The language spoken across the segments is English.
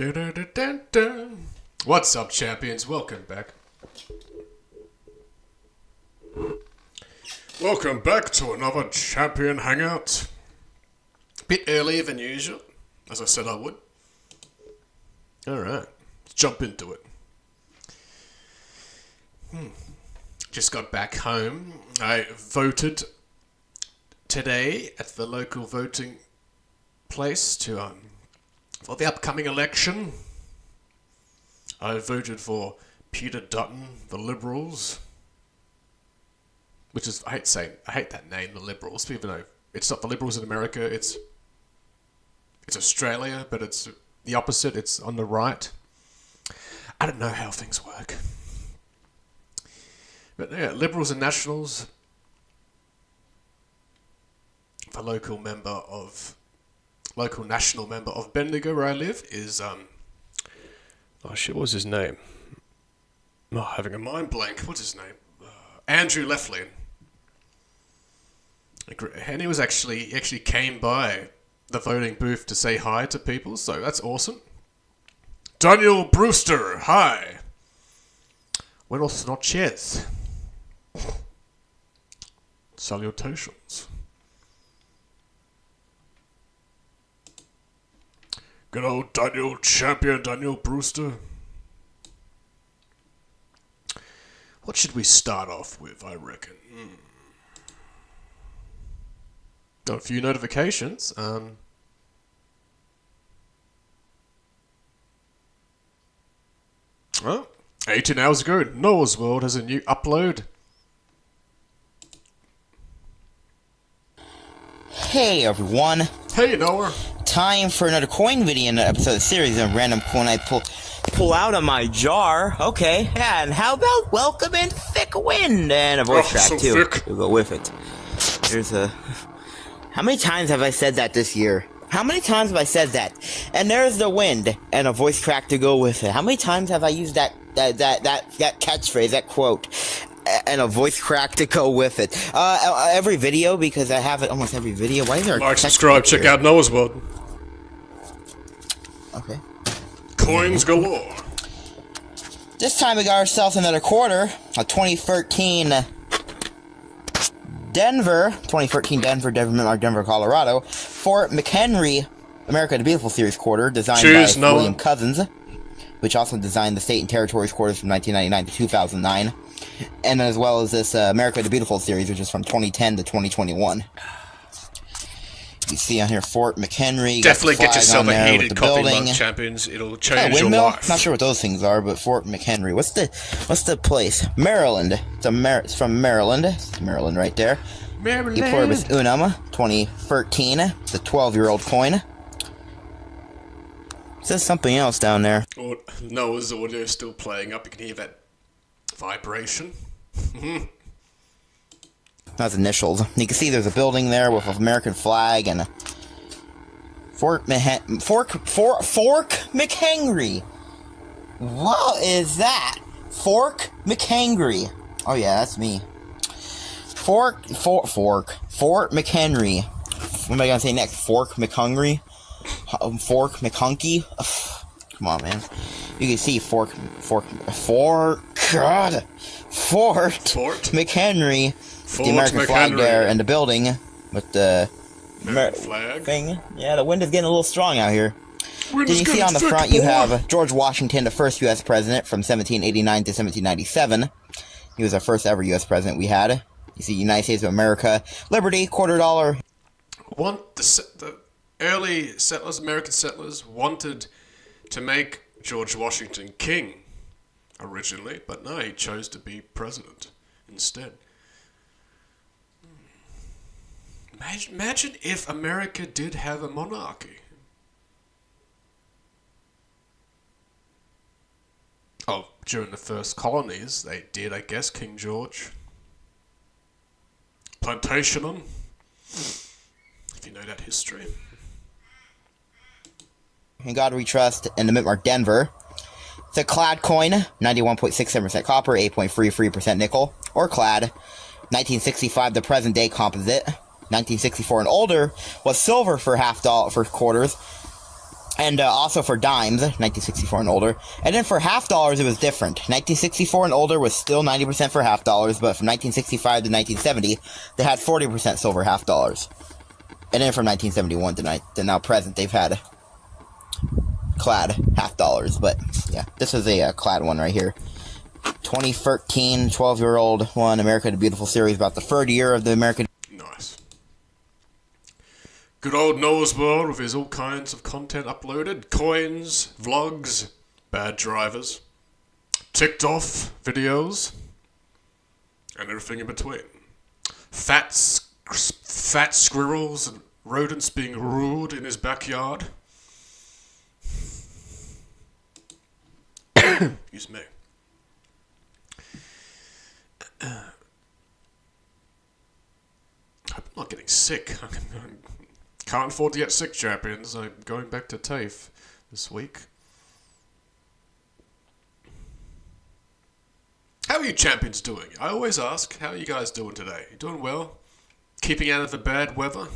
Dun-dun-dun-dun-dun. What's up, champions? Welcome back. Welcome back to another champion hangout. Bit earlier than usual, as I said I would. Alright, let's jump into it. Just got back home. I voted today at the local voting place for the upcoming election. I voted for Peter Dutton, the Liberals. Which is, I hate that name, the Liberals, even though it's not the Liberals in America, it's Australia, but it's the opposite, it's on the right. I don't know how things work. But yeah, Liberals and Nationals. The local national member of Bendigo, where I live, is, oh shit, what was his name? I'm having a mind blank. What's his name? Andrew Leflin. And he actually came by the voting booth to say hi to people, so that's awesome. Daniel Brewster, hi. Buenos noches. Salutations. Good old champion Daniel Brewster. What should we start off with, I reckon? Got a few notifications. Well, 18 hours ago, Noah's World has a new upload. Hey everyone. Hey Noah. Time for another coin video in an episode of the series of random coin I pull out of my jar. Okay, yeah, and how about welcome in thick wind and a voice track so too. Thick. We'll go with it. There's a... How many times have I said that this year? How many times have I said that? And there's the wind and a voice track to go with it. How many times have I used that catchphrase, that quote, and a voice crack to go with it? Every video, because I have it almost every video. Why is there a Like, subscribe, check out Noah's World. Okay. Coins galore. This time we got ourselves another quarter, a 2013 Denver, Colorado, Fort McHenry, America the Beautiful Series quarter, designed by William Cousins, which also designed the State and Territories quarters from 1999 to 2009, and as well as this America the Beautiful Series, which is from 2010 to 2021. You see on here Fort McHenry. Definitely get yourself a heated copy, Month Champions. It'll change your life. Not sure what those things are, but Fort McHenry. What's the place? Maryland. It's from Maryland. It's Maryland right there. Maryland. E Pluribus Unum, 2013. It's a 12-year-old coin. It says something else down there. Noah's audio is still playing up. You can hear that vibration. That's initials. You can see there's a building there with an American flag and a Fork McHenry. What is that? Fork McHenry. Oh yeah, that's me. Fort McHenry. What am I gonna say next? Fork McHungry? Fork McHunky? Come on, man. You can see Fort McHenry. The American flag there and the building with the flag thing. Yeah, the wind is getting a little strong out here. Did you see on the front you have George Washington, the first U.S. president from 1789 to 1797. He was our first ever U.S. president we had. You see United States of America, Liberty, $quarter. The early settlers, American settlers, wanted to make George Washington king originally, but no, he chose to be president instead. Imagine if America did have a monarchy. Oh, during the first colonies, they did, I guess, King George. Plantation, if you know that history. In God We Trust, in the mint mark Denver. It's a clad coin, 91.67% copper, 8.33% nickel, or clad. 1965, the present day composite. 1964 and older was silver for $50 for quarters. And also for dimes, 1964 and older. And then for half dollars, it was different. 1964 and older was still 90% for half dollars, but from 1965 to 1970, they had 40% silver half dollars. And then from 1971 to now present, they've had clad half dollars. But yeah, this is a clad one right here. 2013, 12-year-old one, America the Beautiful series, about the third year of the American. Nice. Good old Noah's World with his all kinds of content uploaded. Coins, vlogs, bad drivers, ticked off videos, and everything in between. Fat squirrels and rodents being ruled in his backyard. Excuse me. I hope I'm not getting sick. Can't afford to get sick, champions. I'm going back to TAFE this week. How are you champions doing? I always ask, how are you guys doing today? You doing well? Keeping out of the bad weather?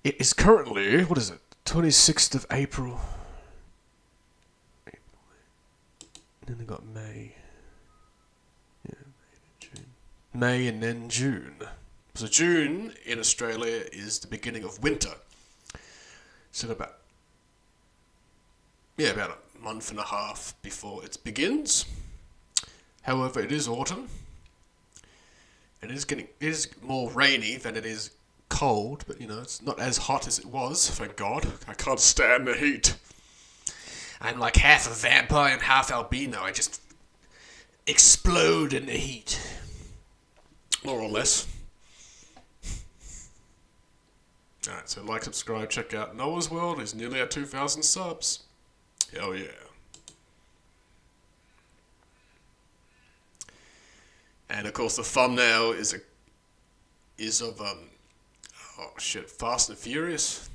It is currently, what is it? 26th of April. Then they got May. Yeah, May and then June. So June in Australia is the beginning of winter. So about a month and a half before it begins. However, it is autumn. And it is more rainy than it is cold, but it's not as hot as it was, thank God. I can't stand the heat. I'm like half a vampire and half albino. I just explode in the heat. More or less. Alright, so like, subscribe, check out Noah's World. He's nearly at 2,000 subs. Hell yeah. And of course the thumbnail is of Fast and Furious.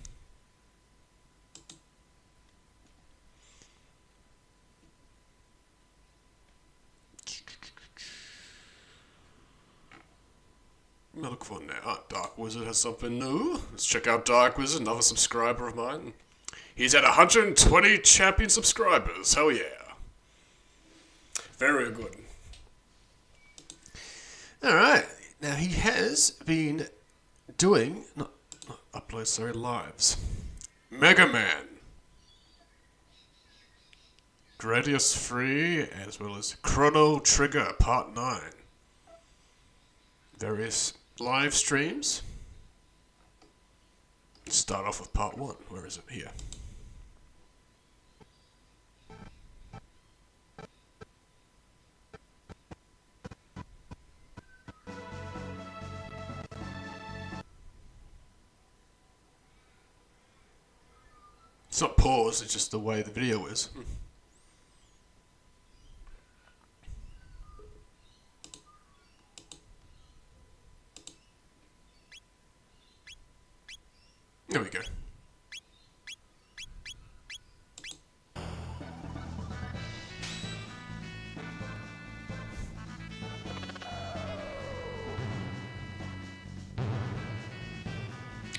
Look for now. Dark Wizard has something new. Let's check out Dark Wizard, another subscriber of mine. He's at 120 champion subscribers. Hell yeah. Very good. Alright. Now he has been doing, not uploads, sorry, lives. Mega Man. Gradius Free, as well as Chrono Trigger Part 9. Various live streams. Let's start off with part 1. Where is it? Here. It's not paused, it's just the way the video is. There we go.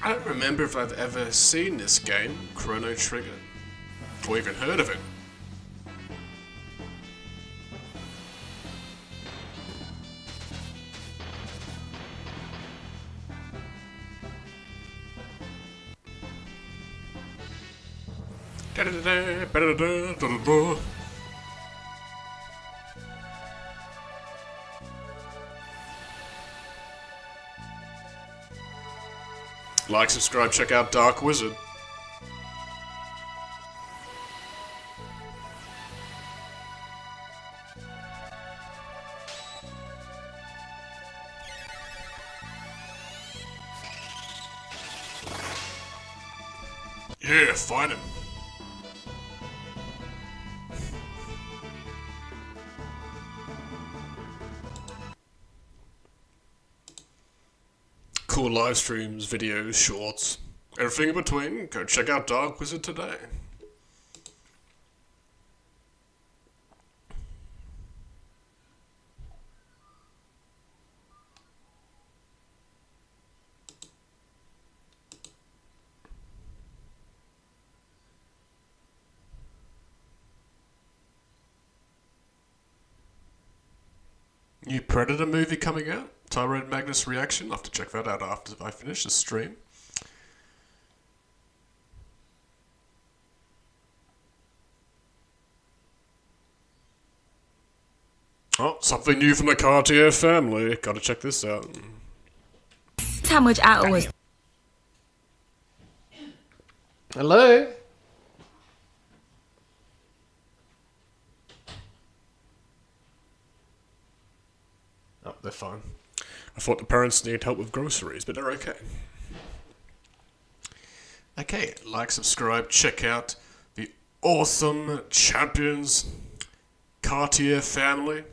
I don't remember if I've ever seen this game, Chrono Trigger, or even heard of it. Like, subscribe, check out Dark Wizard. Yeah, find him. Cool live streams, videos, shorts, everything in between. Go check out Dark Wizard today. new Predator movie coming out. Tyrone Magnus reaction. I'll have to check that out after I finish the stream. Oh, something new from the Cartier family. Gotta check this out. That's how much I owe us. Hello? Oh, they're fine. I thought the parents need help with groceries, but they're okay. Okay, like, subscribe, check out the awesome champions Cartier family.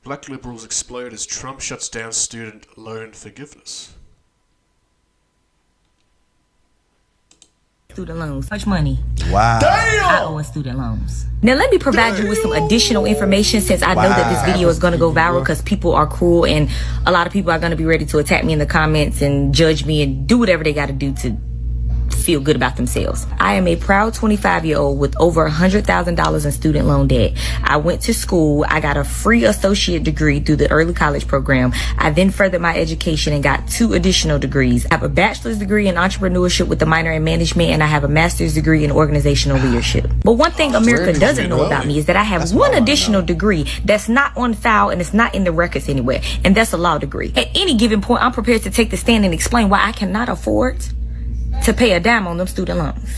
Black liberals explode as Trump shuts down student loan forgiveness. Student loans. Much money. Wow. I owe us student loans. Now let me provide you with some additional information, since I know that this video is going to go viral because people are cruel and a lot of people are going to be ready to attack me in the comments and judge me and do whatever they got to do to feel good about themselves. I am a proud 25-year-old with over $100,000 in student loan debt. I went to school. I got a free associate degree through the early college program. I then furthered my education and got 2 additional degrees. I have a bachelor's degree in entrepreneurship with a minor in management, and I have a master's degree in organizational leadership. But one thing America doesn't know about me is that I have one additional degree that's not on file and it's not in the records anywhere, and that's a law degree. At any given point, I'm prepared to take the stand and explain why I cannot afford to pay a dime on them student loans.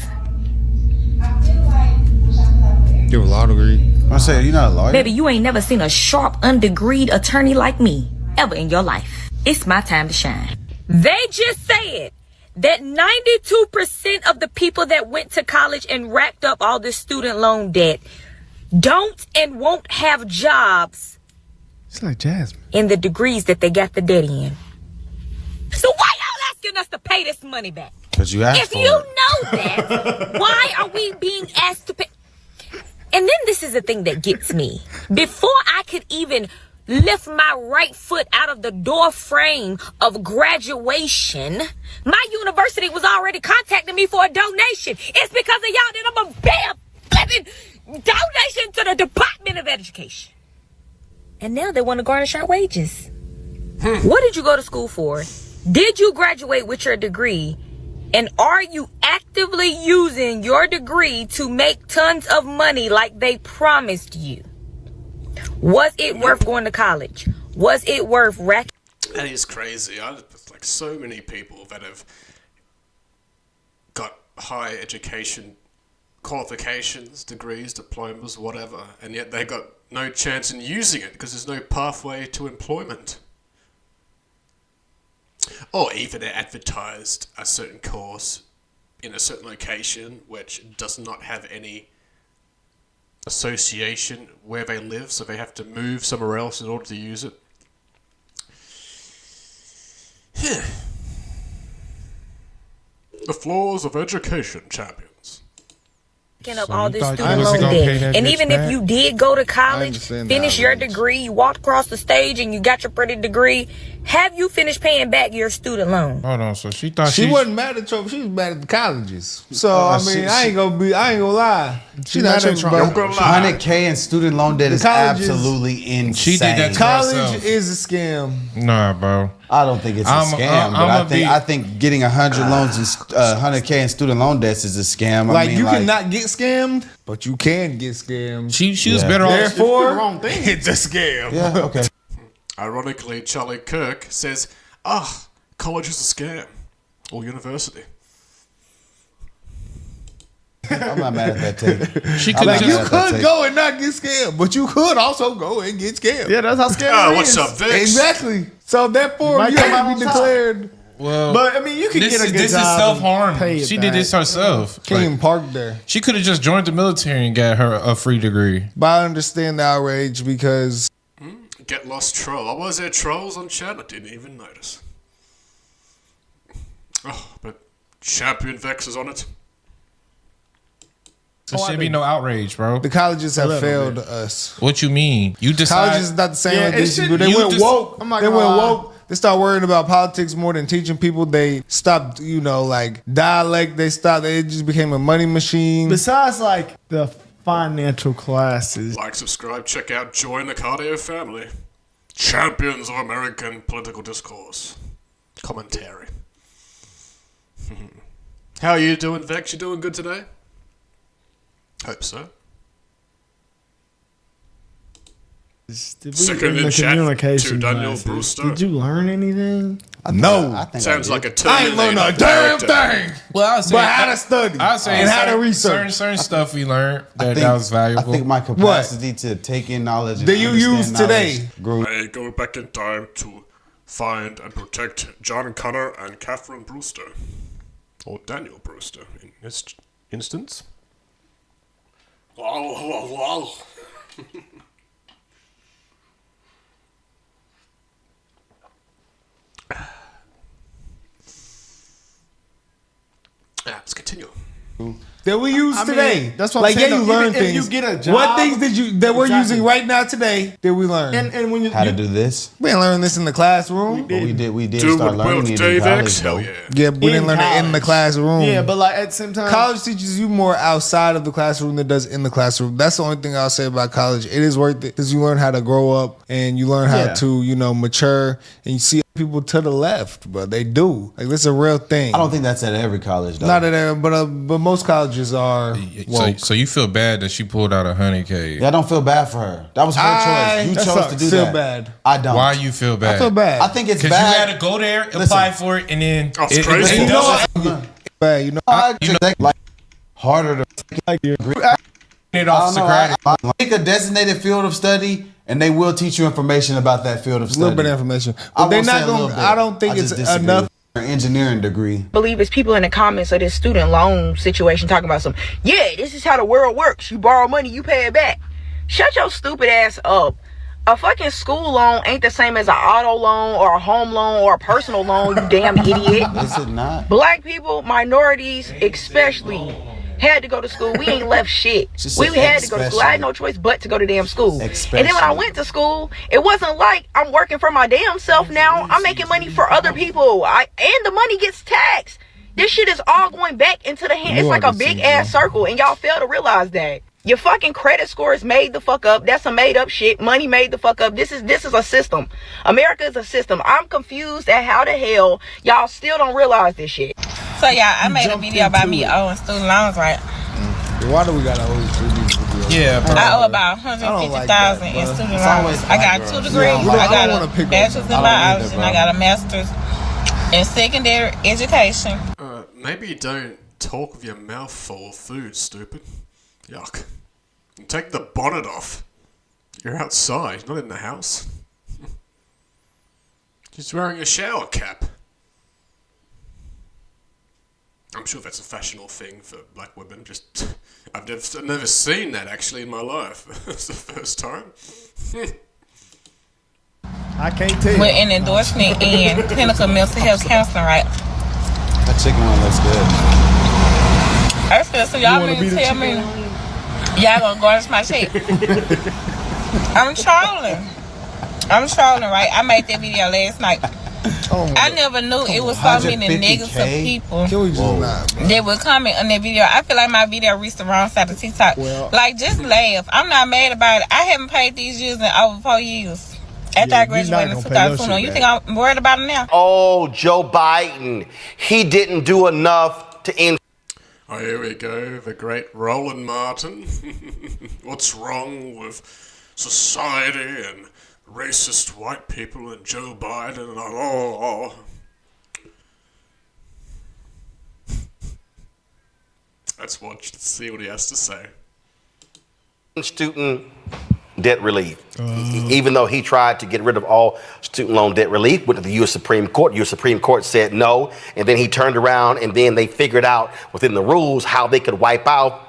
You have a law degree. I say, you're not a lawyer? Baby, you ain't never seen a sharp, undegreed attorney like me ever in your life. It's my time to shine. They just said that 92% of the people that went to college and racked up all this student loan debt don't and won't have jobs. It's like Jasmine. In the degrees that they got the debt in. So why y'all asking us to pay this money back? Because you asked If for you know that, why are we being asked to pay? And then this is the thing that gets me. Before I could even lift my right foot out of the door frame of graduation, my university was already contacting me for a donation. It's because of y'all that I'm a bam flipping donation to the Department of Education. And now they want to garnish our wages. What did you go to school for? Did you graduate with your degree? And are you actively using your degree to make tons of money like they promised you? Was it worth going to college? Was it worth racking? That is crazy. Like so many people that have got high education qualifications, degrees, diplomas, whatever, and yet they got no chance in using it because there's no pathway to employment. Or even they advertised a certain course in a certain location which does not have any association where they live, so they have to move somewhere else in order to use it. The flaws of education, champions. Up So all you this thought student you wasn't loan gonna pay debt. that And bitch even if back? you did go to college, understand the finish your outrage. degree, you walked across the stage and you got your pretty degree, have you finished paying back your student loan? Hold on. So she thought She wasn't mad at Trump. She was mad at the colleges. So I mean, I ain't gonna lie. She not mad at tripping, Trump. bro. Don't go lie. 100K in student loan debt is college is- absolutely insane. She did that to College herself. is a scam. Nah, bro. I don't think it's a I'm- scam, but I'ma I think getting 100K in student loan debts is a scam. I Like mean, you cannot get scammed, but you can get scammed. She was Yeah. better off. Therefore, it's a scam. Yeah, okay. Ironically, Charlie Kirk says, college is a scam. Or university. I'm not mad at that take. She I'm could not Like mad you at that could take. go and not get scammed, but you could also go and get scammed. Yeah, that's how scary. Oh, what's up, Vix? Exactly. So therefore, might you come have out to be on top. declared. Well, But I mean, you could this get a is good this is job self and harm. pay it She did back. this herself. Can't even Like, park there. she could have just joined the military and got her a free degree. But I understand the outrage because Get lost troll. Oh, was there trolls on chat? I didn't even notice. Oh, but Champion Vex is on it. There should be no outrage, bro. the colleges have failed us. What you mean? You decide. College is not the same Yeah, like it this. should- But they you went just- woke. I'm not They gonna went lie. woke. They start worrying about politics more than teaching people. They stopped, like dialect. They stopped. It just became a money machine. Besides, like the financial classes, Like, subscribe, check out, join the Cardio family. champions of American political discourse. Commentary. How are you doing, Vex? You doing good today? Hope so. Second in chat to Daniel Brewster. Did you learn anything? No. I think Sounds I like a did. I ain't learned a damn thing. Well, I say, But how to study I say and how to research. certain stuff we learned I that was valuable. I think my capacity to take in knowledge and Do you understand use today? knowledge grew. I go back in time to find and protect John Connor and Catherine Brewster. Or Daniel Brewster, in this instance. Wow, wow, wow. Let's continue. That we use I mean, today. that's what I'm like, saying, yeah, you though, learn even if things. you get a job- What things did you that we're Exactly. using right now today that we learn? And when you, How to do this? We didn't learn this in the classroom. But we did Do start what learning will it in Dave college, X? though. Hell yeah. Yeah, but we didn't learn it in the college. classroom. Yeah, but like at the same time, College teaches you more outside of the classroom than it does in the classroom. That's the only thing I'll say about college. It is worth it because you learn how to grow up and you learn how Yeah. to, mature, and you see people to the left, but they do. Like, this is a real thing. I don't think that's at every college, though. Not at every, but most colleges are woke. So you feel bad that she pulled out $100K. Yeah, I don't feel bad for her. That was her choice. You that chose sucks. to do Feel that. bad. I don't. Why you feel bad? I feel bad. I think it's Because you bad. had to go there, apply for it, and then That's crazy. it You know does what? Bad, I think like harder to it off Socratic. I pick a designated field of study, and they will teach you information about that field of a study. little bit of information, I but they're won't say not a little going. bit. I don't think I it's just disagree enough. with her engineering degree. Believe it's people in the comments of this student loan situation talking about this is how the world works. You borrow money, you pay it back. Shut your stupid ass up. A fucking school loan ain't the same as an auto loan or a home loan or a personal loan, you damn idiot. Is it not? Black people, minorities especially, had to go to school. We ain't left shit. She We said had to go to school. I had no choice but to go to damn school. And then when I went to school, it wasn't like I'm working for my damn self now. I'm making money for other people. And the money gets taxed. This shit is all going back into the hand. It's like a big ass circle, and y'all fail to realize that. Your fucking credit score is made the fuck up. That's some made up shit. Money made the fuck up. This is a system. America is a system. I'm confused at how the hell y'all still don't realize this shit. So y'all, I made a video about me owing student loans, right? Why do we gotta always do these videos? Yeah, bro. I owe about $150,000 in student loans. I got 2 degrees. I I don't got wanna a pick on bachelor's them. in biology, and I got a master's in secondary education. Maybe don't talk with your mouth full of food, stupid. Yuck. And take the bonnet off. You're outside, not in the house. She's wearing a shower cap. I'm sure that's a fashionable thing for black women. Just, I've never seen that actually in my life. It's the first time. I can't tell you. With an endorsement in clinical mental health counseling, right? That chicken one looks good. I feel so y'all wanna mean be to the tell me y'all gonna garnish my check. I'm trolling, right? I made that video last night. I never knew it was so many 150K? negative people Can we just not? Bro? that would comment on that video. I feel like my video reached the wrong side of TikTok. Like, just laugh. I'm not mad about it. I haven't paid these years in over 4 years. After I graduated in 2021. You think I'm worried about it now? Oh, Joe Biden. He didn't do enough to end. Oh, here we go, the great Roland Martin. What's wrong with society and racist white people and Joe Biden and all? Let's see what he has to say. Student debt relief. Even though he tried to get rid of all student loan debt relief with the U.S. Supreme Court, U.S. Supreme Court said no, and then he turned around and then they figured out within the rules how they could wipe out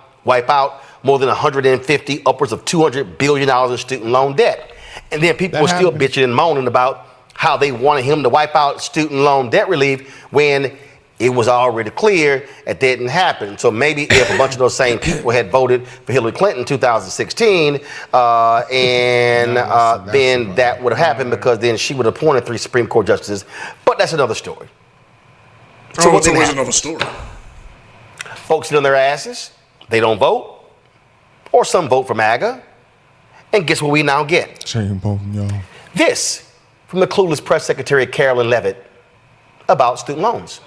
more than 150, upwards of $200 billion in student loan debt. And then people were still bitching and moaning about how they wanted him to wipe out student loan debt relief when it was already clear that didn't happen. So maybe if a bunch of those same people had voted for Hillary Clinton in 2016, then that would have happened because then she would have appointed 3 Supreme Court justices. But that's another story. So it's always another story. Folks sit on their asses. They don't vote. Or some vote for MAGA. And guess what we now get? Shame both y'all. This from the clueless press secretary Carolyn Levitt about student loans.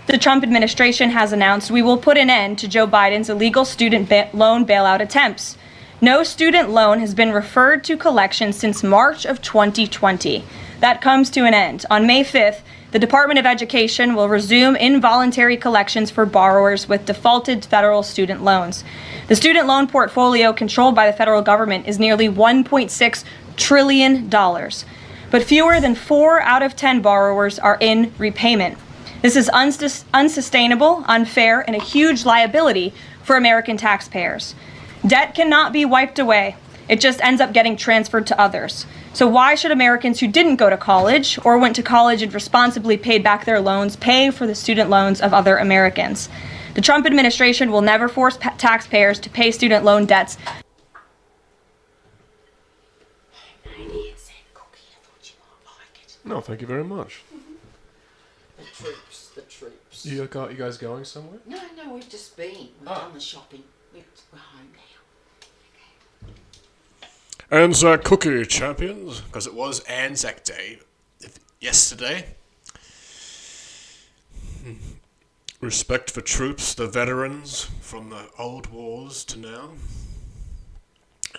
The Trump administration has announced we will put an end to Joe Biden's illegal student loan bailout attempts. No student loan has been referred to collection since March of 2020. That comes to an end. On May 5th, the Department of Education will resume involuntary collections for borrowers with defaulted federal student loans. The student loan portfolio controlled by the federal government is nearly $1.6 trillion. But fewer than 4 out of 10 borrowers are in repayment. This is unsustainable, unfair, and a huge liability for American taxpayers. Debt cannot be wiped away. It just ends up getting transferred to others. So why should Americans who didn't go to college or went to college and responsibly paid back their loans pay for the student loans of other Americans? The Trump administration will never force taxpayers to pay student loan debts. No, thank you very much. The troops. You guys going somewhere? No, we've just been. We've done the shopping. We're home now. Anzac Cookie champions, because it was Anzac Day yesterday. Respect for troops, the veterans from the old wars to now.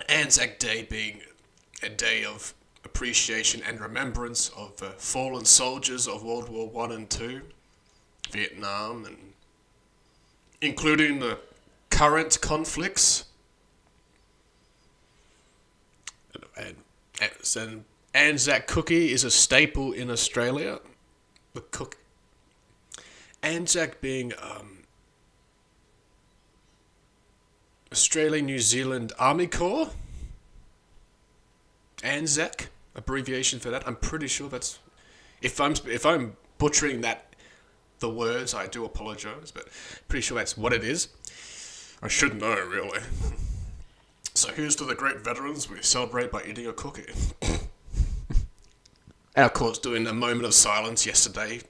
Anzac Day being a day of appreciation and remembrance of the fallen soldiers of World War I and II, Vietnam, and including the current conflicts. And Anzac Cookie is a staple in Australia. The Anzac being Australia New Zealand Army Corps. Anzac, abbreviation for that. I'm pretty sure that's, if I'm butchering the words, I do apologize, but pretty sure that's what it is. I should know, really. So here's to the great veterans. We celebrate by eating a cookie. And of course, doing a moment of silence yesterday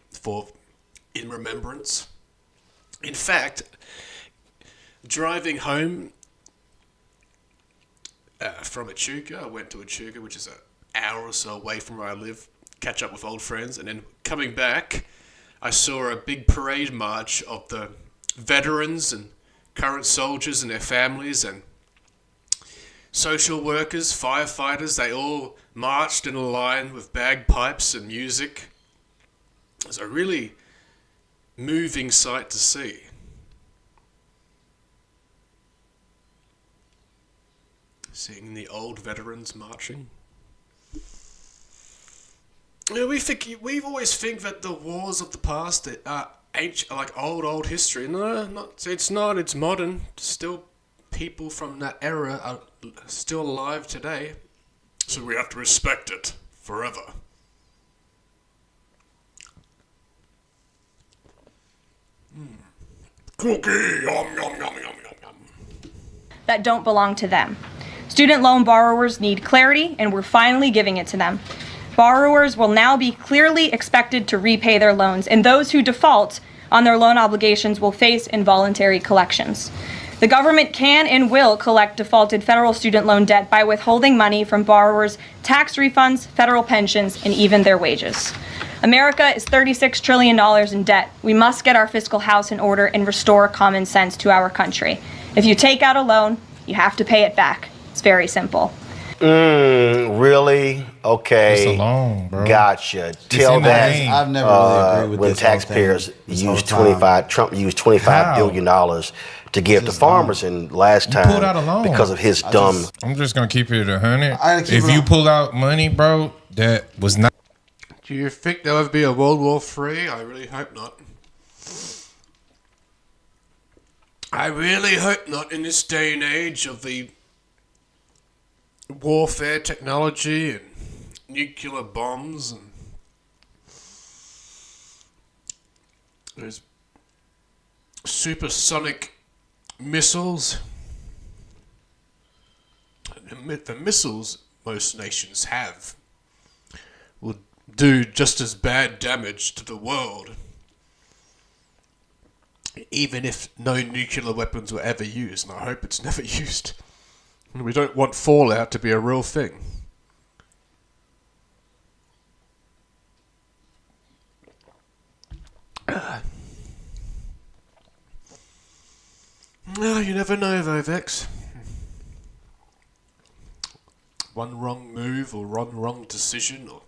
in remembrance. In fact, driving home from Echuca, I went to Echuca, which is an hour or so away from where I live, catch up with old friends, and then coming back, I saw a big parade march of the veterans and current soldiers and their families and social workers, firefighters. They all marched in a line with bagpipes and music. It was a really moving sight to see. Seeing the old veterans marching. You know, we always think that the wars of the past are ancient, like old history. No, it's not. It's modern. Still, people from that era are still alive today. So we have to respect it forever. Cookie, yum, yum, yum, yum, yum. That don't belong to them. Student loan borrowers need clarity, and we're finally giving it to them. Borrowers will now be clearly expected to repay their loans, and those who default on their loan obligations will face involuntary collections. The government can and will collect defaulted federal student loan debt by withholding money from borrowers, tax refunds, federal pensions, and even their wages. America is $36 trillion in debt. We must get our fiscal house in order and restore common sense to our country. If you take out a loan, you have to pay it back. It's very simple. Really? Okay. It's a loan, bro. Gotcha. Till that, I've never really agreed with when this taxpayers used Trump used $25 billion to give to farmers, and last pulled out a time loan. because of his dumb. I'm just gonna keep it 100. keep If it you on. pull out money, bro, that was not. Do you think there'll ever be a World War III? I really hope not. I really hope not in this day and age of the warfare technology and nuclear bombs and there's supersonic missiles. The missiles most nations have will do just as bad damage to the world, even if no nuclear weapons were ever used, and I hope it's never used. We don't want fallout to be a real thing. Well, you never know though, Vex. One wrong move or one wrong decision or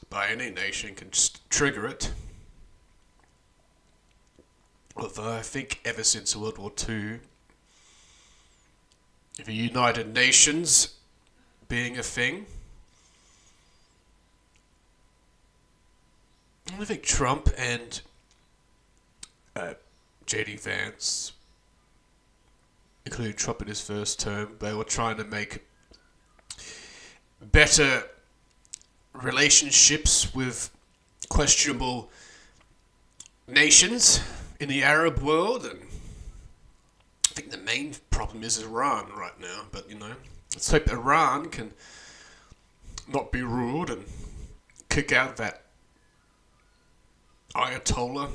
by any nation can just trigger it. Although I think ever since World War II, the United Nations being a thing, I think Trump and J.D. Vance, including Trump in his first term, they were trying to make better relationships with questionable nations in the Arab world, and I think the main problem is Iran right now, but you know, let's hope Iran can not be ruled and kick out that Ayatollah.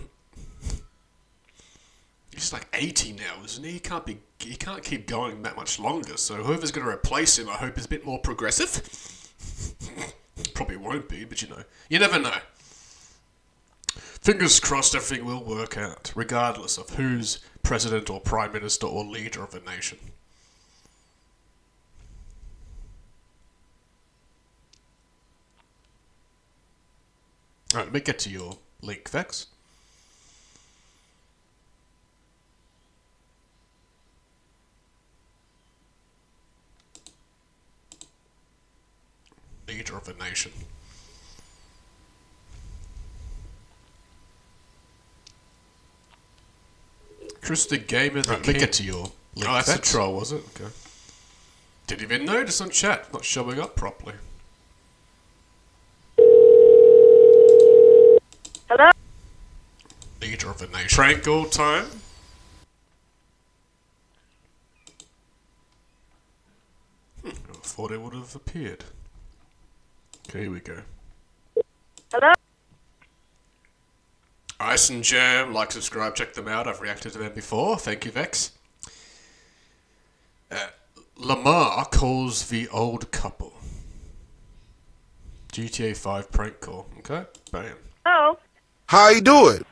He's like 80 now, isn't he? He can't keep going that much longer, so whoever's going to replace him, I hope is a bit more progressive. Probably won't be, but you know, you never know. Fingers crossed everything will work out, regardless of who's president or prime minister or leader of a nation. Alright, let me get to your link, Vex. Leader of a nation. Interesting game of the king. Get to your link. Oh, that's a troll, was it? Okay. Didn't even notice on chat. Not showing up properly. Hello? Leader of a nation. Prank all time? I thought it would have appeared. Okay, here we go. Hello? Ice and Jam, like, subscribe, check them out. I've reacted to them before. Thank you, Vex. Lamar calls the old couple. GTA 5 prank call. Okay, bam. Hello? How you doing?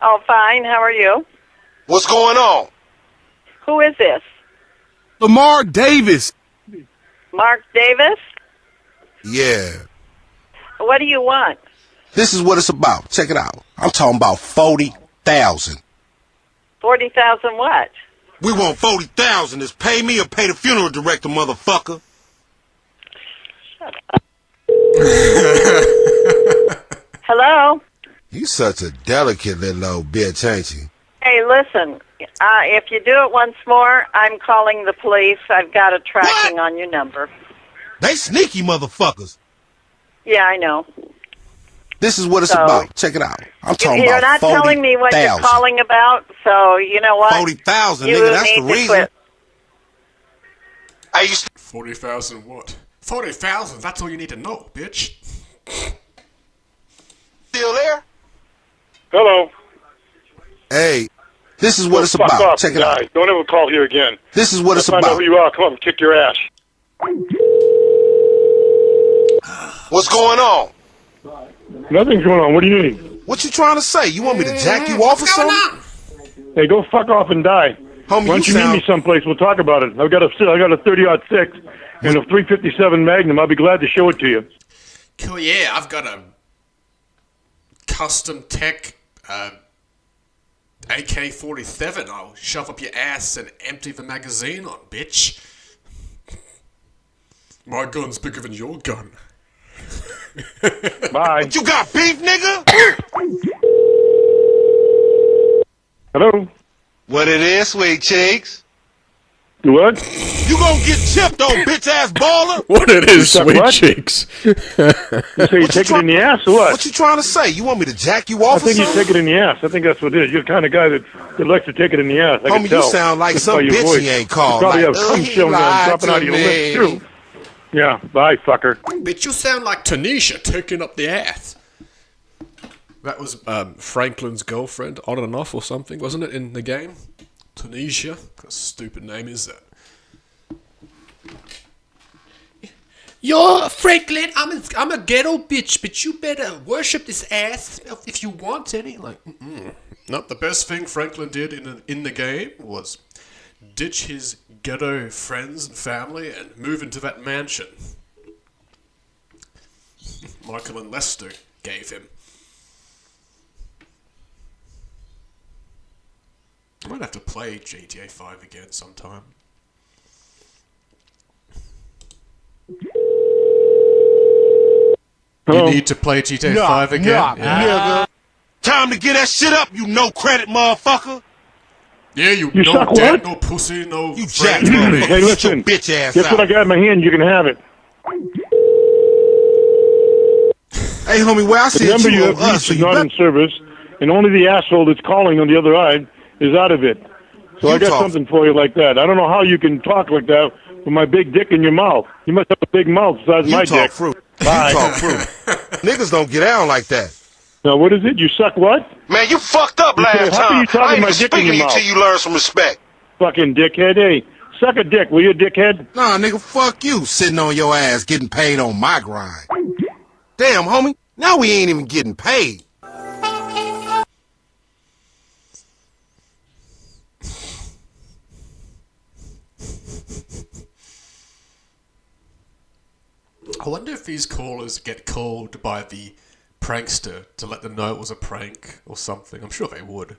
Oh, fine. How are you? What's going on? Who is this? Lamar Davis. Mark Davis? Yeah. What do you want? This is what it's about. Check it out. I'm talking about 40,000. 40,000 what? We want 40,000. Is pay me or pay the funeral director, motherfucker. Hello? You such a delicate little old bitch, ain't you? Hey, listen. If you do it once more, I'm calling the police. I've got a tracking on your number. They sneaky motherfuckers. Yeah, I know. This is what it's about. Check it out. I'm talking you're about 40,000. You're not telling me what you're calling about, so you know what? 40,000, nigga, that's the reason. I used to 40,000 what? 40,000, that's all you need to know, bitch. Still there? Hello. Hey, this is what it's about. Off, check it out. Don't ever call here again. This is what it's about. Find out who you are. Come up and kick your ass. What's going on? Nothing's going on. What do you need? What you trying to say? You want me to jack you off or something? Hey, go fuck off and die. Homie, why don't you meet me someplace? We'll talk about it. I've got a 30-06 and a 357 Magnum. I'll be glad to show it to you. Cool, yeah. I've got a custom tech AK-47. I'll shove up your ass and empty the magazine on, bitch. My gun's bigger than your gun. Bye. What you got, beef, nigga? Hello? What it is, sweet cheeks? What? You gonna get chipped on, bitch-ass baller? What it is, You sweet what? cheeks? You say you take it in the ass or what? What you trying to say? You want me to jack you off I think or you something? take it in the ass. I think that's what it is. You're the kind of guy that likes to take it in the ass. I can Homie, tell. you sound like Just some by your bitch voice. he ain't called. You probably Like, have cum he showing lied dropping to out of your me. lips, too. Yeah, bye, fucker. Bitch, you sound like Tanisha taking up the ass. That was Franklin's girlfriend, on and off or something, wasn't it, in the game? Tanisha? What stupid name is that? You're Franklin, I'm a ghetto bitch, but you better worship this ass if you want any. Like, No, the best thing Franklin did in the game was ditch his ghetto friends and family and move into that mansion Michael and Lester gave him. I might have to play GTA 5 again sometime. Hello? You need to play GTA 5 again? Yeah. Time to get that shit up, you no credit motherfucker. Yeah, you You no suck dad, what? no pussy, no You friends. jack motherfucker. Hey, Get listen. your bitch ass Guess what I out. got in my hand? You can have it. Hey, homie, where I The said number you you owe have us, reached so is you not better... in service, and only the asshole that's calling on the other line is out of it. So You I got talk. something for you like that. I don't know how you can talk like that with my big dick in your mouth. You must have a big mouth the size of You my talk dick. fruit. Bye. You talk fruit. Niggas don't get down like that. Now, what is it? You suck what? Man, you fucked up You last say, how time. can you talk I with ain't my even dick in speaking your to you mouth? till you learn some respect. Fucking dickhead. Hey, suck a dick, will you, dickhead? Nah, nigga, fuck you, sitting on your ass getting paid on my grind. Damn, homie, now we ain't even getting paid. I wonder if these callers get called by the prankster to let them know it was a prank or something. I'm sure they would.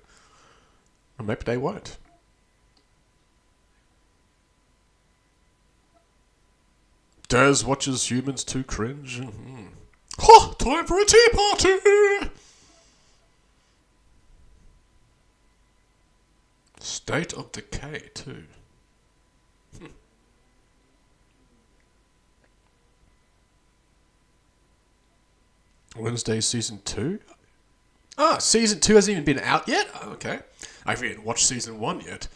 Or maybe they won't. Daz watches humans too cringe. Ha! Time for a tea party! State of Decay too. Wednesday season 2? Ah, season 2 hasn't even been out yet? Oh, okay. I haven't watched season 1 yet.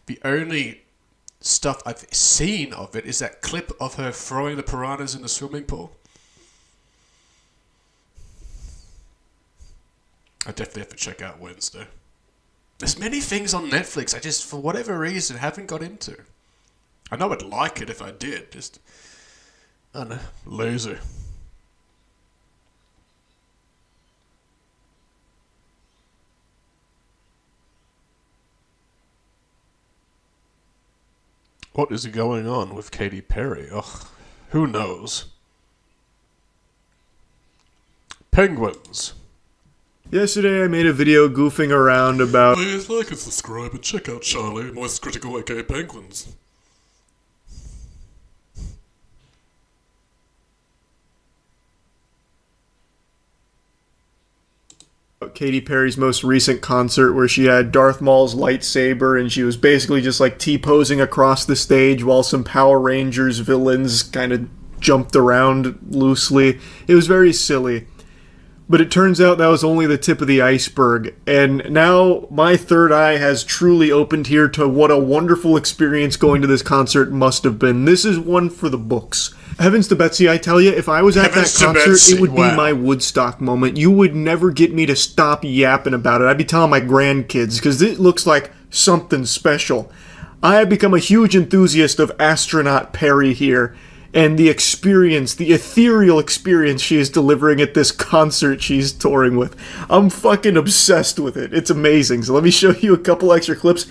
The only stuff I've seen of it is that clip of her throwing the piranhas in the swimming pool. I definitely have to check out Wednesday. There's many things on Netflix I just, for whatever reason, haven't got into. I know I'd like it if I did, just, I don't know, loser. What is going on with Katy Perry? Ugh, who knows? Penguins. Yesterday I made a video goofing around about Please like and subscribe and check out Charlie, Moist Critical aka Penguins. Katy Perry's most recent concert where she had Darth Maul's lightsaber and she was basically just like T-posing across the stage while some Power Rangers villains kind of jumped around loosely. It was very silly. But it turns out that was only the tip of the iceberg, and now my third eye has truly opened here to what a wonderful experience going to this concert must have been. This is one for the books. Heavens to Betsy, I tell you, if I was at Heavens that to concert, Betsy, it would wow. be my Woodstock moment. You would never get me to stop yapping about it. I'd be telling my grandkids, because it looks like something special. I have become a huge enthusiast of Astronaut Perry here, and the experience, the ethereal experience she is delivering at this concert she's touring with. I'm fucking obsessed with it. It's amazing. So let me show you a couple extra clips.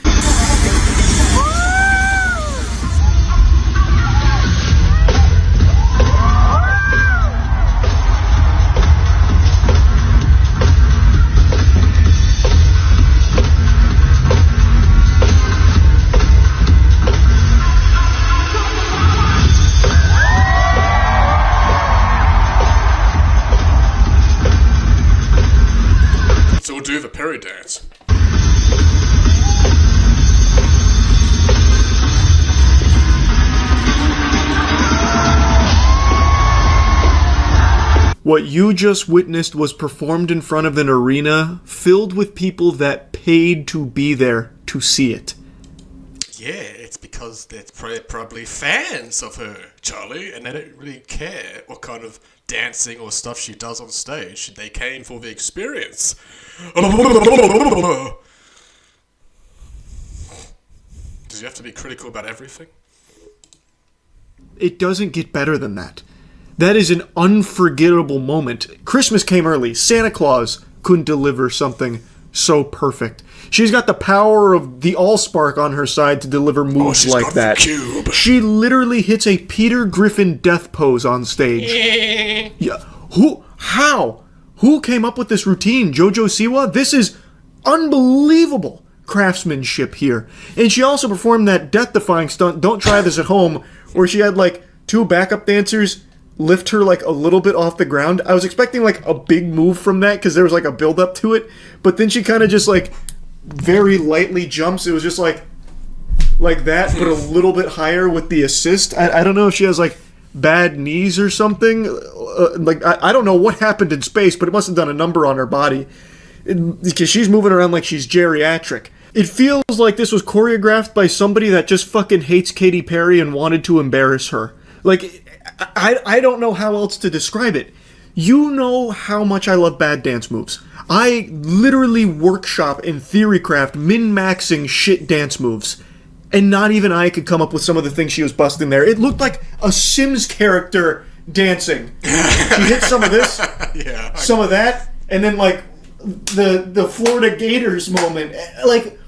So we'll do the Perry dance. What you just witnessed was performed in front of an arena filled with people that paid to be there to see it. Yeah, it's because they're probably fans of her, Charlie, and they don't really care what kind of dancing or stuff she does on stage. They came for the experience. Does you have to be critical about everything? It doesn't get better than that. That is an unforgettable moment. Christmas came early. Santa Claus couldn't deliver something so perfect. She's got the power of the Allspark on her side to deliver moves like that. She literally hits a Peter Griffin death pose on stage. Yeah. Who came up with this routine? Jojo Siwa? This is unbelievable craftsmanship here. And she also performed that death-defying stunt, don't try this at home, where she had like 2 backup dancers lift her like a little bit off the ground. I was expecting like a big move from that because there was like a build up to it, but then she kind of just like very lightly jumps. It was just like that, but a little bit higher with the assist. I don't know if she has like bad knees or something. I don't know what happened in space, but it must have done a number on her body because she's moving around like she's geriatric. It feels like this was choreographed by somebody that just fucking hates Katy Perry and wanted to embarrass her. Like, I don't know how else to describe it. You know how much I love bad dance moves. I literally workshop and theorycraft min-maxing shit dance moves. And not even I could come up with some of the things she was busting there. It looked like a Sims character dancing. She hit some of this, some of that, and then like the Florida Gators moment. Like,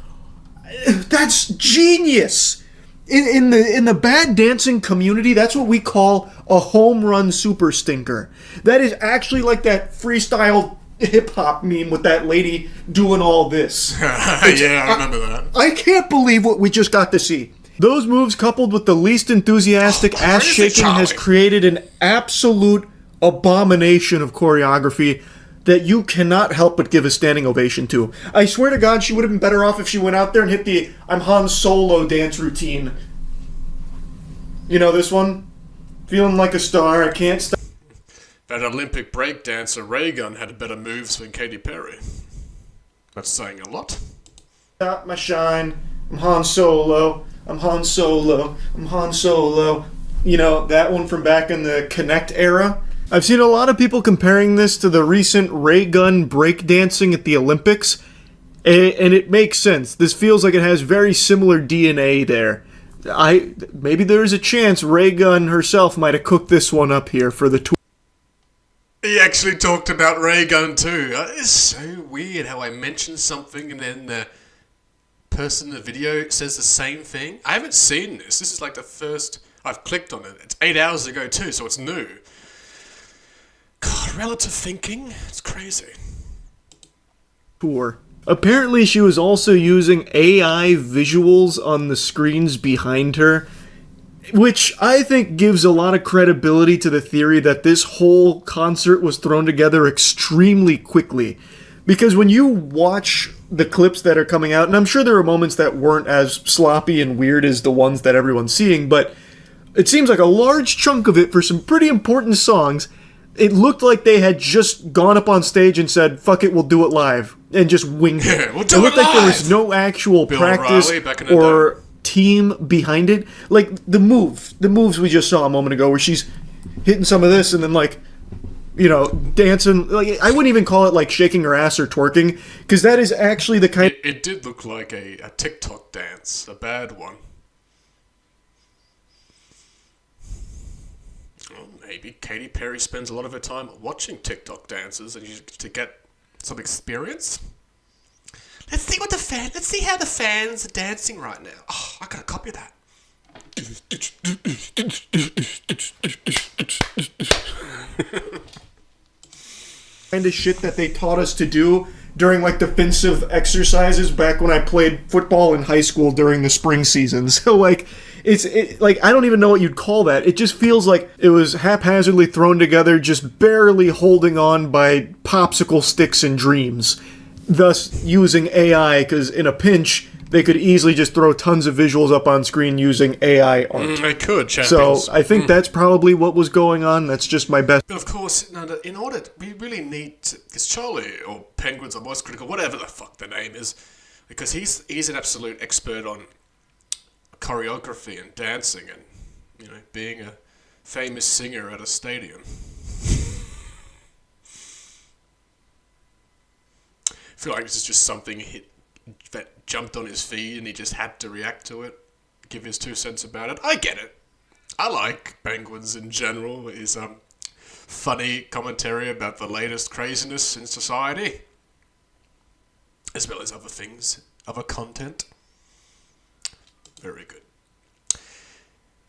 that's genius. In the bad dancing community, that's what we call a home run super stinker. That is actually like that freestyle hip hop meme with that lady doing all this. Yeah, I remember that. I can't believe what we just got to see. Those moves, coupled with the least enthusiastic ass shaking, has created an absolute abomination of choreography that you cannot help but give a standing ovation to. I swear to God, she would have been better off if she went out there and hit the I'm Han Solo dance routine. You know this one? Feeling like a star, I can't stop. That Olympic breakdancer Raygun had better moves than Katy Perry. That's saying a lot. Stop my shine, I'm Han Solo, I'm Han Solo, I'm Han Solo. You know, that one from back in the Kinect era. I've seen a lot of people comparing this to the recent ray gun breakdancing at the Olympics, and it makes sense. This feels like it has very similar DNA there. Maybe there's a chance Ray Gun herself might have cooked this one up here for the tour. He actually talked about Ray Gun too. It's so weird how I mention something and then the person in the video says the same thing. I haven't seen this. This is like the first I've clicked on it. It's 8 hours ago too, so it's new. God, relative thinking, it's crazy. Tour. Apparently she was also using AI visuals on the screens behind her, which I think gives a lot of credibility to the theory that this whole concert was thrown together extremely quickly. Because when you watch the clips that are coming out, and I'm sure there are moments that weren't as sloppy and weird as the ones that everyone's seeing, but it seems like a large chunk of it for some pretty important songs, it looked like they had just gone up on stage and said, fuck it, we'll do it live, and just winged it. Yeah, we'll do it looked it like there live. was no actual Bill practice O'Reilly back in the or team behind it. Like, the moves we just saw a moment ago, where she's hitting some of this and then, like, you know, dancing. Like, I wouldn't even call it, like, shaking her ass or twerking, because that is actually the kind... It did look like a TikTok dance, a bad one. Maybe Katy Perry spends a lot of her time watching TikTok dances and to get some experience. Let's see how the fans are dancing right now. Oh, I gotta copy that. Kind of shit that they taught us to do during like defensive exercises back when I played football in high school during the spring season. So like it's like I don't even know what you'd call that. It just feels like it was haphazardly thrown together, just barely holding on by popsicle sticks and dreams. Thus using AI, because in a pinch they could easily just throw tons of visuals up on screen using AI art. They could, champions. So I think that's probably what was going on. That's just my best. But of course, in order, we really need to, because Charlie, or Penguins are most critical, whatever the fuck the name is, because he's an absolute expert on choreography and dancing and, you know, being a famous singer at a stadium. I feel like this is just something that jumped on his feed and he just had to react to it, give his 2 cents about it. I get it. I like Penguins in general. His funny commentary about the latest craziness in society. as well as other things, other content. Very good.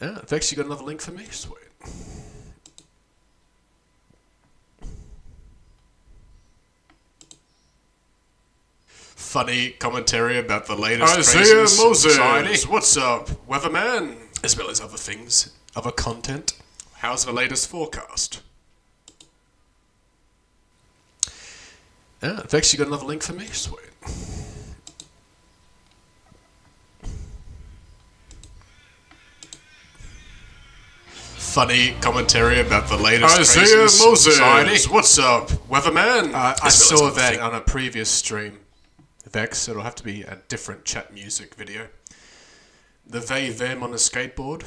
I've actually got another link for me. Sweet. Funny commentary about the latest craziness in society. What's up, weatherman? As well as other things, other content. How's the latest forecast? I've actually got another link for me. Sweet. Funny commentary about the latest craziness in society. What's up, weatherman? I saw that on a previous stream. Vex, it'll have to be a different chat music video. The them on a skateboard.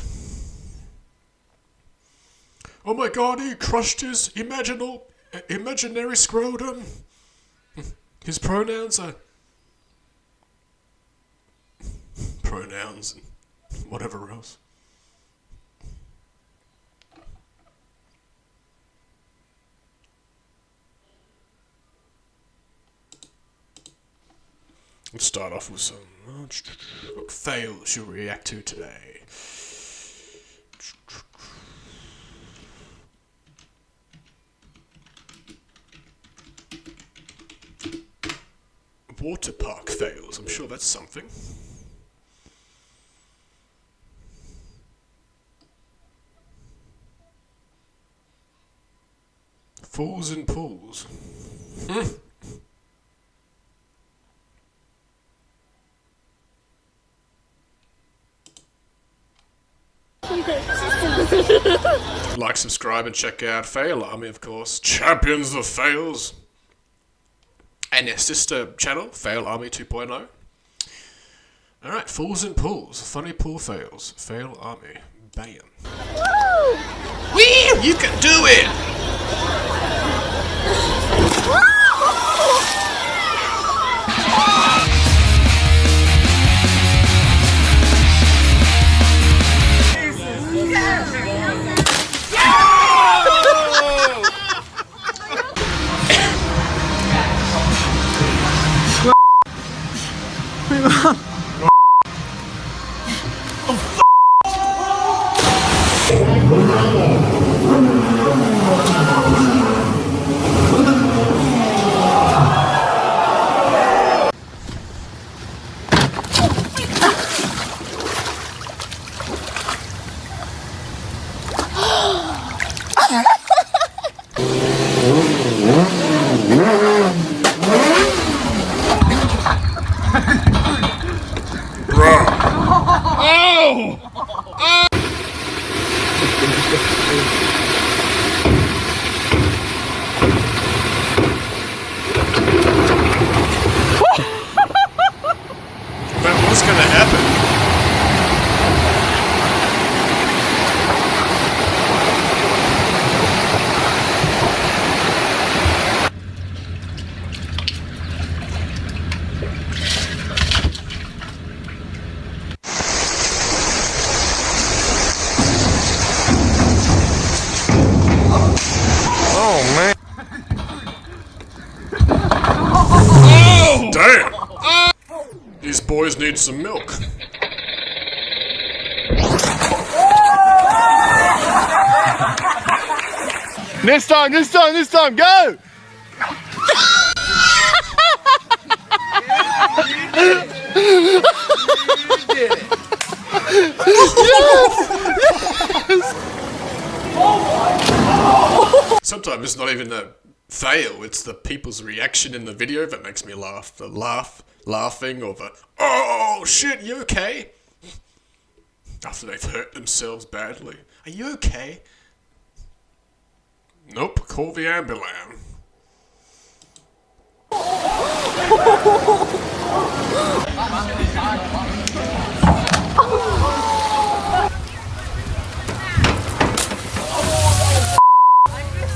Oh my god, he crushed his imaginary scrotum. His pronouns are pronouns and whatever else. Let's start off with some what fail should we react to today. Water park fails, I'm sure that's something. Falls and pools. Like, subscribe, and check out Fail Army, of course. Champions of Fails. And their sister channel, Fail Army 2.0. Alright, Fools and Pools. Funny pool fails. Fail Army. Bam. Woo! Wee! You can do it! What's gonna happen? Oh, man. Oh! Damn! These boys need some milk. This time, go! Sometimes it's not even a fail, it's the people's reaction in the video that makes me laugh. The laughing, or the, oh shit, you okay? After they've hurt themselves badly. Are you okay? Nope, call the ambulance.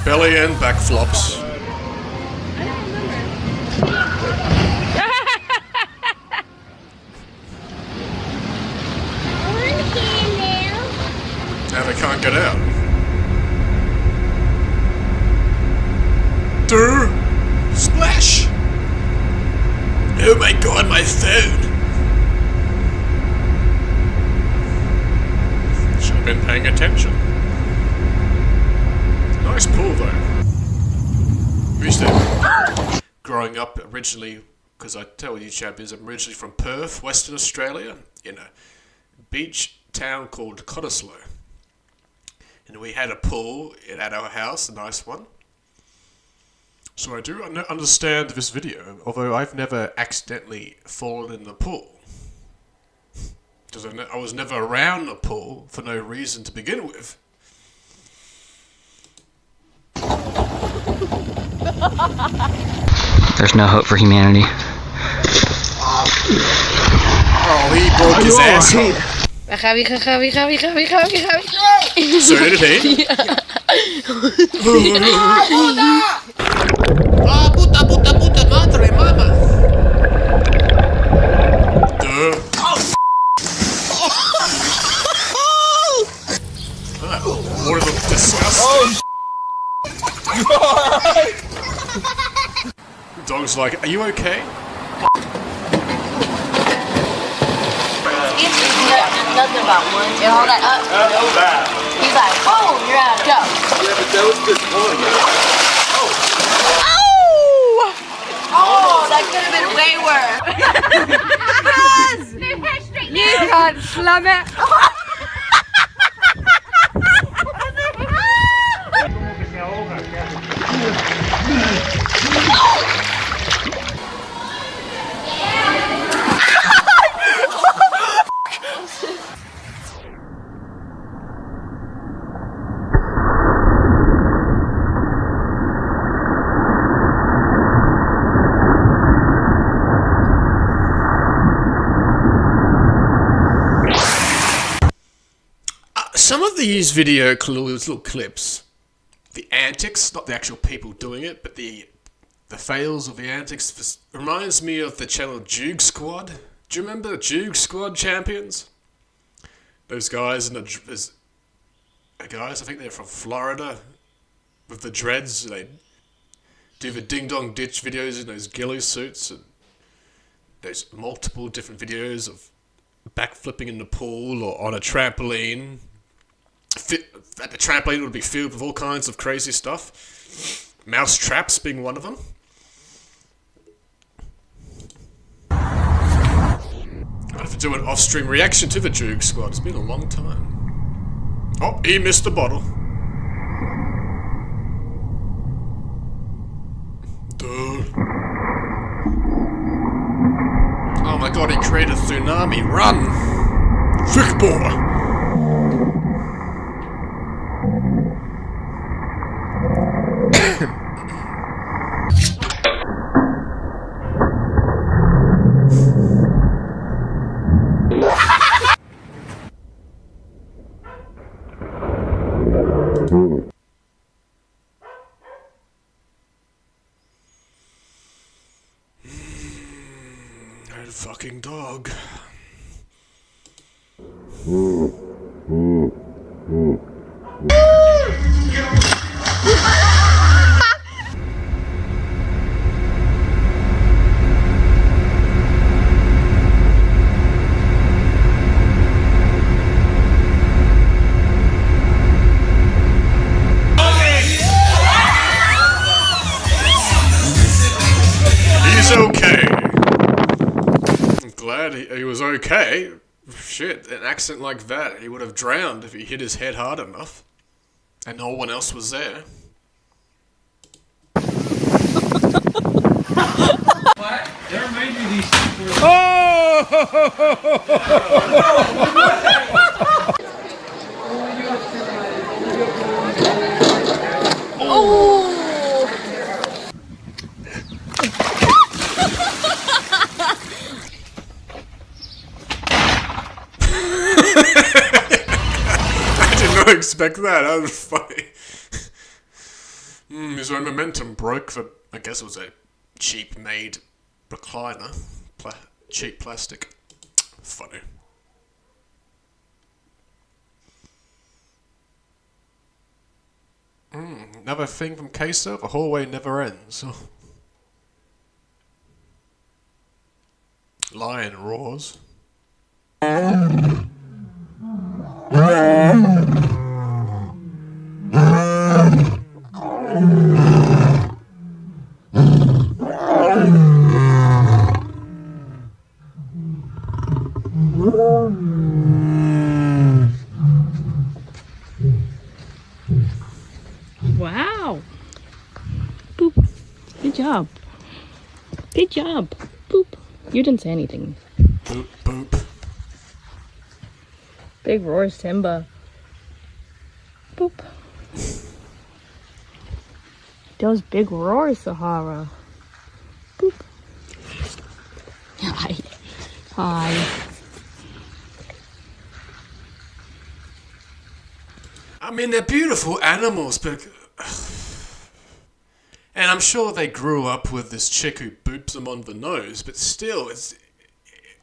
Belly and back flops. Now they can't get out. Splash! Help my phone. Should have been paying attention. Nice pool though. We used to, growing up originally, because I tell you champions, I'm originally from Perth, Western Australia, in a beach town called Cottesloe. And we had a pool at our house, a nice one. So I do understand this video, although I've never accidentally fallen in the pool. Because I was never around a pool for no reason to begin with. There's no hope for humanity. Oh, he broke his asshole. Javi. So did he? Ah, puta madre, mama. Duh. What are the disgusting? Dog's like, are you okay? Nothing about one. You hold that up. He's like, boom, you're out. Go. Yeah, but that was disappointing. Oh, that could have been way worse. You can't slum it. Some of these video little clips, the antics, not the actual people doing it, but the fails of the antics, this reminds me of the channel Juke Squad. Do you remember the Juke Squad champions? Those guys, guys, I think they're from Florida, with the dreads. They do the ding dong ditch videos in those ghillie suits, and there's multiple different videos of backflipping in the pool or on a trampoline. At the trampoline would be filled with all kinds of crazy stuff. Mouse traps being one of them. I'd have to do an off-stream reaction to the Juke Squad. It's been a long time. Oh, he missed the bottle. Duh. Oh my god, he created a tsunami. Run! Thick boy! That fucking dog. He's okay. I'm glad he was okay. Shit, an accident like that, he would have drowned if he hit his head hard enough. And no one else was there. What? There may be these things. Oh! I did not expect that. That was funny. His own momentum broke for, I guess it was a cheap-made recliner. Cheap plastic. Funny. Another thing from Queso, the hallway never ends. Lion roars. Wow. Boop. Good job. Good job. Boop. You didn't say anything. Boop, boop. Big roars, Timba. Boop. Those big roars, Sahara. Boop. Hi. Hi. I mean, they're beautiful animals, but... And I'm sure they grew up with this chick who boops them on the nose, but still, it's...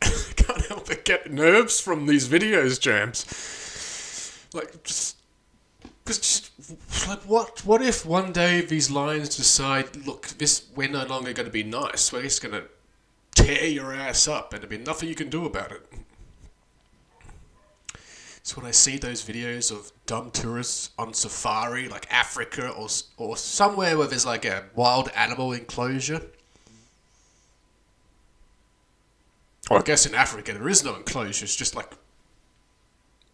I can't help but get nerves from these videos, Jams. Like, like, what if one day these lions decide, look, we're no longer going to be nice, we're just going to tear your ass up, and there'll be nothing you can do about it. So when I see those videos of dumb tourists on safari, like Africa or somewhere where there's like a wild animal enclosure, or I guess in Africa there is no enclosure, it's just like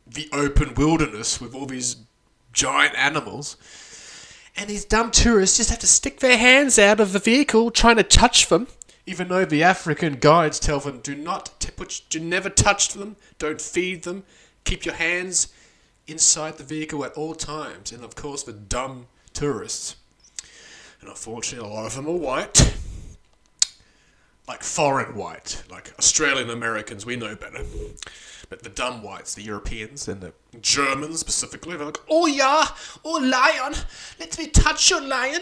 the open wilderness with all these giant animals, and these dumb tourists just have to stick their hands out of the vehicle trying to touch them, even though the African guides tell them do never touch them, don't feed them. Keep your hands inside the vehicle at all times. And of course, the dumb tourists, and unfortunately a lot of them are white, like foreign white, like Australian Americans, we know better. But the dumb whites, the Europeans and the Germans specifically, they're like, oh yeah, oh lion, let me touch your lion.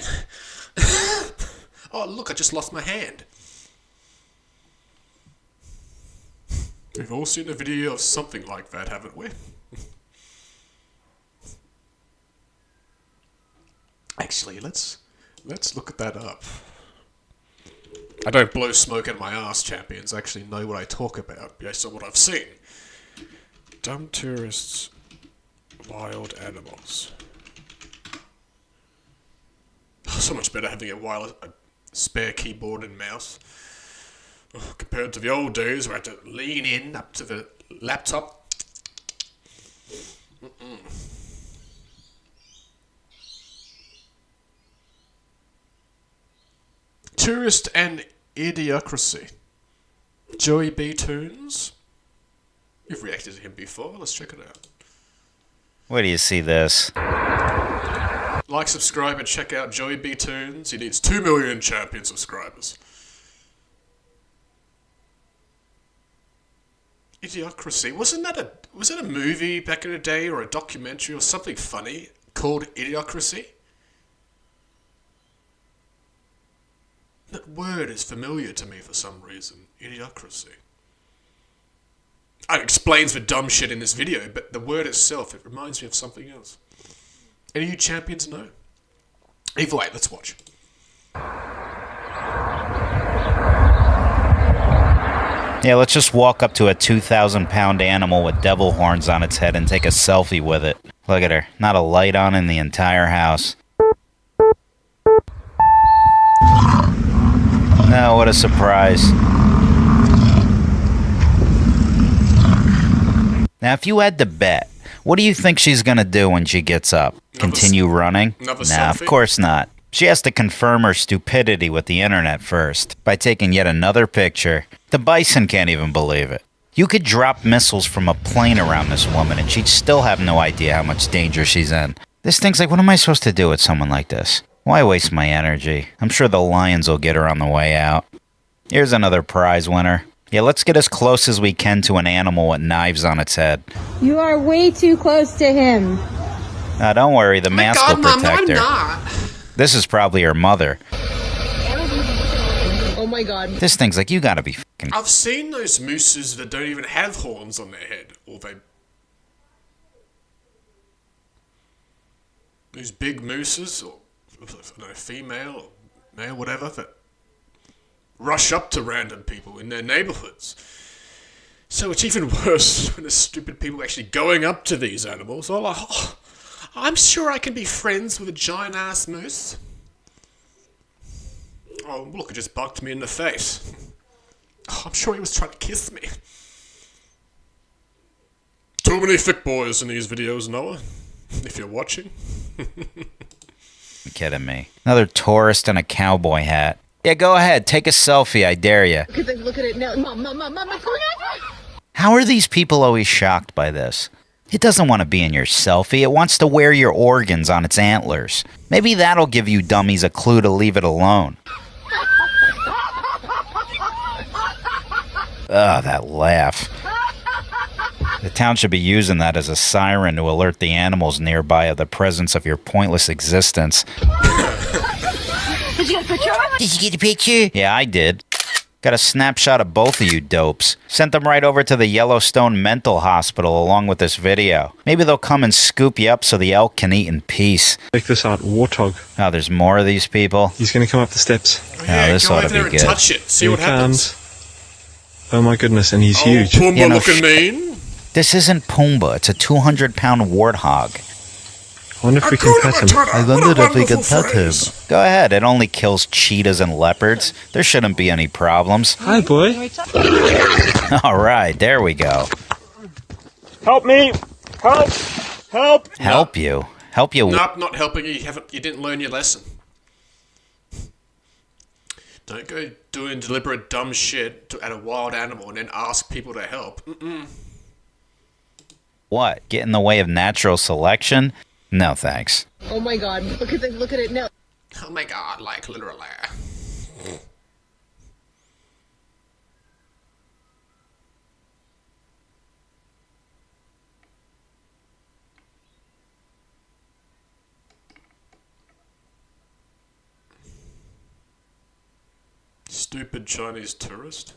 Oh look, I just lost my hand. We've all seen a video of something like that, haven't we? Actually, let's look at that up. I don't blow smoke in my ass, champions. I actually know what I talk about based on what I've seen. Dumb tourists, wild animals. Oh, so much better having a spare keyboard and mouse. Oh, compared to the old days where I had to lean in up to the laptop. Tourist and Idiocracy. Joey B. Tunes. You've reacted to him before. Let's check it out. Where do you see this? Like, subscribe, and check out Joey B. Tunes. He needs 2 million champion subscribers. Idiocracy. Was it a movie back in the day or a documentary or something funny called Idiocracy? That word is familiar to me for some reason. Idiocracy. It explains the dumb shit in this video, but the word itself, it reminds me of something else. Any of you champions know? Either way, let's watch. Yeah, let's just walk up to a 2,000-pound animal with devil horns on its head and take a selfie with it. Look at her. Not a light on in the entire house. Oh, what a surprise. Now, if you had to bet, what do you think she's gonna do when she gets up? Continue running? Nah, of course not. She has to confirm her stupidity with the internet first, by taking yet another picture. The bison can't even believe it. You could drop missiles from a plane around this woman and she'd still have no idea how much danger she's in. This thing's like, what am I supposed to do with someone like this? Why waste my energy? I'm sure the lions will get her on the way out. Here's another prize winner. Yeah, let's get as close as we can to an animal with knives on its head. You are way too close to him. Now, don't worry, the mask will protect her. Not. This is probably her mother. Oh my god. This thing's like, you gotta be fucking... I've seen those mooses that don't even have horns on their head. Or those big mooses, or I don't know, female or male, whatever, that rush up to random people in their neighborhoods. So it's even worse when there's stupid people actually going up to these animals. Oh, like, oh, I'm sure I can be friends with a giant-ass moose. Oh, look, it just bucked me in the face. Oh, I'm sure he was trying to kiss me. Too many thick boys in these videos, Noah. If you're watching. You're kidding me. Another tourist in a cowboy hat. Yeah, go ahead. Take a selfie. I dare you. Look at it now. Mom. How are these people always shocked by this? It doesn't want to be in your selfie. It wants to wear your organs on its antlers. Maybe that'll give you dummies a clue to leave it alone. Ugh, that laugh. The town should be using that as a siren to alert the animals nearby of the presence of your pointless existence. Did you get a picture? Did you get a picture? Yeah, I did. Got a snapshot of both of you dopes. Sent them right over to the Yellowstone Mental Hospital along with this video. Maybe they'll come and scoop you up so the elk can eat in peace. Check this out, warthog. Oh, there's more of these people? He's gonna come up the steps. Oh, this go ought to over there be and good. touch it. See what happens. Oh my goodness, and he's huge. Pumbaa looking mean. This isn't Pumbaa. It's a 200-pound warthog. I wonder if we can pet him. I wondered if we could pet him. Go ahead. It only kills cheetahs and leopards. There shouldn't be any problems. Hi, boy. All right, there we go. Help me! Help! Help! Help you? Help you? Nope, not helping you. You didn't learn your lesson. Don't go doing deliberate dumb shit at a wild animal and then ask people to help. What? Get in the way of natural selection? No, thanks. Oh my god, look at it now. Oh my god, like literally. Stupid Chinese tourist.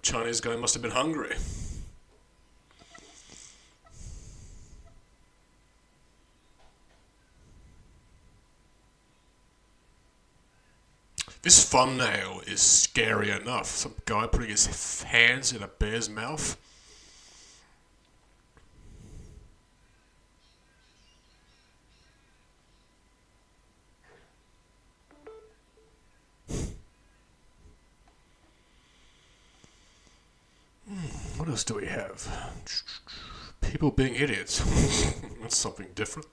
Chinese guy must have been hungry. This thumbnail is scary enough. Some guy putting his hands in a bear's mouth. What else do we have? People being idiots. That's something different.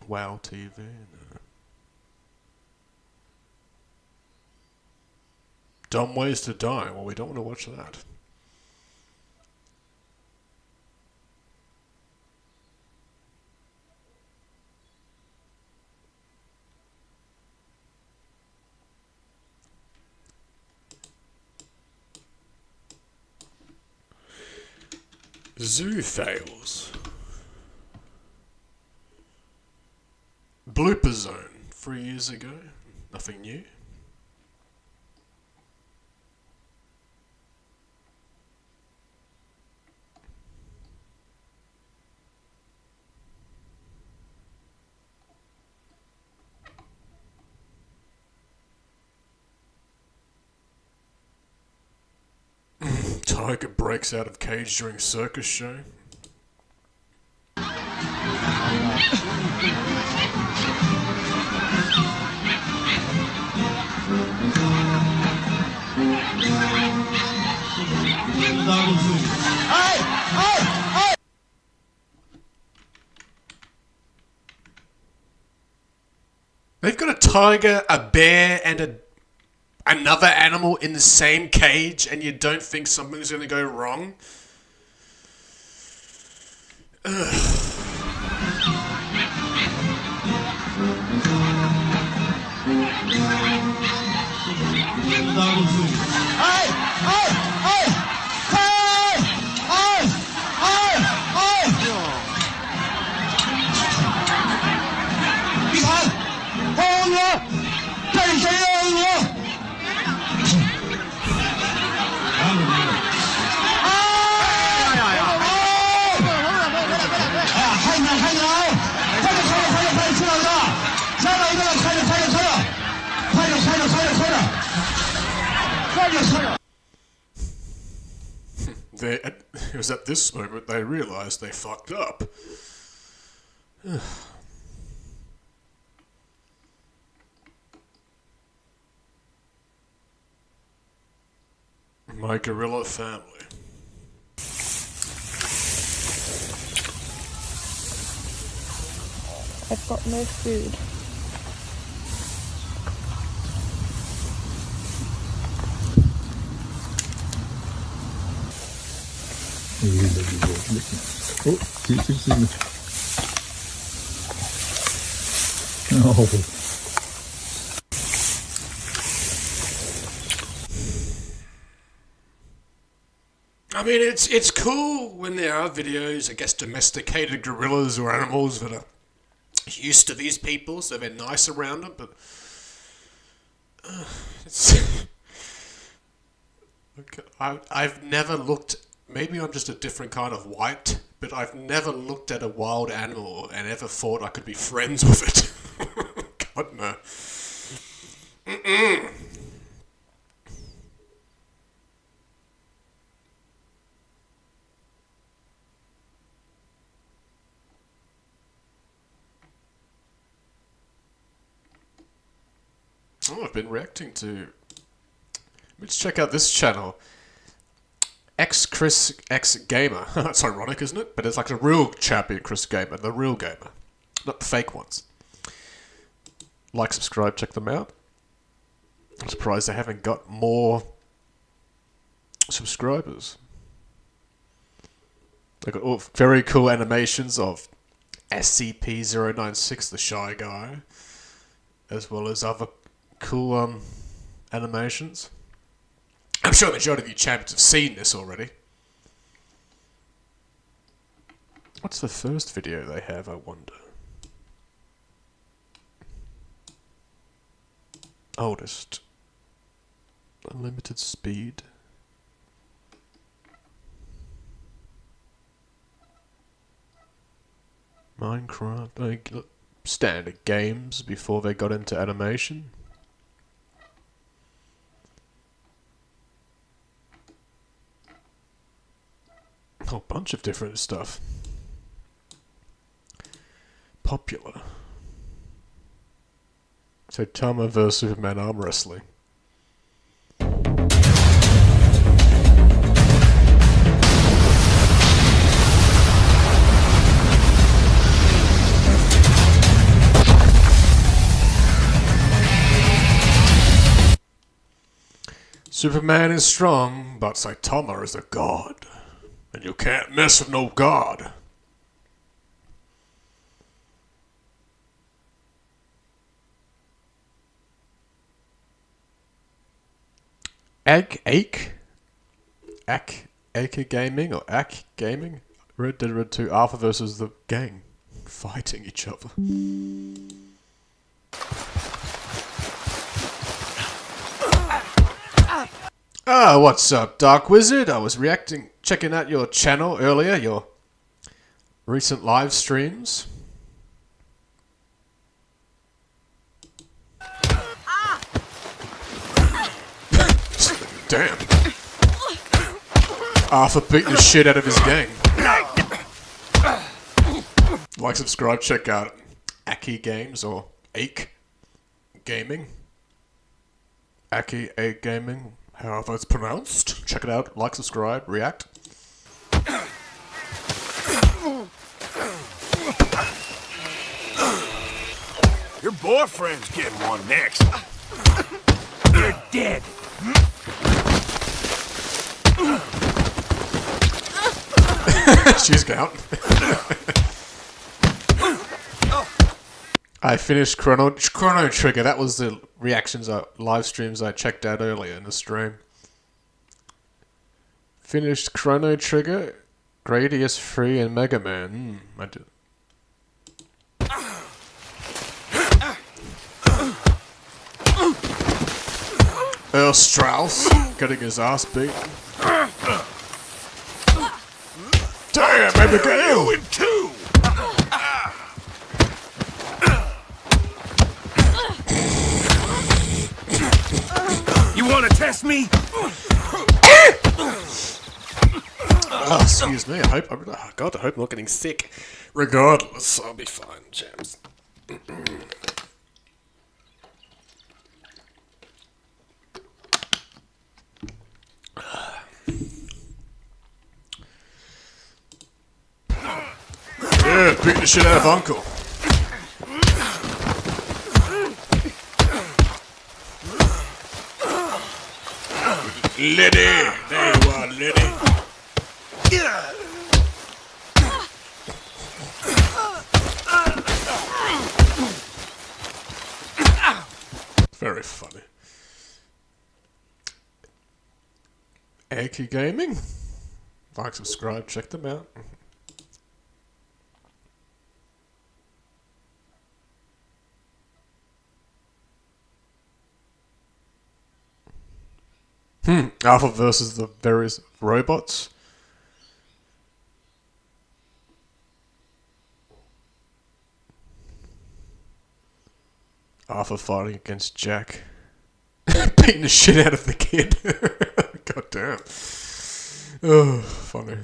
Wow TV. No. Dumb ways to die. Well, we don't want to watch that. Zoo fails. Blooper zone 3 years ago. Nothing new. Tiger breaks out of cage during circus show. They've got a tiger, a bear, and another animal in the same cage, and you don't think something's going to go wrong? Ugh. It was at this moment they realised they fucked up. My gorilla family. I've got no food. I mean, it's cool when there are videos, I guess, domesticated gorillas or animals that are used to these people, so they're nice around them, but it's I've never looked, maybe I'm just a different kind of white, but I've never looked at a wild animal and ever thought I could be friends with it. God, no. Mm-mm. Oh, I've been reacting to... Let's check out this channel. Chris X Gamer. That's ironic, isn't it? But it's like a real champion Chris Gamer, the real gamer. Not the fake ones. Like, subscribe, check them out. I'm surprised they haven't got more subscribers. They've got all very cool animations of SCP-096, the Shy Guy, as well as other cool animations. I'm sure the majority of you champions have seen this already. What's the first video they have, I wonder? Oldest. Unlimited speed. Minecraft. Like, standard games before they got into animation. A whole bunch of different stuff. Popular. So Tama vs Superman arm wrestling. Superman is strong, but Saitama is a god. And you can't mess with no god. Ake Gaming or Ack Gaming? Red Dead Red 2 Alpha versus the gang fighting each other. Ah, what's up, Dark Wizard? I was checking out your channel earlier, your recent live streams. Damn. Arthur beating the shit out of his gang. Like, subscribe, check out Aki Games or Ake Gaming. Aki Gaming, however it's pronounced. Check it out, like, subscribe, react. Your boyfriend's getting one next. You're dead. She's out. I finished Chrono Trigger. That was the reactions, live streams I checked out earlier in the stream. Finished Chrono Trigger, Gradius 3, and Mega Man. I did. Earl Strauss getting his ass beat. Damn, Abigail! You in two! You want gonna test me? Oh, excuse me. I hope I'm not getting sick. Regardless, I'll be fine, champs. Yeah, beat the shit out of Uncle. Liddy! There you are, Liddy. Very funny. Aki Gaming? Like, subscribe, check them out. Alpha versus the various robots. Alpha fighting against Jack. Beating the shit out of the kid. God damn. Oh, funny.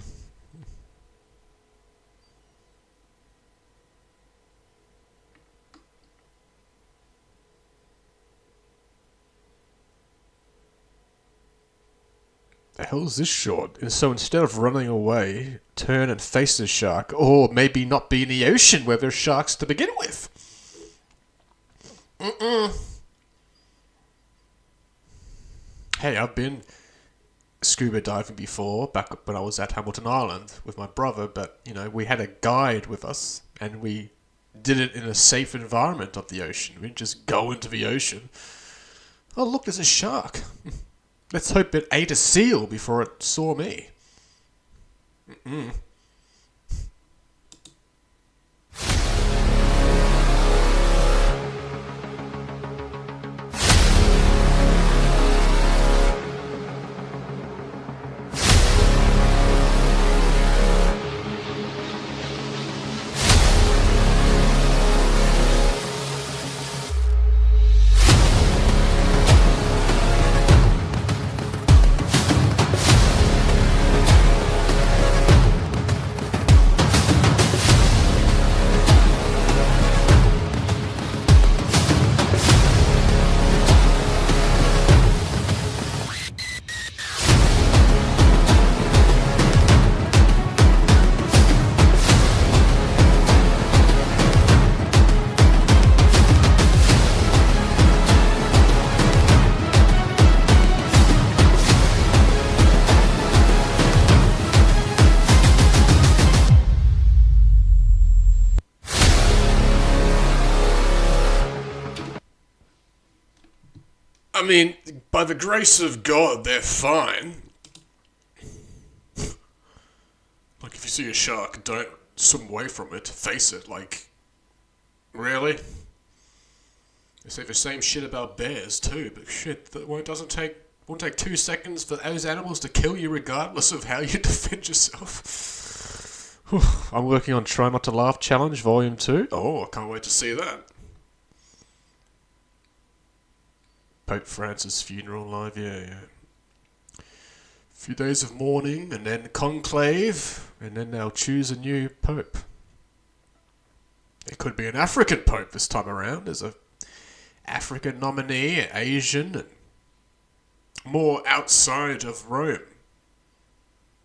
The hell is this short? And so instead of running away, turn and face the shark, or maybe not be in the ocean where there's sharks to begin with. Hey, I've been scuba diving before, back when I was at Hamilton Island with my brother, but, you know, we had a guide with us, and we did it in a safe environment of the ocean. We didn't just go into the ocean. Oh, look, there's a shark. Let's hope it ate a seal before it saw me. I mean, by the grace of God, they're fine. Like, if you see a shark, don't swim away from it. Face it. Like, really? They say the same shit about bears too, but shit, that won't take 2 seconds for those animals to kill you, regardless of how you defend yourself. I'm working on Try Not to Laugh Challenge Volume 2. Oh, I can't wait to see that. Pope Francis' funeral live, yeah. Few days of mourning, and then conclave, and then they'll choose a new pope. It could be an African pope this time around. There's a African nominee, Asian, and more outside of Rome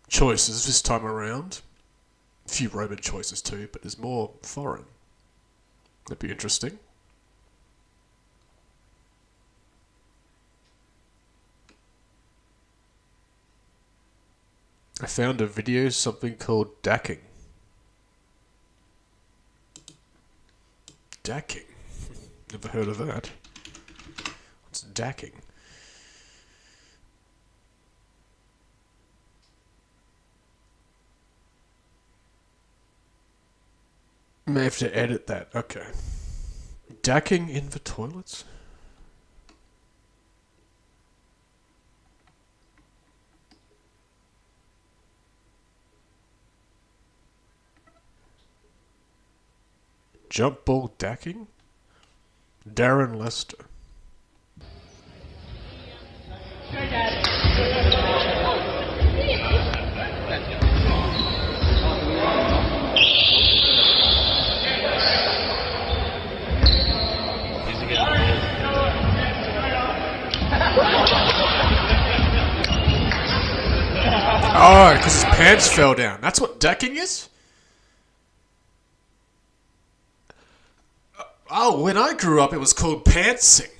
choices this time around. A few Roman choices too, but there's more foreign. That'd be interesting. I found a video, something called dacking. Dacking? Never heard of that. What's dacking? May have to edit that. Okay. Dacking in the toilets? Jump ball dacking? Darren Lester. Oh, because his pants fell down. That's what decking is? Oh, when I grew up, it was called pantsing.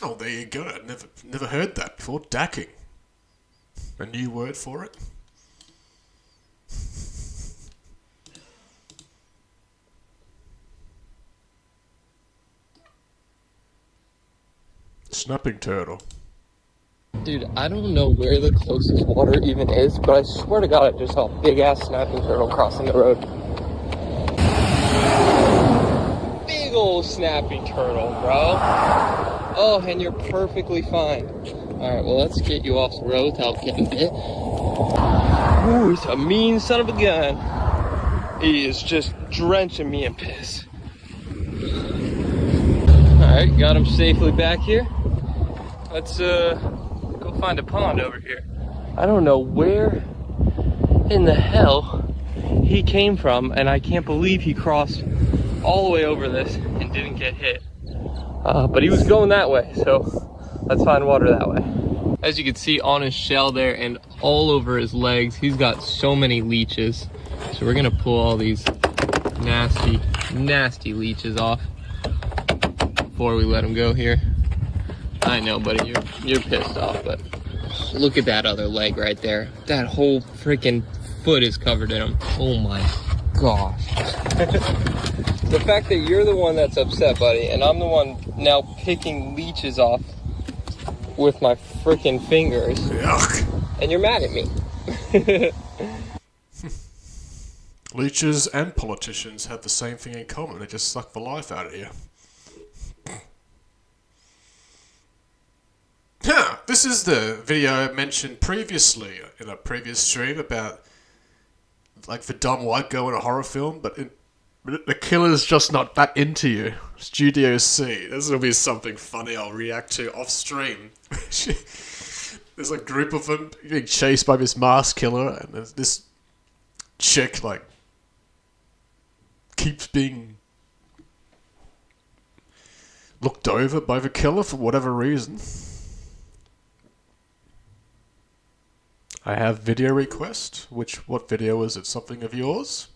Oh, there you go. I never heard that before. Decking. A new word for it. Snapping turtle. Dude, I don't know where the closest water even is, but I swear to God I just saw a big-ass snapping turtle crossing the road. Big old snapping turtle, bro. Oh, and you're perfectly fine. Alright, well, let's get you off the road without getting bit. Ooh, he's a mean son of a gun. He is just drenching me in piss. Alright, got him safely back here. Let's, go find a pond over here. I don't know where in the hell he came from, and I can't believe he crossed all the way over this and didn't get hit. But he was going that way, so let's find water that way. As you can see on his shell there and all over his legs, he's got so many leeches. So we're gonna pull all these nasty, nasty leeches off before we let him go here. I know, buddy, you're pissed off, but look at that other leg right there. That whole freaking foot is covered in them. Oh my gosh. The fact that you're the one that's upset, buddy, and I'm the one now picking leeches off with my freaking fingers. Yuck. And you're mad at me. Leeches and politicians have the same thing in common. They just suck the life out of you. This is the video I mentioned previously in a previous stream about like the dumb white girl in a horror film, but the killer's just not that into you. Studio C. This will be something funny I'll react to off stream. There's a group of them being chased by this masked killer, and there's this chick like keeps being looked over by the killer for whatever reason. I have video request. What video is it? Something of yours?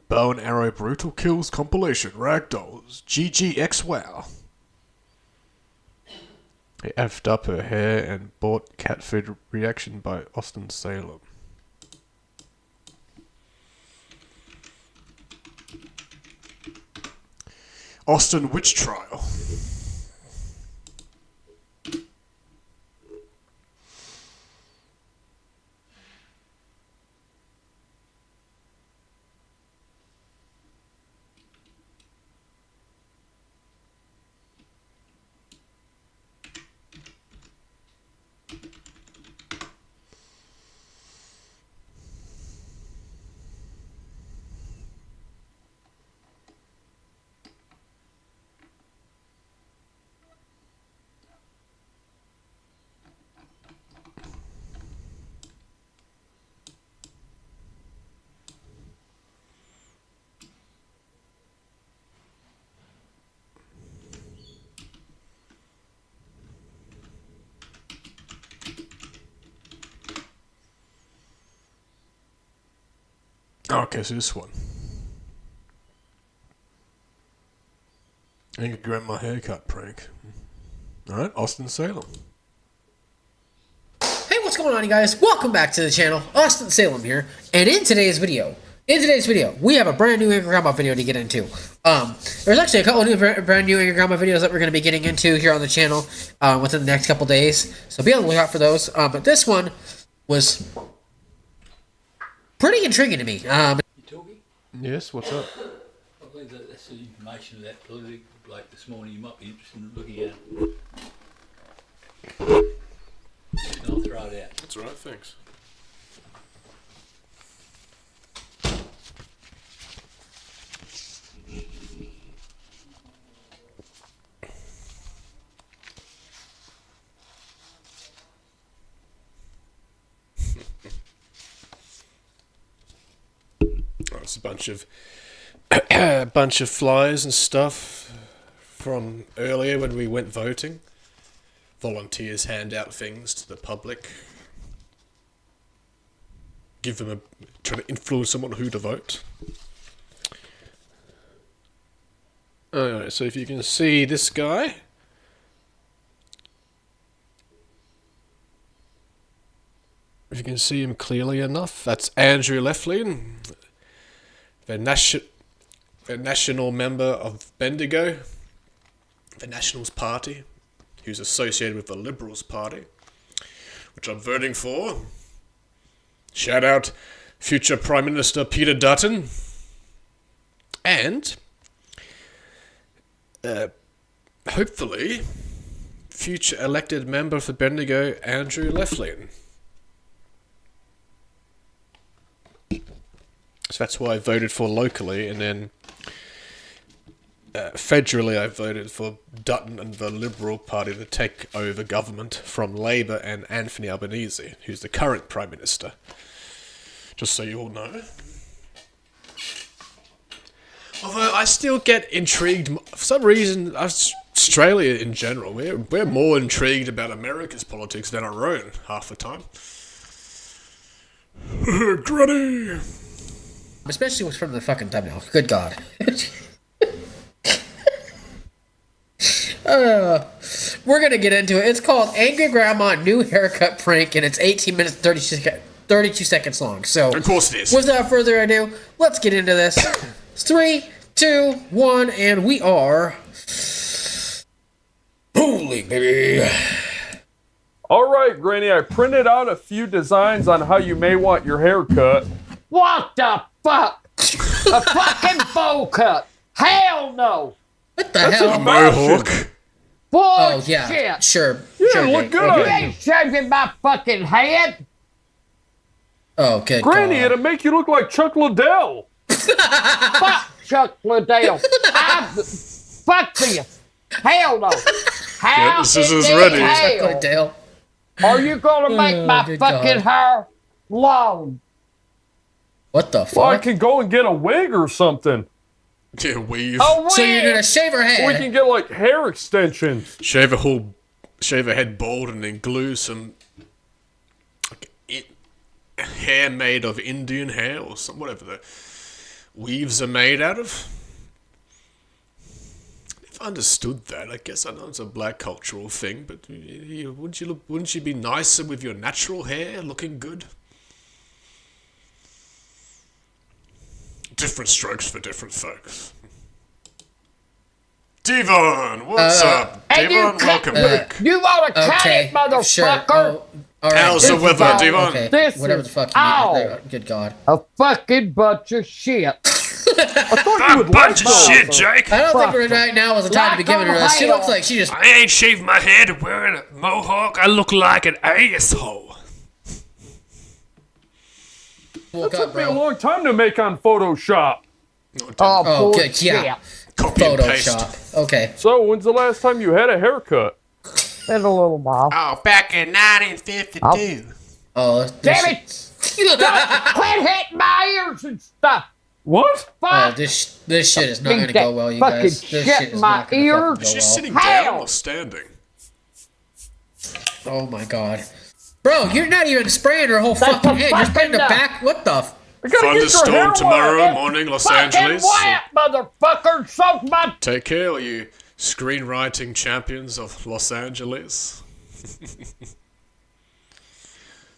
Bow and Arrow Brutal Kills compilation. Ragdolls. GGX Wow. He effed up her hair and bought cat food reaction by Austin Salem. Austin Witch Trial. Okay, so this one. Angry grandma haircut prank. Alright, Austin Salem. Hey, what's going on, you guys? Welcome back to the channel. Austin Salem here. And in today's video, we have a brand new Angry Grandma video to get into. There's actually a couple of new brand new Angry Grandma videos that we're going to be getting into here on the channel within the next couple days. So be on the lookout for those. But this one was pretty intriguing to me. Yes, what's up? I believe that's the information of that political, like this morning, you might be interested in looking at it. I'll throw it out. That's right, thanks. It's a bunch of flies and stuff from earlier when we went voting. Volunteers hand out things to the public. Try to influence someone who to vote. Alright, so if you can see this guy. If you can see him clearly enough, that's Andrew Leflin, the national member of Bendigo, the Nationals Party, who's associated with the Liberals Party, which I'm voting for. Shout out future Prime Minister Peter Dutton. And hopefully future elected member for Bendigo, Andrew Leflin. So that's who I voted for locally, and then federally I voted for Dutton and the Liberal Party to take over government from Labour and Anthony Albanese, who's the current Prime Minister. Just so you all know. Although I still get intrigued, for some reason, Australia in general, we're more intrigued about America's politics than our own half the time. Granny! Especially what's from the fucking thumbnail. Good God. We're gonna get into it. It's called Angry Grandma New Haircut Prank, and it's 18 minutes 32 seconds long. So, of course it is. Without further ado, let's get into this. 3, 2, 1, and we are rolling, baby. All right, Granny, I printed out a few designs on how you may want your hair cut. What the fuck? A fucking bowl cut? Hell no! What the That's hell? a mohawk. Oh, Bullshit. yeah. Sure. You sure, didn't look Jake. good Okay. on You ain't shaving my fucking head. Oh, good Granny, God. it'll make you look like Chuck Liddell. Fuck Chuck Liddell. Fuck this. Hell no. How Get the scissors in the ready. hell Chuck Liddell. are you gonna make Oh, my good fucking hair long? What the fuck? Well, I can go and get a wig or something. Yeah, weave. Oh, So you're gonna shave her head? We can get like hair extensions. Shave a head bald and then glue some hair made of Indian hair or some whatever the weaves are made out of. I've understood that. I guess I know it's a black cultural thing, but wouldn't you be nicer with your natural hair looking good? Different strokes for different folks. Devon, what's up? And you Devon, welcome back. You wanna cut Okay, it, motherfucker? sure. Oh, all right. How's the weather, Devon? Okay, This whatever is the fuck you mean. all. There, good God. A fucking bunch of shit. I thought you would like shit, those. Jake. I don't think right now is the time to be giving her this. She looks like she just... I ain't shaved my head wearing a mohawk. I look like an asshole. woke It up, took me a bro. long time to make on Photoshop. Oh, good, yeah. Copy and paste. Photoshop. Okay. So, when's the last time you had a haircut? In a little while. Oh, back in 1952. Oh, Damn it! Quit hitting my ears and stuff. What? Oh, this shit is not gonna go well, you Fucking guys. This shit shit is in my not gonna ear. fucking go She's well. sitting Hell. down or standing? Oh my God. Bro, you're not even spraying her whole fucking head. You're spraying the back. What the? I gotta get your hair Thunderstorm wet. tomorrow morning, Los Fucking Angeles. wet, motherfucker. Soak my... Take care, all you screenwriting champions of Los Angeles.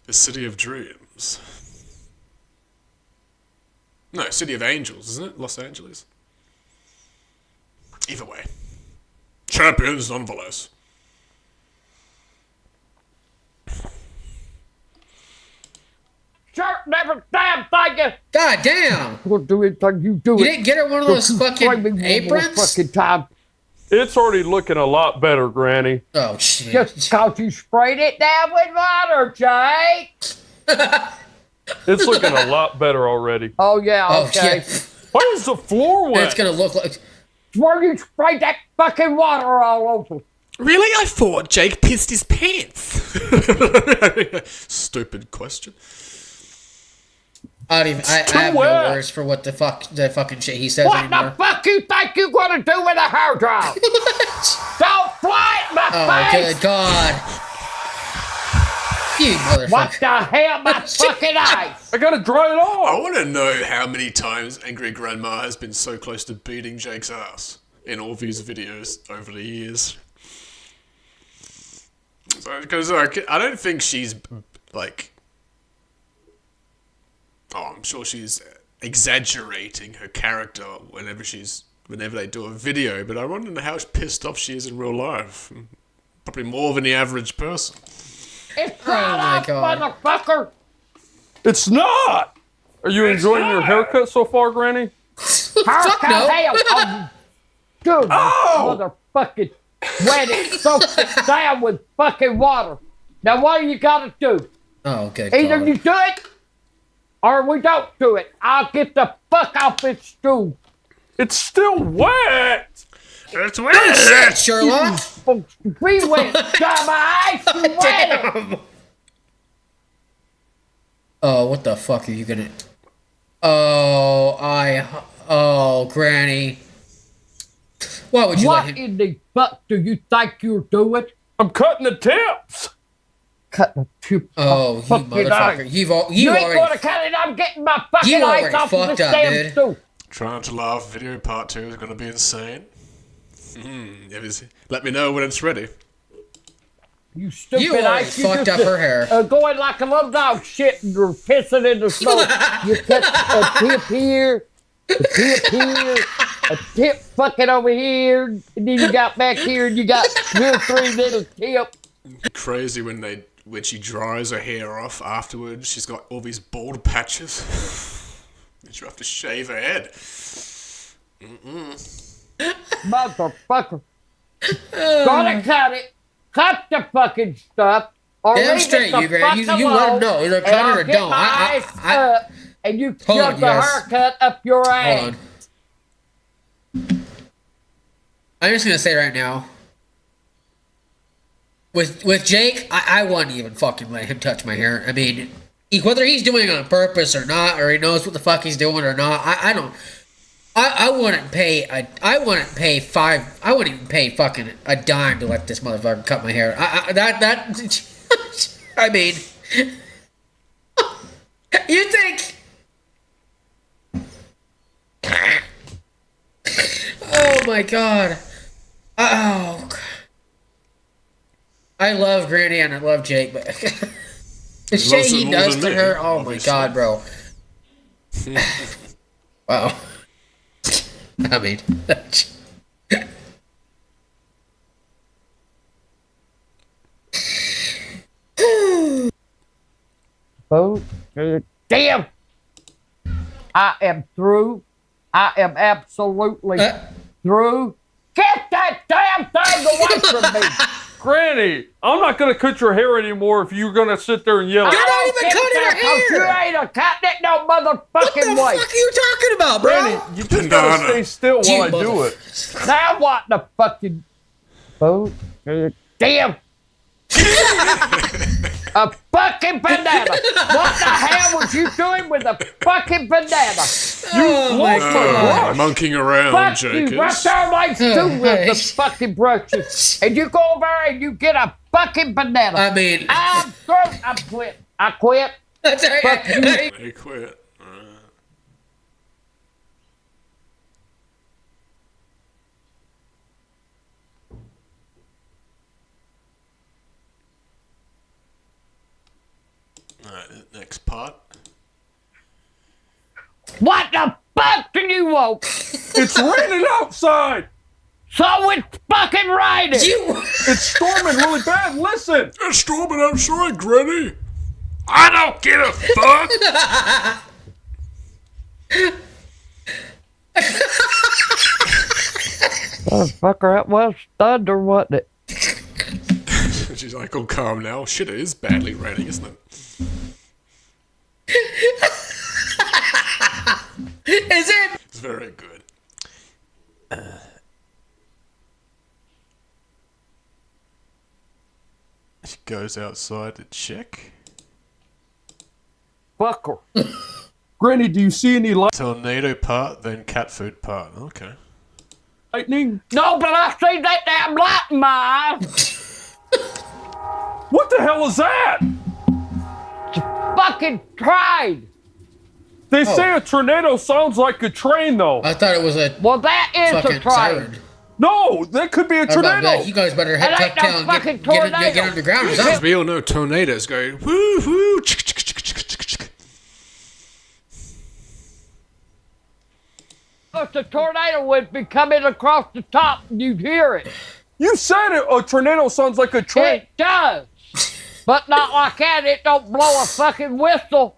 The city of dreams. No, city of angels, isn't it? Los Angeles. Either way. Champions nonetheless. Shirt never damn thing. God damn. We'll do it like you do it. You didn't get her one of those Don't fucking spray me one more aprons? fucking time. It's already looking a lot better, Granny. Oh shit. Just because you sprayed it down with water, Jake. It's looking a lot better already. Oh, yeah, Oh okay. yeah. Why is the floor wet? It's gonna look like. Where you sprayed that fucking water all over. Really? I thought Jake pissed his pants. Stupid question. I don't even. I have no words for what the fucking shit he says anymore. What the fuck you think you gonna do with a hair dryer? Don't fly it, my Oh, face! good God. You motherfucker. What the hell, my fucking eyes? I gotta dry it off. I want to know how many times Angry Grandma has been so close to beating Jake's ass in all these videos over the years. Because I don't think she's like. Oh, I'm sure she's exaggerating her character whenever they do a video, but I want to know how pissed off she is in real life. Probably more than the average person. It's not motherfucker! It's not! Are you enjoying your haircut so far, Granny? Haircut hell! Oh, dude, motherfucking wet it, soak it down with fucking water. Now what do you gotta do? Oh, good Either God. you do it, or we don't do it. I'll get the fuck off this stool. It's still wet! It's Shit, Sherlock! Be wet, dumbass! You wet! Oh, what the fuck are you gonna... Oh, Granny. Why would you let What him... in the fuck do you think you're doing? I'm cutting the tips! Cutting the tips. Oh, you motherfucker. You ain't already... gonna cut it. I'm getting my fucking You eyes already off of fucked this up, damn dude. stool. Trying to laugh video part 2 is going to be insane. Let me know when it's ready. You stupid You already ass. fucked up her hair. Going like a little dog shit and you're pissing in the snow. You cut a tip here, a tip here, a tip fucking over here, and then you got back here and you got 2 or 3 little tips. Crazy when she dries her hair off afterwards. She's got all these bald patches. And she'll have to shave her head. Motherfucker. Gotta cut it. Cut the fucking stuff. Or Damn leave straight, it the you, Grant. fuck You let alone, him know. Either and cut I'll it or get don't. my eyes up, and you Hold shove on, the yes. haircut up your ass. Hold on. I'm just gonna say right now, with Jake, I wouldn't even fucking let him touch my hair. I mean, whether he's doing it on purpose or not, or he knows what the fuck he's doing or not, I don't. I wouldn't pay. I wouldn't even pay fucking a dime to let this motherfucker cut my hair. I mean, you think? Oh my God. Oh. God. I love Granny and I love Jake, but the shit he does to her. Oh my God, bro. Wow. I mean. Oh, damn! I am through. I am absolutely through. Get that damn thing away from me! Granny, I'm not gonna cut your hair anymore if you're gonna sit there and yell. You're not even cutting her hair! You ain't a cutting it no motherfucking What the way! fuck are you talking about, bro? Granny, you just gotta stay still while I do it. Now what the fucking... Oh, damn! A fucking banana! What the hell was you doing with a fucking banana? Oh my God. Monkeying around, Fuck Jake. you! Right there like two with the fucking brushes. And you go over there and you get a fucking banana. I mean... I'm through. I quit. I quit. That's all right. Fuck you. They quit. Alright, next part. What the fuck do you want? It's raining outside! So it's fucking raining! It's storming really bad, listen! It's storming outside, Granny! I don't give a fuck! Motherfucker, that was thunder, wasn't it? She's like, oh, calm now. Shit, it is badly raining, isn't it? Is it? It's very good. She goes outside to check. Fucker. Granny, do you see any Tornado part, then cat food part. Okay. lightning? No, but I see that damn light in my eye. What the hell is that? Fucking train. They say a tornado sounds like a train, though. I thought it was a. Well, that is a fucking train. siren. No, that could be a tornado. You guys better head That ain't tuck no down fucking and get tornado. underground. Because we all know tornadoes go woo woo. If the tornado would be coming across the top, you'd hear it. You said it. A tornado sounds like a train. It does. But not like that. It don't blow a fucking whistle.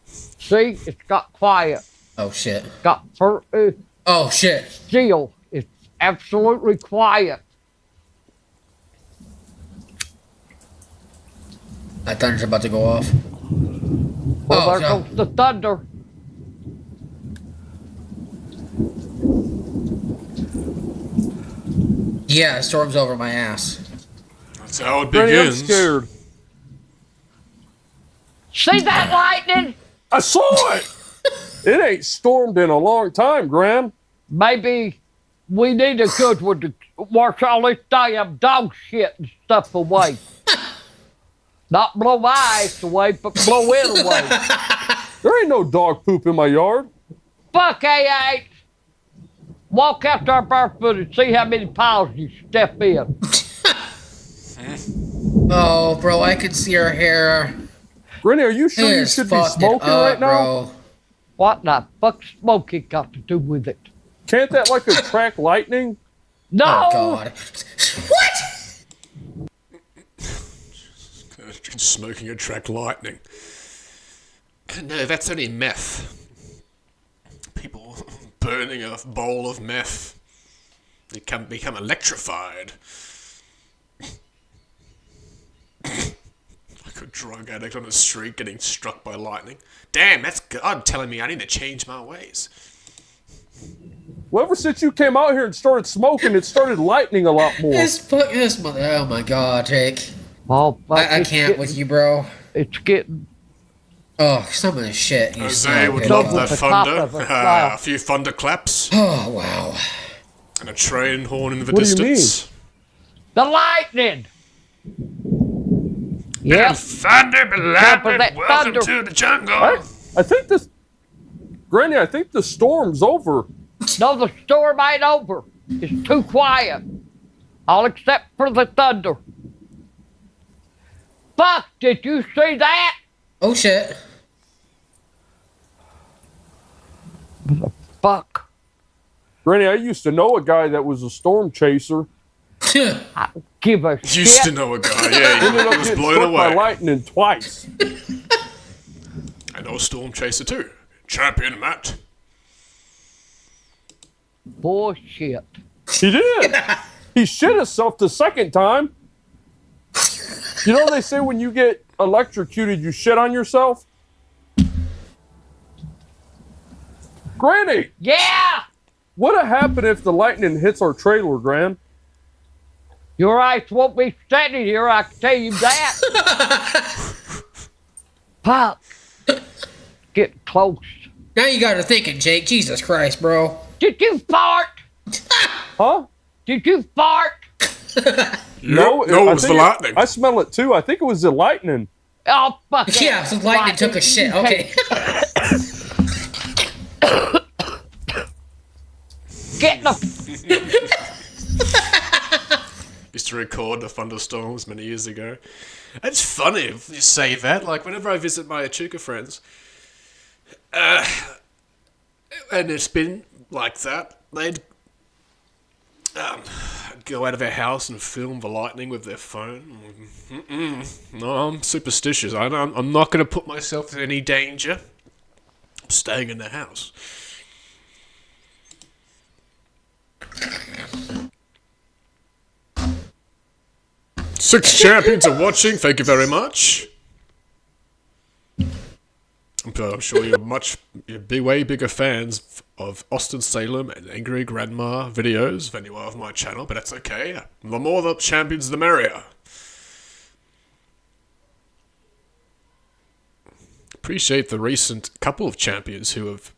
See, it's got quiet. Oh shit. Got oh shit. Still, it's absolutely quiet. That thunder's about to go off. Well, there no. goes the thunder. Yeah, the storm's over my ass. That's how it Granny, I'm begins. scared. See that lightning? I saw it. It ain't stormed in a long time, Gran. Maybe we need a good one to wash all this damn dog shit and stuff away. Not blow my ass away, but blow it away. There ain't no dog poop in my yard. Fuck ain't. Walk out there barefoot and see how many piles you step in. Oh, bro, I can see her hair. Granny, are you sure you It's should be fucking smoking up, right now? bro. What the fuck's smoking got to do with it? Can't that like attract lightning? No! Oh, God. What? Smoking attract lightning. No, that's only meth. People burning a bowl of meth. They can become electrified. Like a drug addict on the street getting struck by lightning. Damn, that's God telling me I need to change my ways. Well, ever since you came out here and started smoking, it started lightning a lot more. This mother. Oh my God, Jake. Oh, I can't with you, bro. It's getting. Oh, some of the shit. Jose would love that thunder. A few thunder claps. Oh, wow. And a train horn in the What do you distance. The lightning! Yep. Thunder, beloved. Welcome to the jungle. I think this... Granny, I think the storm's over. No, the storm ain't over. It's too quiet. All except for the thunder. Fuck, did you see that? Oh, shit. Fuck. Granny, I used to know a guy that was a storm chaser. I give a shit. Used to know a guy, yeah, Ended up he was getting blown struck by away. lightning twice. I know a storm chaser too. Champion Matt. Bullshit. He did. He shit himself the second time. You know they say when you get electrocuted, you shit on yourself? Granny! Yeah! What'd happen if the lightning hits our trailer, Gran? Your ass won't be standing here, I can tell you that. Fuck. Get close. Now you got her thinking, Jake. Jesus Christ, bro. Did you fart? Huh? Did you fart? No, it was the think lightning. I smell it too. I think it was the lightning. Oh, fuck Yeah, so lightning took a shit. Okay. Get the... Used to record the thunderstorms many years ago. It's funny if you say that. Like, whenever I visit my Echuca friends, and it's been like that, they'd go out of their house and film the lightning with their phone. No, I'm superstitious. I'm not going to put myself in any danger. I'm staying in the house. Six champions are watching. Thank you very much. I'm sure you're way bigger fans of Austin Salem and Angry Grandma videos than you are of my channel, but that's okay. The more the champions, the merrier. Appreciate the recent couple of champions who have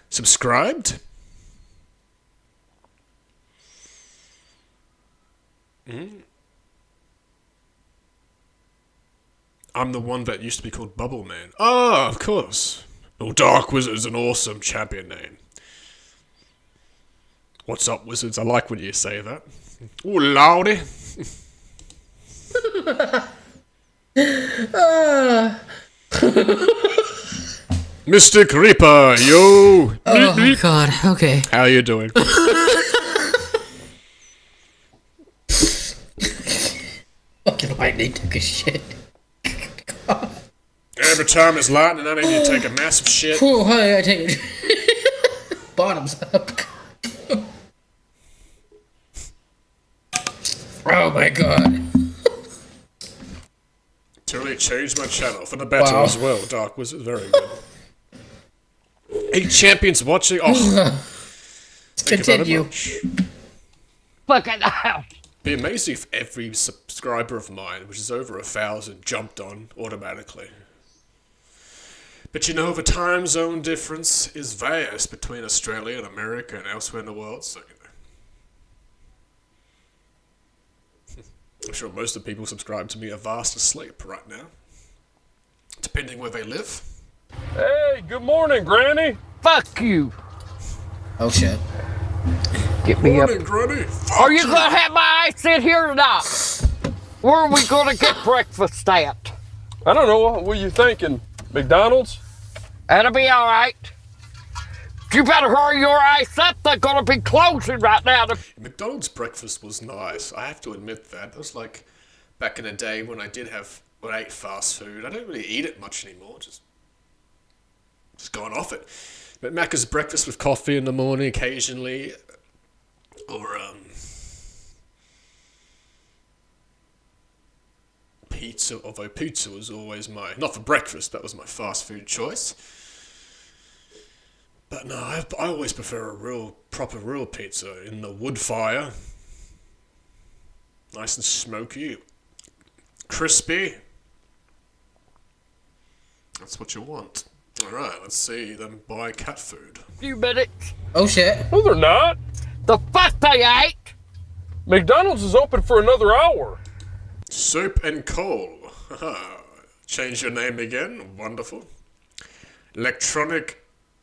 subscribed. I'm the one that used to be called Bubble Man. Oh, of course. Oh, Dark Wizard's an awesome champion name. What's up, wizards? I like when you say that. Oh, lordy. Mystic Reaper, yo. Oh, God. Okay. How you doing? Fucking lightning took a shit. Every time it's lightning, I need to take a massive shit. Oh, hi, I take it. Bottoms up. Oh my god. Totally changed my channel for the better as well. Dark Wizard, very good. 8 champions watching. Oh, continue. Fucking hell. Be amazing if every subscriber of mine, which is over 1,000, jumped on automatically. But you know, the time zone difference is vast between Australia and America and elsewhere in the world, so you know. I'm sure most of the people subscribed to me are vast asleep right now. Depending where they live. Hey, good morning, Granny. Fuck you. Oh shit. Get me up. Morning, Granny. Are you gonna have my eyes sit here or not? Where are we gonna get breakfast at? I don't know. What were you thinking? McDonald's? That'll be all right. You better hurry your eyes up. They're gonna be closing right now. McDonald's breakfast was nice. I have to admit that. That was like back in the day when I ate fast food. I don't really eat it much anymore. Just gone off it. But Macca's breakfast with coffee in the morning occasionally, or pizza. Although pizza was always not for breakfast. That was my fast food choice. But no, I always prefer a proper real pizza in the wood fire. Nice and smoky. Crispy. That's what you want. Alright, let's see them buy cat food. Few minutes. Oh shit. No, they're not. The fuck they ain't. McDonald's is open for another hour. Soup and coal. Change your name again. Wonderful. Electronic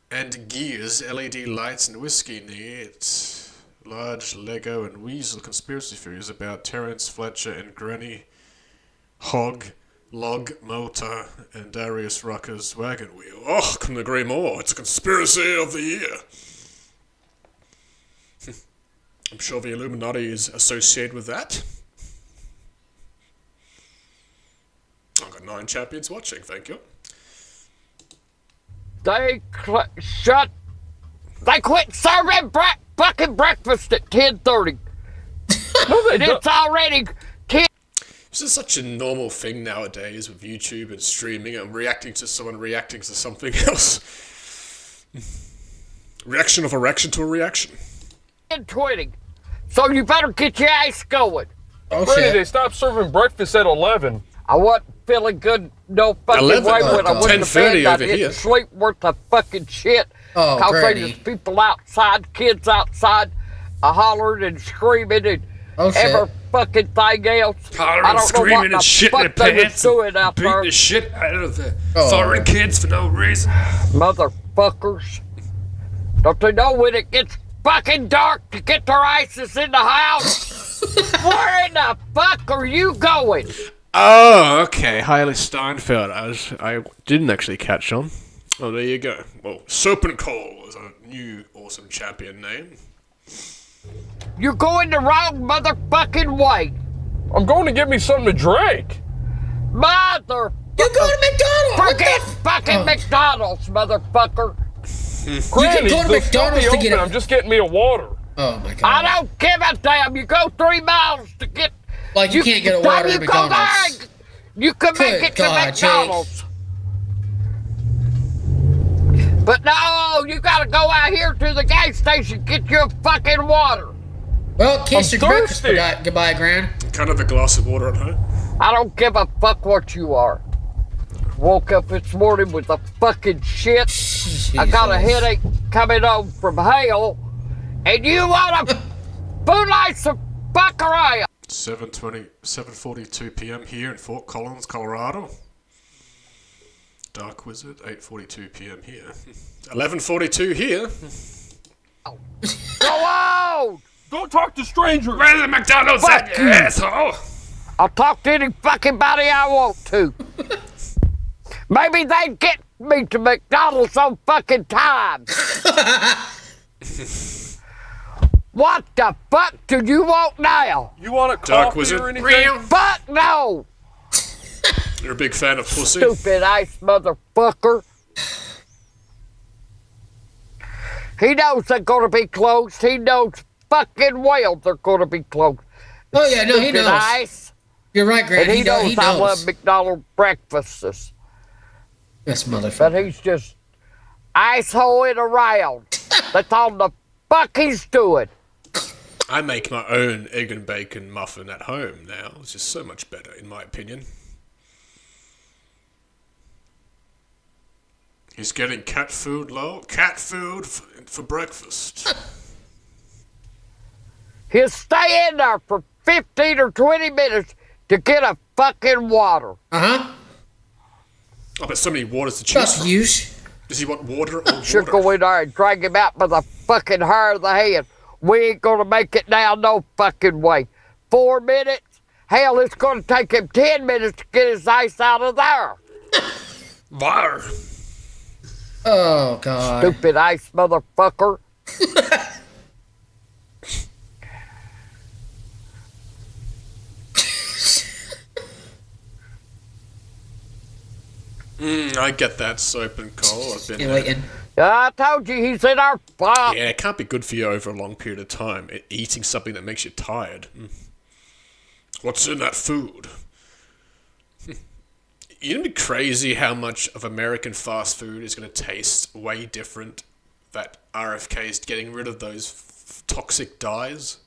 and gears, LED lights and whiskey neat. Large Lego and Weasel conspiracy theories about Terence Fletcher and Granny Hogg, Log Motor, and Darius Rucker's wagon wheel. Oh, couldn't agree more. It's a conspiracy of the year. I'm sure the Illuminati is associated with that. I've got 9 champions watching, thank you. They quit serving fucking breakfast at 10:30. No, and it's already 10. This is such a normal thing nowadays with YouTube and streaming and reacting to someone reacting to something else. Reaction of a reaction to a reaction. 10:20. So you better get your ass going. Oh Granny, shit. they stopped serving breakfast at 11. I wasn't feeling good no fucking 11, way when I went to 10:30 bed. I over didn't here. sleep worth a fucking shit. Oh, Cause Granny. there's people outside, kids outside, hollering and screaming and Oh shit. every fucking thing else. Hollering, I don't know screaming, what and the shitting fuck their they was pants, doing out beating there. the shit out of the Oh. foreign kids for no reason. Motherfuckers. Don't they know when it gets fucking dark to get their asses in the house? Where in the fuck are you going? Oh, okay. Hailey Steinfeld. I didn't actually catch on. Oh, there you go. Well, Soap and Coal is a new awesome champion name. You're going the wrong motherfucking way. I'm going to get me something to drink. Mother. You go to McDonald's. Forget fucking McDonald's, motherfucker. Granny, go to they'll still McDonald's be to get open. a- I'm just getting me a water. Oh my god. I don't give a damn. You go 3 miles to get. Like you can't get a water you at go McDonald's. there, you can make Good it to God, McDonald's. But no, you gotta go out here to the gas station get your fucking water. Well, kiss I'm your breakfast thirsty. goodbye, Gran. Kind of a glass of water at home. I don't give a fuck what you are. Woke up this morning with a fucking shit. I got a headache coming home from hell. And you want to bootlight some fuckeria. 7:42 p.m. here in Fort Collins, Colorado. Dark Wizard, 8:42 p.m. here. 11:42 here. Go on! Don't talk to strangers! Where's the McDonald's Fuck at, you you asshole? I'll talk to any fucking body I want to. Maybe they'd get me to McDonald's on fucking time. What the fuck do you want now? You want a Dark coffee Wizard? or anything? Fuck no! You're a big fan of pussy? Stupid ice motherfucker. He knows they're gonna be closed. He knows fucking well they're gonna be closed. Oh yeah, no, he Stupid knows. Ice. You're right, Grant. And he knows he I knows. love McDonald's breakfasts. This motherfucker. But he's just ice-hoeing around. That's all the fuck he's doing. I make my own egg and bacon muffin at home now. It's just so much better, in my opinion. He's getting cat food, lol. Cat food for breakfast. He'll stay in there for 15 or 20 minutes to get a fucking water. Uh-huh. Oh, but so many waters to choose from. Use. Does he want water or Should water? go in there and drag him out by the fucking hair of the head. We ain't gonna make it now no fucking way. 4 minutes? Hell, it's gonna take him 10 minutes to get his ice out of there. Water. Oh, God. Stupid ice motherfucker. I get that, Soap and Cole. I've been waiting. I told you he's in our spot. Yeah, it can't be good for you over a long period of time. Eating something that makes you tired. What's in that food? You'd be crazy how much of American fast food is going to taste way different. That RFK is getting rid of those toxic dyes,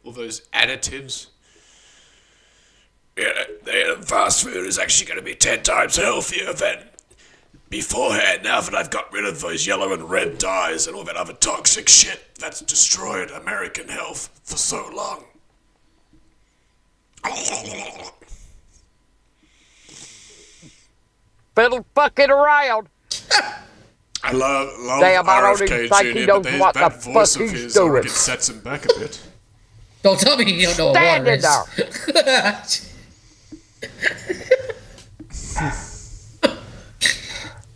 all those additives. Yeah, fast food is actually going to be 10 times healthier than beforehand, now that I've got rid of those yellow and red dyes and all that other toxic shit that's destroyed American health for so long. Fiddle fucking around. I love Damn, I don't even RFK think he Jr., knows but what that the voice fuck of he's his doing. already sets him back a bit. Don't tell me you don't know what Stand water in is.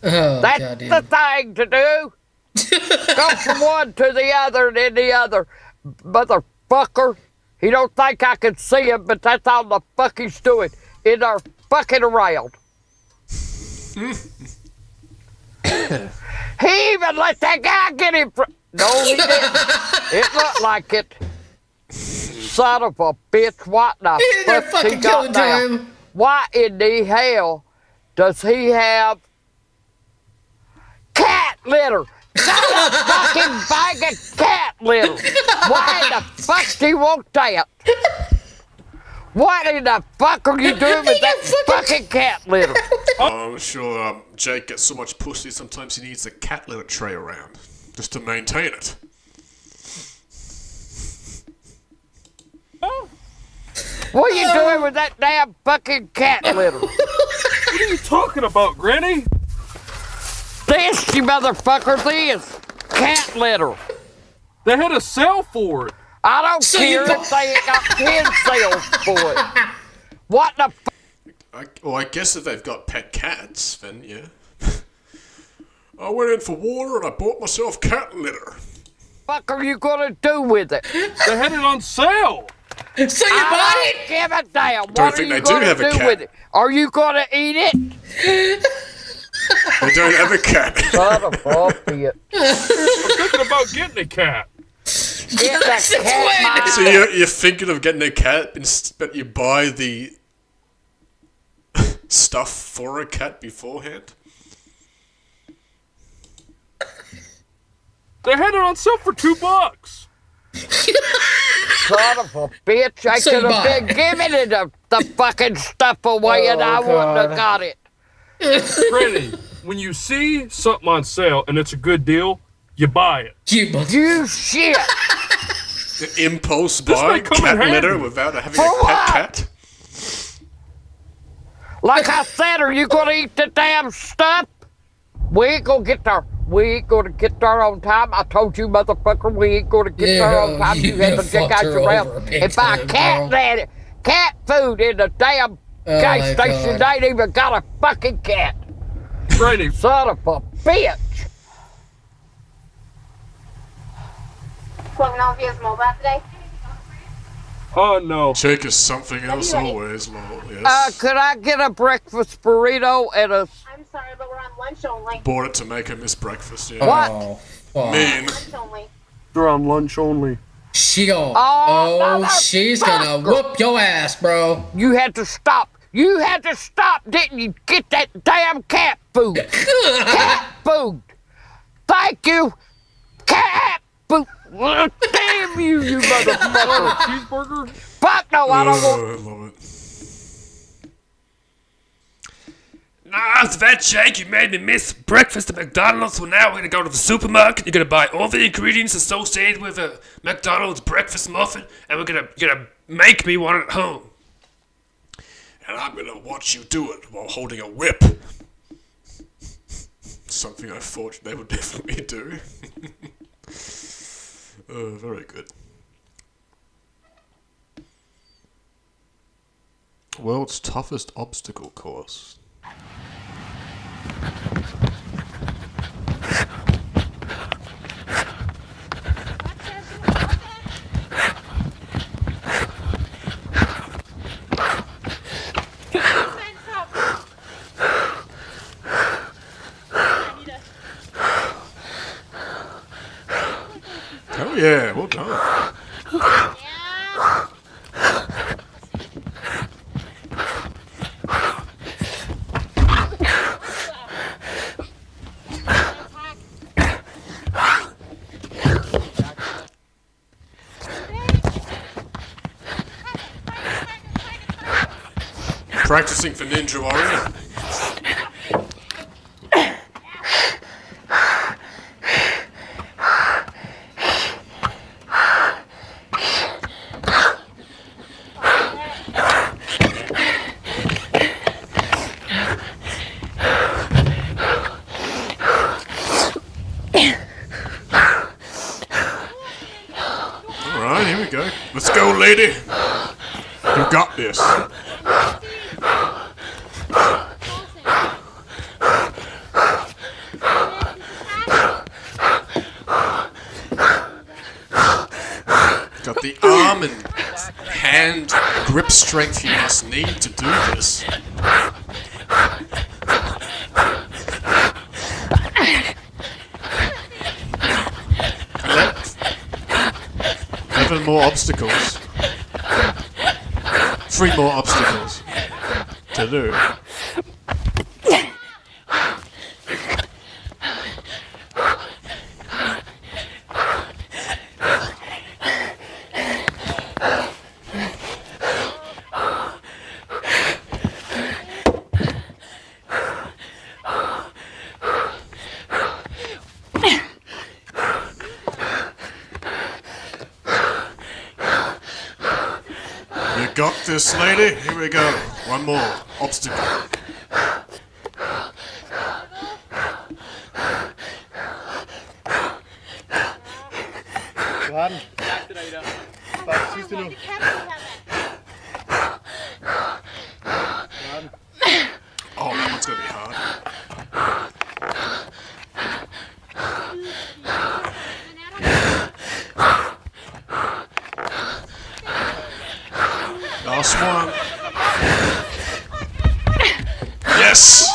Oh, That's goddamn. the thing to do. Go from one to the other and then the other. Motherfucker. He don't think I can see him, but that's all the fuck he's doing. In there fucking around. He even let that guy get him No, he didn't. It looked like it. Son of a bitch, what the They're fuck fucking he got killing now? time. Why in the hell does he have cat litter? Not a fucking bag of cat litter. Why the fuck do you want that? What in the fuck are you doing with that fucking cat litter? I'm sure Jake gets so much pussy sometimes he needs a cat litter tray around just to maintain it. What are you doing with that damn fucking cat litter? What are you talking about, Granny? This, you motherfucker, this. Cat litter. They had a sale for it. I don't So care you if they ain't got 10 sales for it. What the I guess if they've got pet cats, then yeah. I went in for water and I bought myself cat litter. fuck are you gonna do with it? They had it on sale. So you bought it? Give it down. Don't What think are you they do gonna have a do cat. with it? Are you gonna eat it? They don't have a cat. Son of a bitch. I'm thinking about getting a cat. Get the cat, So you're thinking of getting a cat, but you buy the stuff for a cat beforehand? They had it on sale for $2. Son of a bitch. I So you could have bought been giving it the fucking stuff away and I wouldn't have got it. Granny, when you see something on sale and it's a good deal, you buy it. You shit. The impulse This buy may come in cat handy. litter without having For a pet what? cat. Like I said, are you gonna eat the damn stuff? We ain't gonna get there. We ain't gonna get there on time. I told you, motherfucker, we ain't gonna get there on time. You had to check out your mouth and buy cat food in the damn gas station. They ain't even got a fucking cat. Granny. Son of a bitch. Want to know if he has mobile today? Oh, no. Jake is something else always, lol. Yes. Could I get a breakfast burrito and a... I'm sorry, but we're on lunch only. Bought it to make her miss breakfast, yeah. Oh, fuck. Mean. Lunch only. They're on lunch only. She gon' Oh, she's gonna whoop your ass, bro. You had to stop. You had to stop, didn't you? Get that damn cat food. Cat food. Thank you. Cat food. Damn you, you motherfucker. Cheeseburger? Fuck no, I don't want... I love it. Nah, it's that Jake. You made me miss breakfast at McDonald's, so now we're gonna go to the supermarket. You're gonna buy all the ingredients associated with a McDonald's breakfast muffin, and you're gonna make me one at home. And I'm gonna watch you do it while holding a whip. Something I thought they would definitely do. Very good. World's toughest obstacle course. Oh yeah, well done. Practicing for Ninja Warrior. Alright, here we go. Let's go, lady. You got this. Got the arm and hand grip strength you must need to do this. Seven more obstacles. 3 more obstacles to do. You got this, lady. Here we go. One more obstacle. Oh, that one's gonna be hard. Last one. Yes!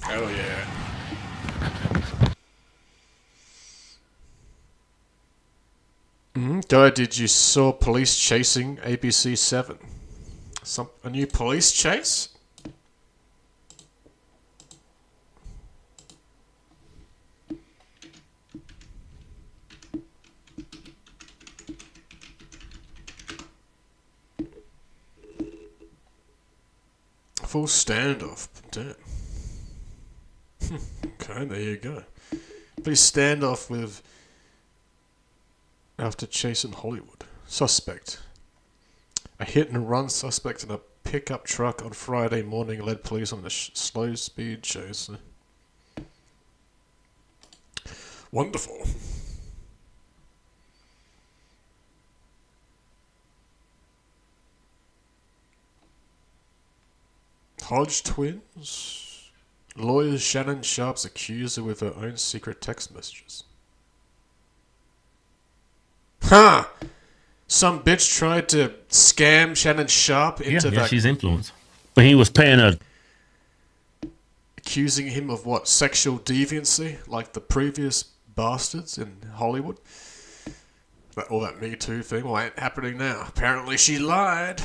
Hell yeah. Guy, did you saw police chasing ABC 7? A new police chase? full standoff. Damn. Okay, there you go. Please standoff with after chasing Hollywood. Suspect. A hit and run suspect in a pickup truck on Friday morning led police on a slow speed chase. Wonderful. Hodge twins? Lawyers Shannon Sharp's accused her with her own secret text messages. Huh! Some bitch tried to scam Shannon Sharp into Yeah, that. she's influenced. But he was paying her. Accusing him of what? Sexual deviancy? Like the previous bastards in Hollywood? All that Me Too thing? Well, ain't happening now. Apparently she lied.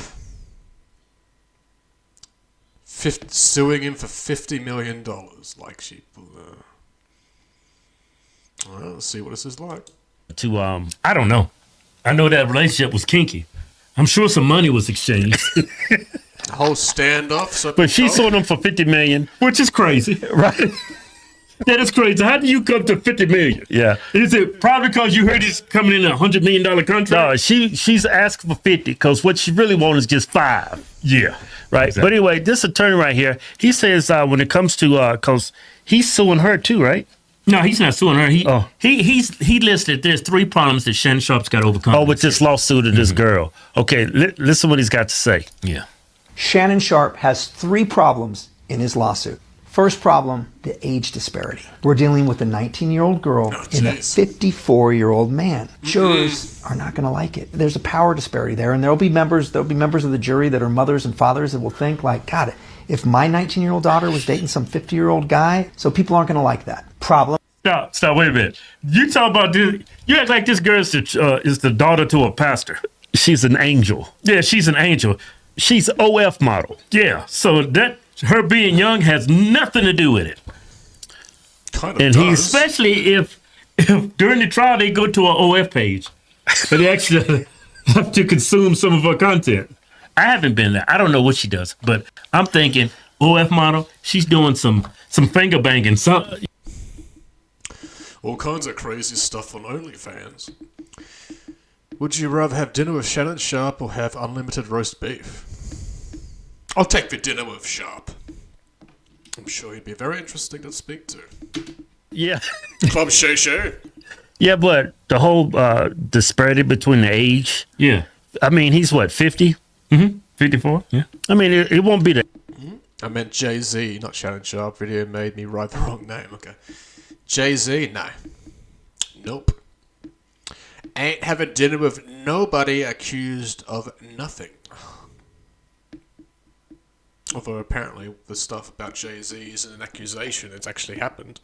Suing him for $50 million. Like she... Well, let's see what this is like. I don't know. I know that relationship was kinky. I'm sure some money was exchanged. Whole standoff. So but she sold him for $50 million, which is crazy, right? That is crazy. How do you come to $50 million? Yeah. Is it probably because you heard he's coming in a $100 million contract? No, she's asking for 50 because what she really wants is just 5. Yeah. Right. Exactly. But anyway, this attorney right here, he says when it comes to because he's suing her too, right? No, he's not suing her. He listed there's 3 problems that Shannon Sharp's got to overcome. Oh, with this lawsuit of this girl. Okay, listen what he's got to say. Yeah. Shannon Sharp has 3 problems in his lawsuit. First problem, the age disparity. We're dealing with a 19-year-old girl and a 54-year-old man. Jurors are not going to like it. There's a power disparity there, and there'll be members of the jury that are mothers and fathers that will think like, God, if my 19-year-old daughter was dating some 50-year-old guy, so people aren't going to like that. Problem. Stop, wait a minute. You talk about this, you act like this girl is the daughter to a pastor. She's an angel. Yeah, she's an angel. She's an OF model. Yeah, so that her being young has nothing to do with it. And he, especially if during the trial they go to an OF page, but they actually have to consume some of her content. I haven't been there. I don't know what she does, but I'm thinking OF model. She's doing some finger banging. All kinds of crazy stuff on OnlyFans. Would you rather have dinner with Shannon Sharp or have unlimited roast beef? I'll take the dinner with Sharp. I'm sure he'd be very interesting to speak to. Yeah. Club Shay Shay. Yeah, but the whole disparity between the age. Yeah. I mean, he's what, 50? Mm-hmm. 54? Yeah. I mean, it won't be that. I meant Jay-Z, not Shannon Sharp. Video made me write the wrong name. Okay. Jay-Z? No. Nope. Ain't having dinner with nobody accused of nothing. Although apparently the stuff about Jay-Z isn't an accusation, it's actually happened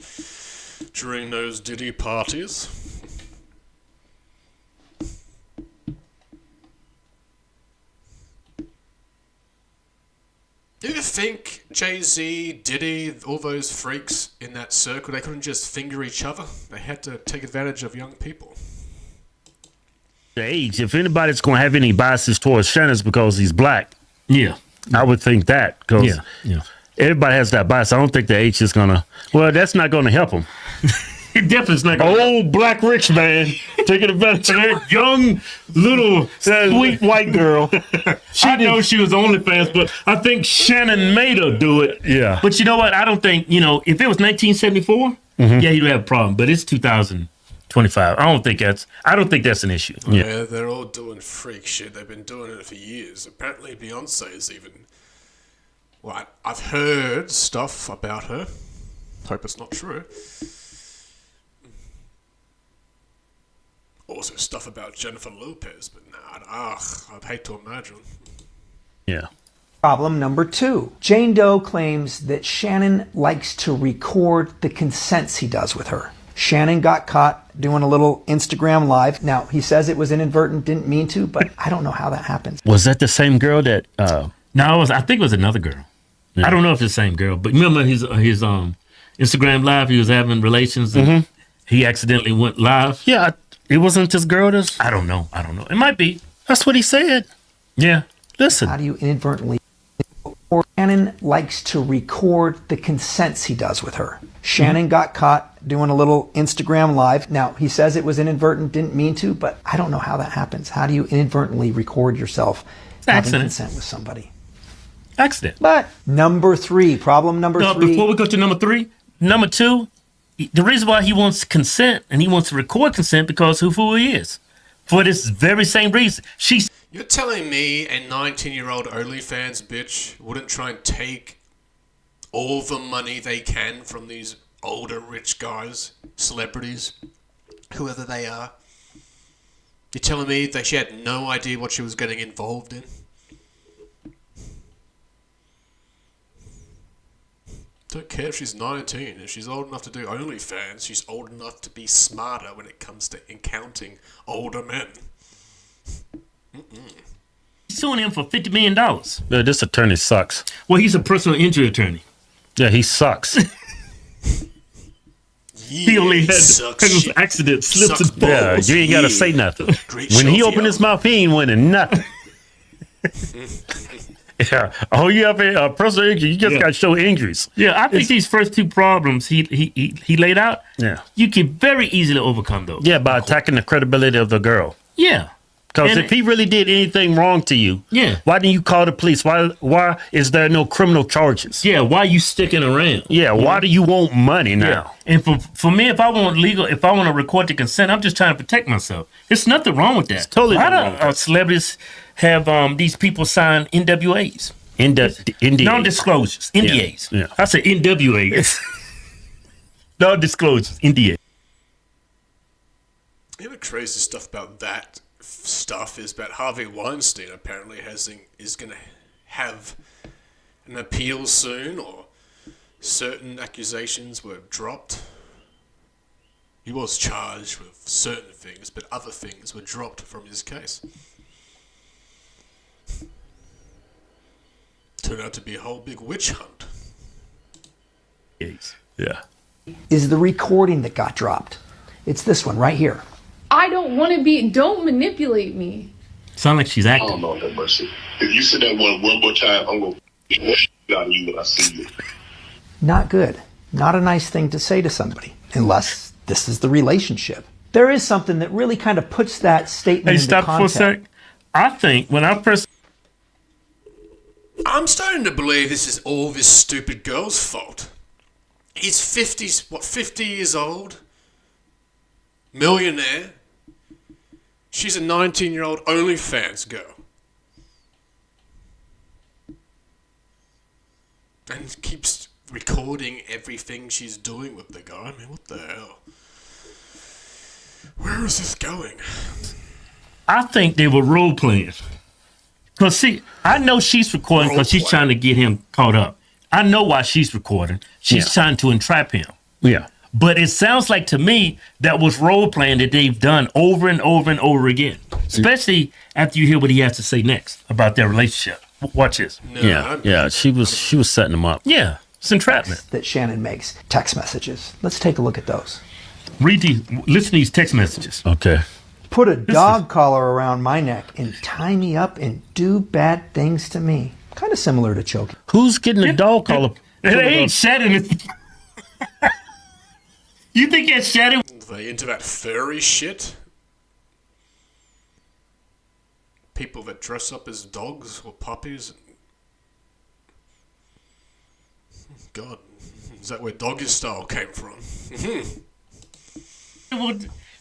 during those Diddy parties. Do you think Jay-Z, Diddy, all those freaks in that circle, they couldn't just finger each other? They had to take advantage of young people. The age, if anybody's going to have any biases towards Shannon, it's because he's black. Yeah. I would think that because everybody has that bias. I don't think the age is going to, well, that's not going to help him. It definitely is not going to old black rich man taking advantage of that young little sweet white girl. I know she was OnlyFans, but I think Shannon made her do it. Yeah. But you know what? I don't think, if it was 1974, yeah, he'd have a problem. But it's 2025. I don't think that's an issue. Yeah, they're all doing freak shit. They've been doing it for years. Apparently Beyonce's even... Well, I've heard stuff about her. Hope it's not true. Also stuff about Jennifer Lopez, but I'd hate to imagine. Yeah. Problem number 2. Jane Doe claims that Shannon likes to record the consents he does with her. Shannon got caught doing a little Instagram live. Now, he says it was inadvertent, didn't mean to, but I don't know how that happens. Was that the same girl that... No, I think it was another girl. Yeah. I don't know if it's the same girl, but remember his Instagram live, he was having relations and he accidentally went live? Yeah, it wasn't this girl that's... I don't know. It might be. That's what he said. Yeah. Listen. How do you inadvertently Shannon likes to record the consents he does with her. Shannon got caught doing a little Instagram live. Now, he says it was inadvertent, didn't mean to, but I don't know how that happens. How do you inadvertently record yourself having consent with somebody? Accident. But number 3, problem number 3. Before we go to number 3, number 2, the reason why he wants consent and he wants to record consent because of who he is. For this very same reason. You're telling me a 19-year-old OnlyFans bitch wouldn't try and take all the money they can from these older rich guys, celebrities, whoever they are? You're telling me that she had no idea what she was getting involved in? Don't care if she's 19. If she's old enough to do OnlyFans, she's old enough to be smarter when it comes to encountering older men. He's suing him for $50 million. Yeah, this attorney sucks. Well, he's a personal injury attorney. Yeah, he sucks. He only had accidents, slips and falls. Yeah, you ain't got to say nothing. When he opened his mouth, he ain't winning nothing. Yeah. Oh, you have a personal injury. You just got to show injuries. Yeah, I think these first 2 problems he laid out, you can very easily overcome those. Yeah, by attacking the credibility of the girl. Yeah. Because if he really did anything wrong to you, why didn't you call the police? Why is there no criminal charges? Yeah, why are you sticking around? Yeah, why do you want money now? Yeah. And for me, if I want to record the consent, I'm just trying to protect myself. There's nothing wrong with that. It's totally wrong. Why do celebrities have these people sign NWAs? NDAs. Non-disclosures. NDAs. Yeah. I said NWAs. Non-disclosures. NDA. You know the crazy stuff about that stuff is that Harvey Weinstein apparently is going to have an appeal soon, or certain accusations were dropped. He was charged with certain things, but other things were dropped from his case. Turned out to be a whole big witch hunt. Yeah. Is the recording that got dropped. It's this one right here. I don't want to be, don't manipulate me. Sound like she's acting. I don't know that much. If you said that one more time, I'm going to out of you when I see you. Not good. Not a nice thing to say to somebody, unless this is the relationship. There is something that really kind of puts that statement into context. For a sec. I think when I first... I'm starting to believe this is all this stupid girl's fault. He's 50 years old? Millionaire? She's a 19-year-old OnlyFans girl. And keeps recording everything she's doing with the guy. I mean, what the hell? Where is this going? I think they were role playing. Because, see, I know she's recording because she's trying to get him caught up. I know why she's recording. She's trying to entrap him. Yeah. But it sounds like to me that was role playing that they've done over and over and over again. Especially after you hear what he has to say next about their relationship. Watch this. Yeah. She was setting him up. Yeah, it's entrapment. That Shannon makes text messages. Let's take a look at those. Listen to these text messages. Okay. Put a dog collar around my neck and tie me up and do bad things to me. Kind of similar to choking. Who's getting a dog collar? It ain't Shannon. You think that's Shannon? Are they into that furry shit? People that dress up as dogs or puppies? God, is that where doggy style came from?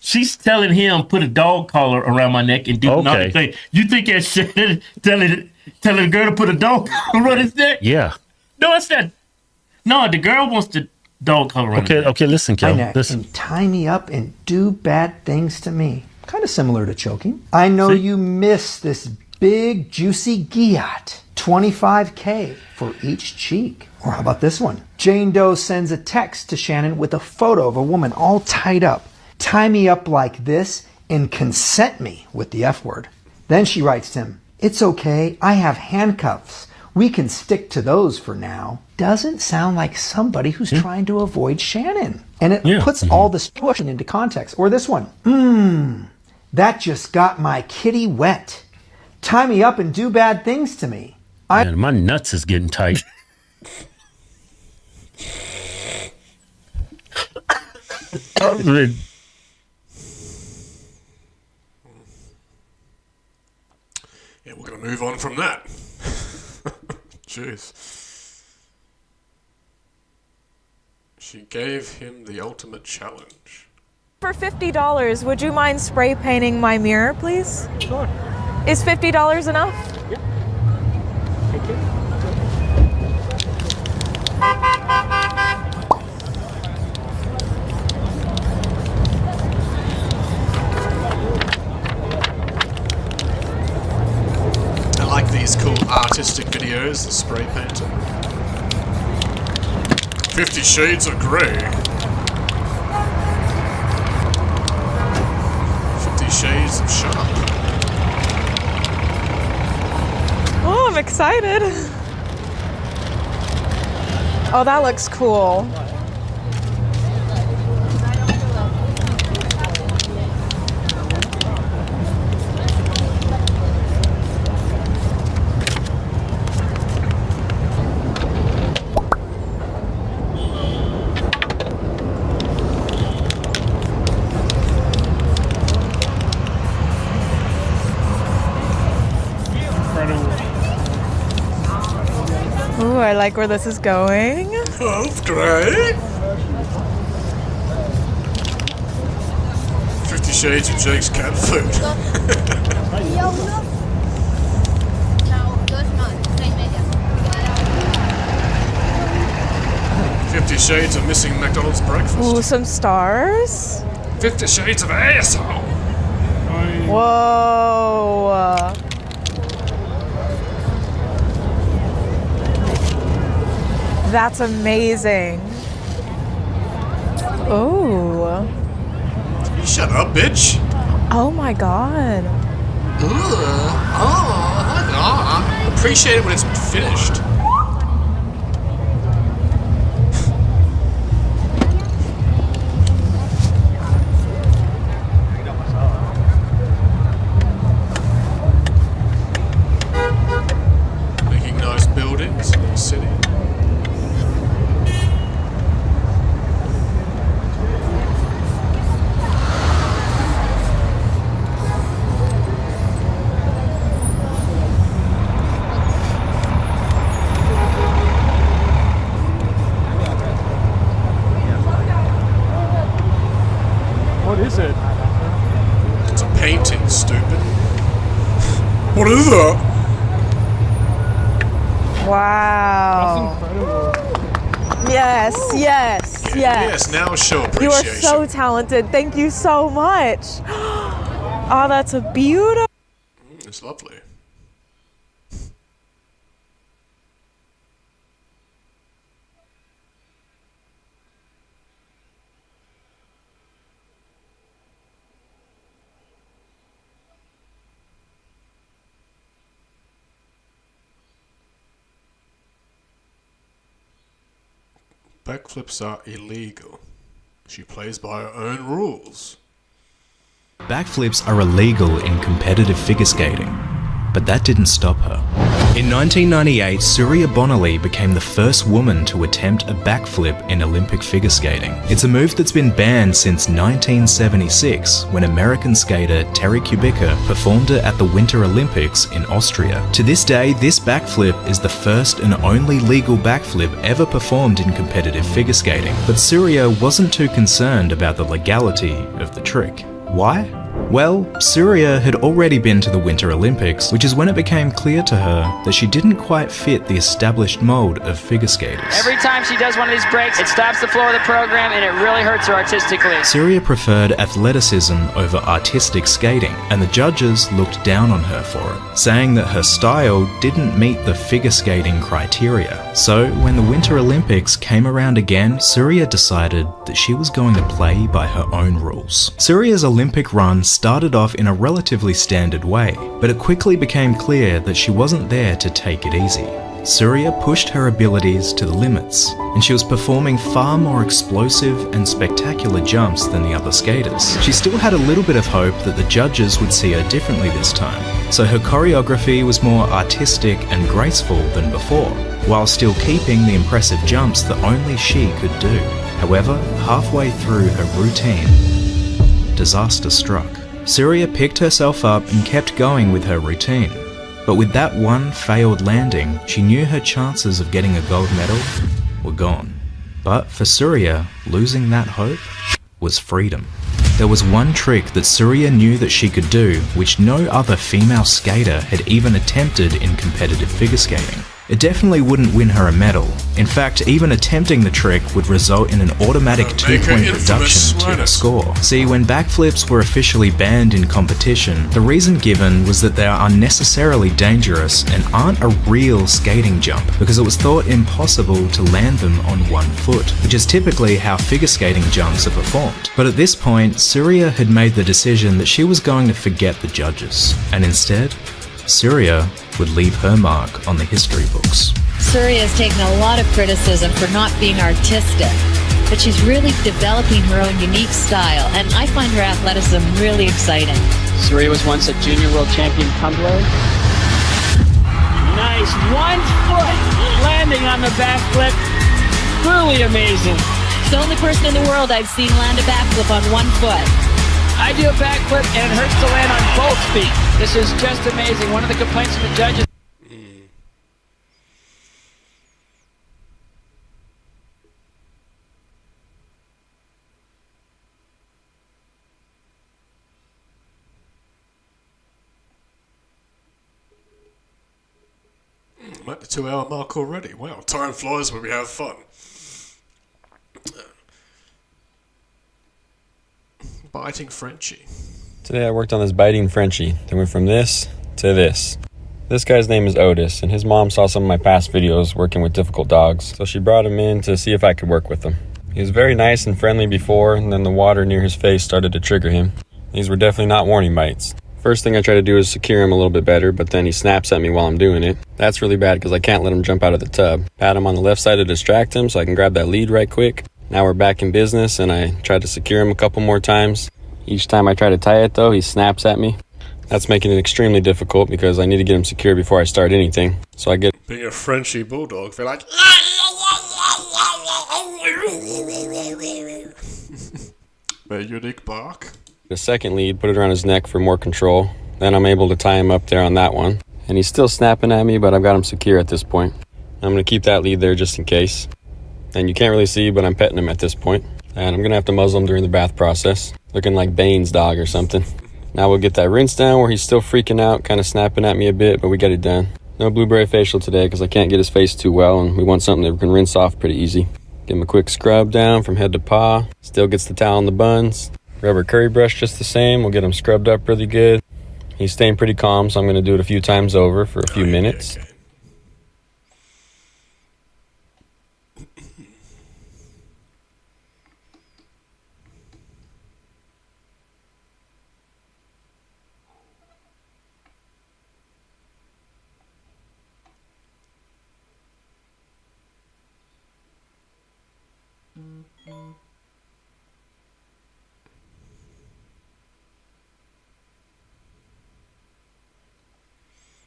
She's telling him, put a dog collar around my neck and do another thing. You think that's Shannon telling the girl to put a dog collar around his neck? Yeah. No, it's not. No, the girl wants the dog collar around his neck. Okay, listen, Kel. Listen. And tie me up and do bad things to me. Kind of similar to choking. I know you miss this big, juicy gyat. $25K for each cheek. Or how about this one? Jane Doe sends a text to Shannon with a photo of a woman all tied up. Tie me up like this and consent me with the F word. Then she writes to him, it's okay, I have handcuffs. We can stick to those for now. Doesn't sound like somebody who's trying to avoid Shannon. And it puts all this pushing into context. Or this one. That just got my kitty wet. Tie me up and do bad things to me. Man, my nuts is getting tight. Yeah, we're gonna move on from that. Jeez. She gave him the ultimate challenge. For $50, would you mind spray painting my mirror, please? Sure. Is $50 enough? Yeah. Thank you. I like these cool artistic videos, the spray painting. 50 Shades of Grey. 50 Shades of Sharp. Oh, I'm excited. Oh, that looks cool. Ooh, I like where this is going. That's great. 50 Shades of Jake's cat food. $50 Shades of missing McDonald's breakfast. Ooh, some stars. 50 Shades of asshole. Whoa. That's amazing. Oh. You shut up, bitch. Oh my god. Appreciate it when it's finished. Making nice buildings in the city. What is it? It's a painting, stupid. What is that? Wow. That's incredible. Yes, yes, yes. Yes, now show You are appreciation. so talented. Thank you so much. Oh, that's a beautiful. It's lovely. Backflips are illegal. She plays by her own rules. Backflips are illegal in competitive figure skating, but that didn't stop her. In 1998, Surya Bonali became the first woman to attempt a backflip in Olympic figure skating. It's a move that's been banned since 1976, when American skater Terry Kubica performed it at the Winter Olympics in Austria. To this day, this backflip is the first and only legal backflip ever performed in competitive figure skating. But Surya wasn't too concerned about the legality of the trick. Why? Well, Surya had already been to the Winter Olympics, which is when it became clear to her that she didn't quite fit the established mold of figure skaters. Every time she does one of these breaks, it stops the flow of the program and it really hurts her artistically. Surya preferred athleticism over artistic skating, and the judges looked down on her for it, saying that her style didn't meet the figure skating criteria. So, when the Winter Olympics came around again, Surya decided that she was going to play by her own rules. Surya's Olympic run started off in a relatively standard way, but it quickly became clear that she wasn't there to take it easy. Surya pushed her abilities to the limits, and she was performing far more explosive and spectacular jumps than the other skaters. She still had a little bit of hope that the judges would see her differently this time, so her choreography was more artistic and graceful than before, while still keeping the impressive jumps that only she could do. However, halfway through her routine, disaster struck. Surya picked herself up and kept going with her routine. But with that one failed landing, she knew her chances of getting a gold medal were gone. But for Surya, losing that hope was freedom. There was one trick that Surya knew that she could do, which no other female skater had even attempted in competitive figure skating. It definitely wouldn't win her a medal. In fact, even attempting the trick would result in an automatic 2-point reduction to her score. See, when backflips were officially banned in competition, the reason given was that they are unnecessarily dangerous and aren't a real skating jump, because it was thought impossible to land them on one foot, which is typically how figure skating jumps are performed. But at this point, Surya had made the decision that she was going to forget the judges, and instead, Surya would leave her mark on the history books. Surya has taken a lot of criticism for not being artistic, but she's really developing her own unique style, and I find her athleticism really exciting. Surya was once a junior world champion tumbler. Nice 1 foot landing on the backflip. Truly amazing. It's the only person in the world I've seen land a backflip on 1 foot. I do a backflip and it hurts to land on both feet. This is just amazing. One of the complaints from the judges. I'm at the 2-hour mark already. Wow, time flies when we have fun. Biting Frenchie. Today I worked on this biting Frenchie. Then went from this to this. This guy's name is Otis, and his mom saw some of my past videos working with difficult dogs, so she brought him in to see if I could work with him. He was very nice and friendly before, and then the water near his face started to trigger him. These were definitely not warning bites. First thing I try to do is secure him a little bit better, but then he snaps at me while I'm doing it. That's really bad because I can't let him jump out of the tub. Pat him on the left side to distract him so I can grab that lead right quick. Now we're back in business, and I tried to secure him a couple more times. Each time I try to tie it though, he snaps at me. That's making it extremely difficult because I need to get him secure before I start anything. So I get... Being a Frenchie bulldog, feel like... Their unique bark. The second lead, put it around his neck for more control. Then I'm able to tie him up there on that one. And he's still snapping at me, but I've got him secure at this point. I'm going to keep that lead there just in case. And you can't really see, but I'm petting him at this point. And I'm going to have to muzzle him during the bath process. Looking like Bane's dog or something. Now we'll get that rinse down where he's still freaking out, kind of snapping at me a bit, but we got it done. No blueberry facial today because I can't get his face too well, and we want something that we can rinse off pretty easy. Give him a quick scrub down from head to paw. Still gets the towel in the buns. Rubber curry brush just the same. We'll get him scrubbed up really good. He's staying pretty calm, so I'm going to do it a few times over for a few minutes. Okay.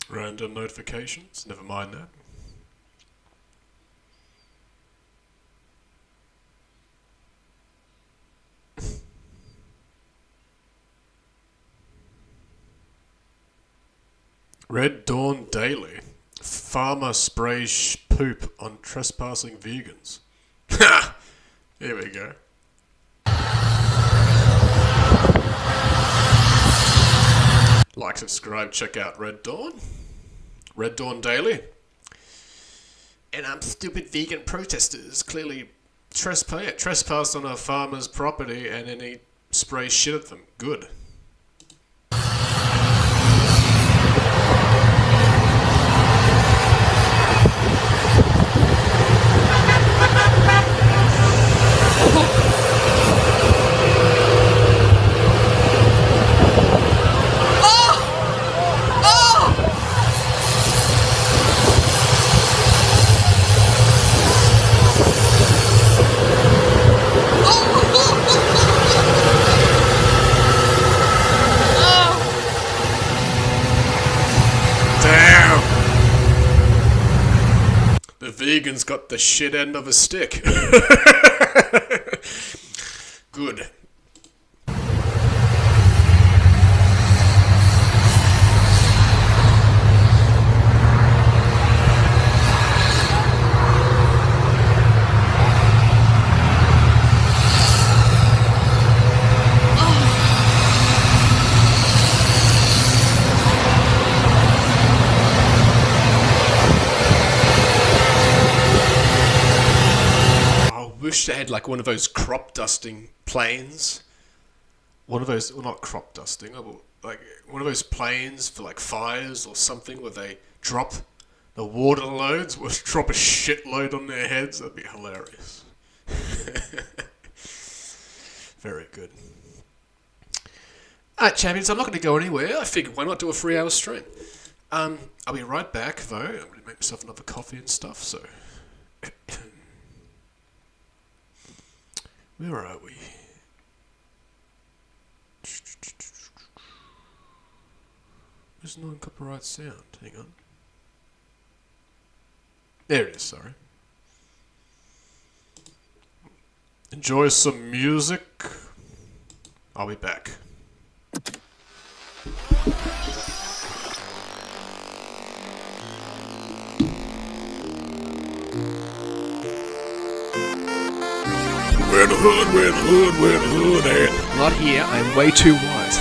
Random notifications, never mind that. Red Dawn Daily. Farmer sprays poop on trespassing vegans. Ha! Here we go. Like, subscribe, check out Red Dawn. Red Dawn Daily. And stupid vegan protesters clearly trespassed on a farmer's property and then he sprays shit at them. Good. got the shit end of a stick. Good. Wish they had like one of those crop dusting planes. One of those, well, not crop dusting, like one of those planes for like fires or something where they drop the water loads, or drop a shitload on their heads. That'd be hilarious. Very good. Alright, champions, I'm not going to go anywhere. I figured why not do a 3-hour stream? I'll be right back though. I'm going to make myself another coffee and stuff, so. Where are we? There's no copyright sound. Hang on. There it is, sorry. Enjoy some music. I'll be back. Where the hood at? Not here, I'm way too wide.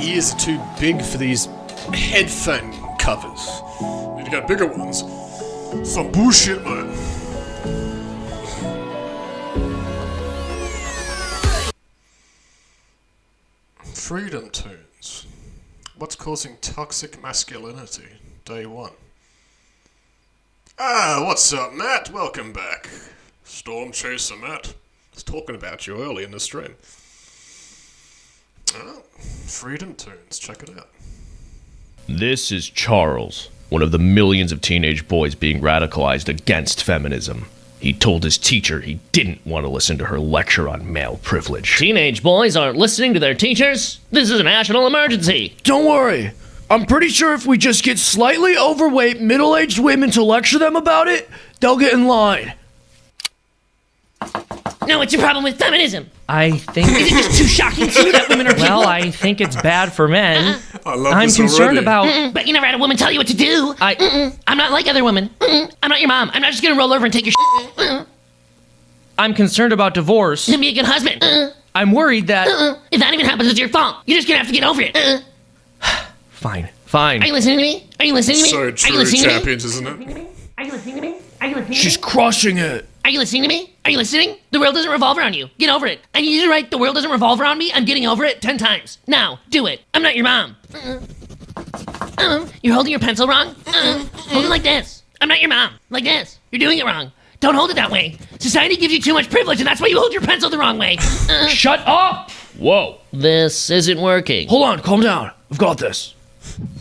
ears are too big for these headphone covers. Need to get bigger ones. Some bullshit, man. Freedom Tunes. What's causing toxic masculinity? Day 1. Ah, what's up, Matt? Welcome back. Storm Chaser Matt. I was talking about you early in the stream. Oh, Freedom Tunes. Check it out. This is Charles, one of the millions of teenage boys being radicalized against feminism. He told his teacher he didn't want to listen to her lecture on male privilege. Teenage boys aren't listening to their teachers? This is a national emergency. Don't worry. I'm pretty sure if we just get slightly overweight middle-aged women to lecture them about it, they'll get in line. Now, what's your problem with feminism? I think... Is it just too shocking to you that women are people? Well, I think it's bad for men. I love I'm this concerned already. about... But you never had a woman tell you what to do. I'm not like other women. I'm not your mom. I'm not just gonna roll over and take your shit. I'm concerned about divorce. Then be a good husband. I'm worried that... If that even happens, it's your fault. You're just gonna have to get over it. Fine. Are you listening to me? Are you listening to me? So Are you true, listening champions, to me? isn't it? Are you listening to me? Are you listening to me? She's crushing it. Are you listening to me? Are you listening? The world doesn't revolve around you. Get over it. I need you to write, the world doesn't revolve around me. I'm getting over it 10 times. Now, do it. I'm not your mom. You're holding your pencil wrong. Hold it like this. I'm not your mom. Like this. You're doing it wrong. Don't hold it that way. Society gives you too much privilege, and that's why you hold your pencil the wrong way. Shut up! Whoa. This isn't working. Hold on, calm down. I've got this.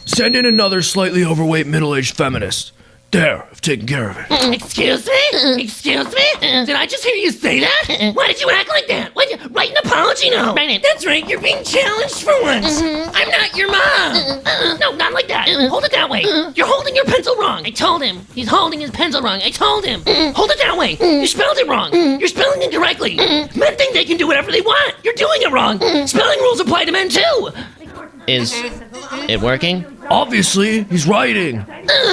Send in another slightly overweight middle-aged feminist. There, I've taken care of it. Excuse me? Excuse me? Did I just hear you say that? Why did you act like that? Why'd you write an apology note? That's right, you're being challenged for once. I'm not your mom. No, not like that. Hold it that way. You're holding your pencil wrong. I told him. He's holding his pencil wrong. I told him. Hold it that way. You spelled it wrong. You're spelling it incorrectly. Men think they can do whatever they want. You're doing it wrong. Spelling rules apply to men too. Is it working? Obviously, he's writing.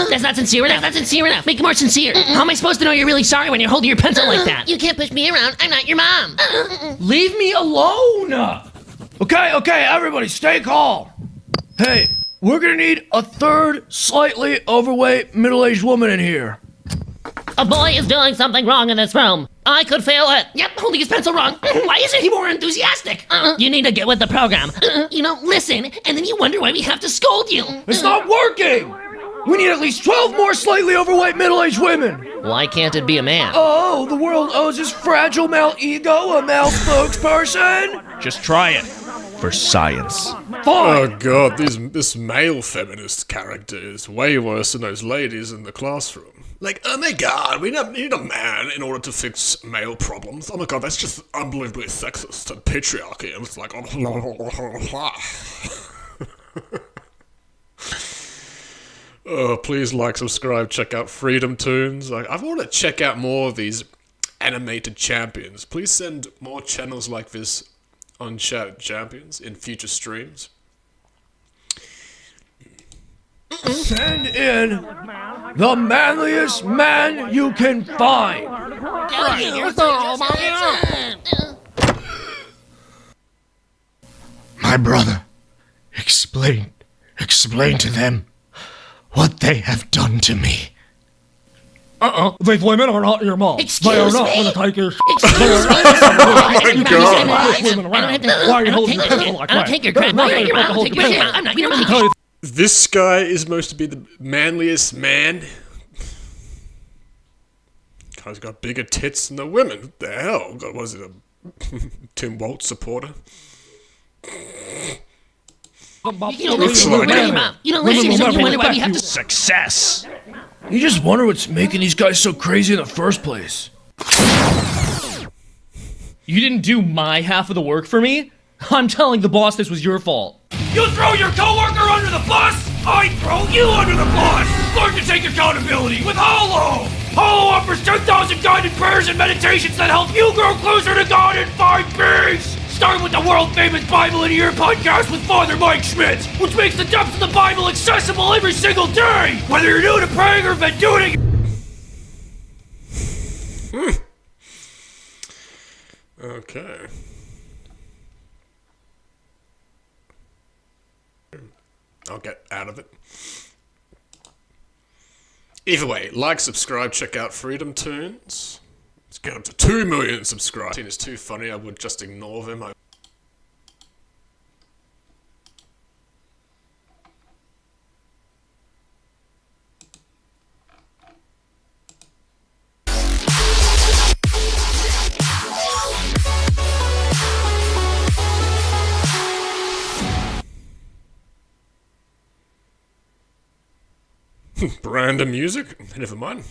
That's not sincere enough. That's sincere enough. Make it more sincere. How am I supposed to know you're really sorry when you're holding your pencil like that? You can't push me around. I'm not your mom. Leave me alone! Okay, everybody, stay calm. Hey, we're gonna need a third slightly overweight middle-aged woman in here. A boy is doing something wrong in this room. I could feel it. Yep, holding his pencil wrong. Why isn't he more enthusiastic? You need to get with the program. Listen, and then you wonder why we have to scold you. It's not working! We need at least 12 more slightly overweight middle-aged women. Why can't it be a man? Oh, the world owes his fragile male ego a male spokesperson? Just try it. For science. Fine. Oh god, this male feminist character is way worse than those ladies in the classroom. Like, oh my god, we need a man in order to fix male problems. Oh my god, that's just unbelievably sexist and patriarchy. And it's like, oh, please like, subscribe, check out Freedom Tunes. I want to check out more of these animated champions. Please send more channels like this on Chat Champions in future streams. Send in the manliest man you can find. My brother, explain to them what they have done to me. These women are not your mom. They are not going to take your... Oh my God. Why are you holding your pencil like that? I'll take your crap. I'll take your crap. I'm not your mom. This guy is supposed to be the manliest man. Guy's got bigger tits than the women. What the hell? God, was it a Tim Waltz supporter? You don't listen to your mom. You don't listen, so you wonder why we have to... Success. You just wonder what's making these guys so crazy in the first place. You didn't do my half of the work for me? I'm telling the boss this was your fault. You throw your coworker under the bus, I throw you under the bus. Learn to take accountability with Hollow. Hollow offers 10,000 guided prayers and meditations that help you grow closer to God and find peace. Start with the world-famous Bible in a Year podcast with Father Mike Schmitz, which makes the depths of the Bible accessible every single day, whether you're new to praying or have been doing it. Okay. I'll get out of it. Either way, like, subscribe, check out Freedom Tunes. Let's get up to 2 million subscribers. It's too funny, I would just ignore them. Random music? Never mind.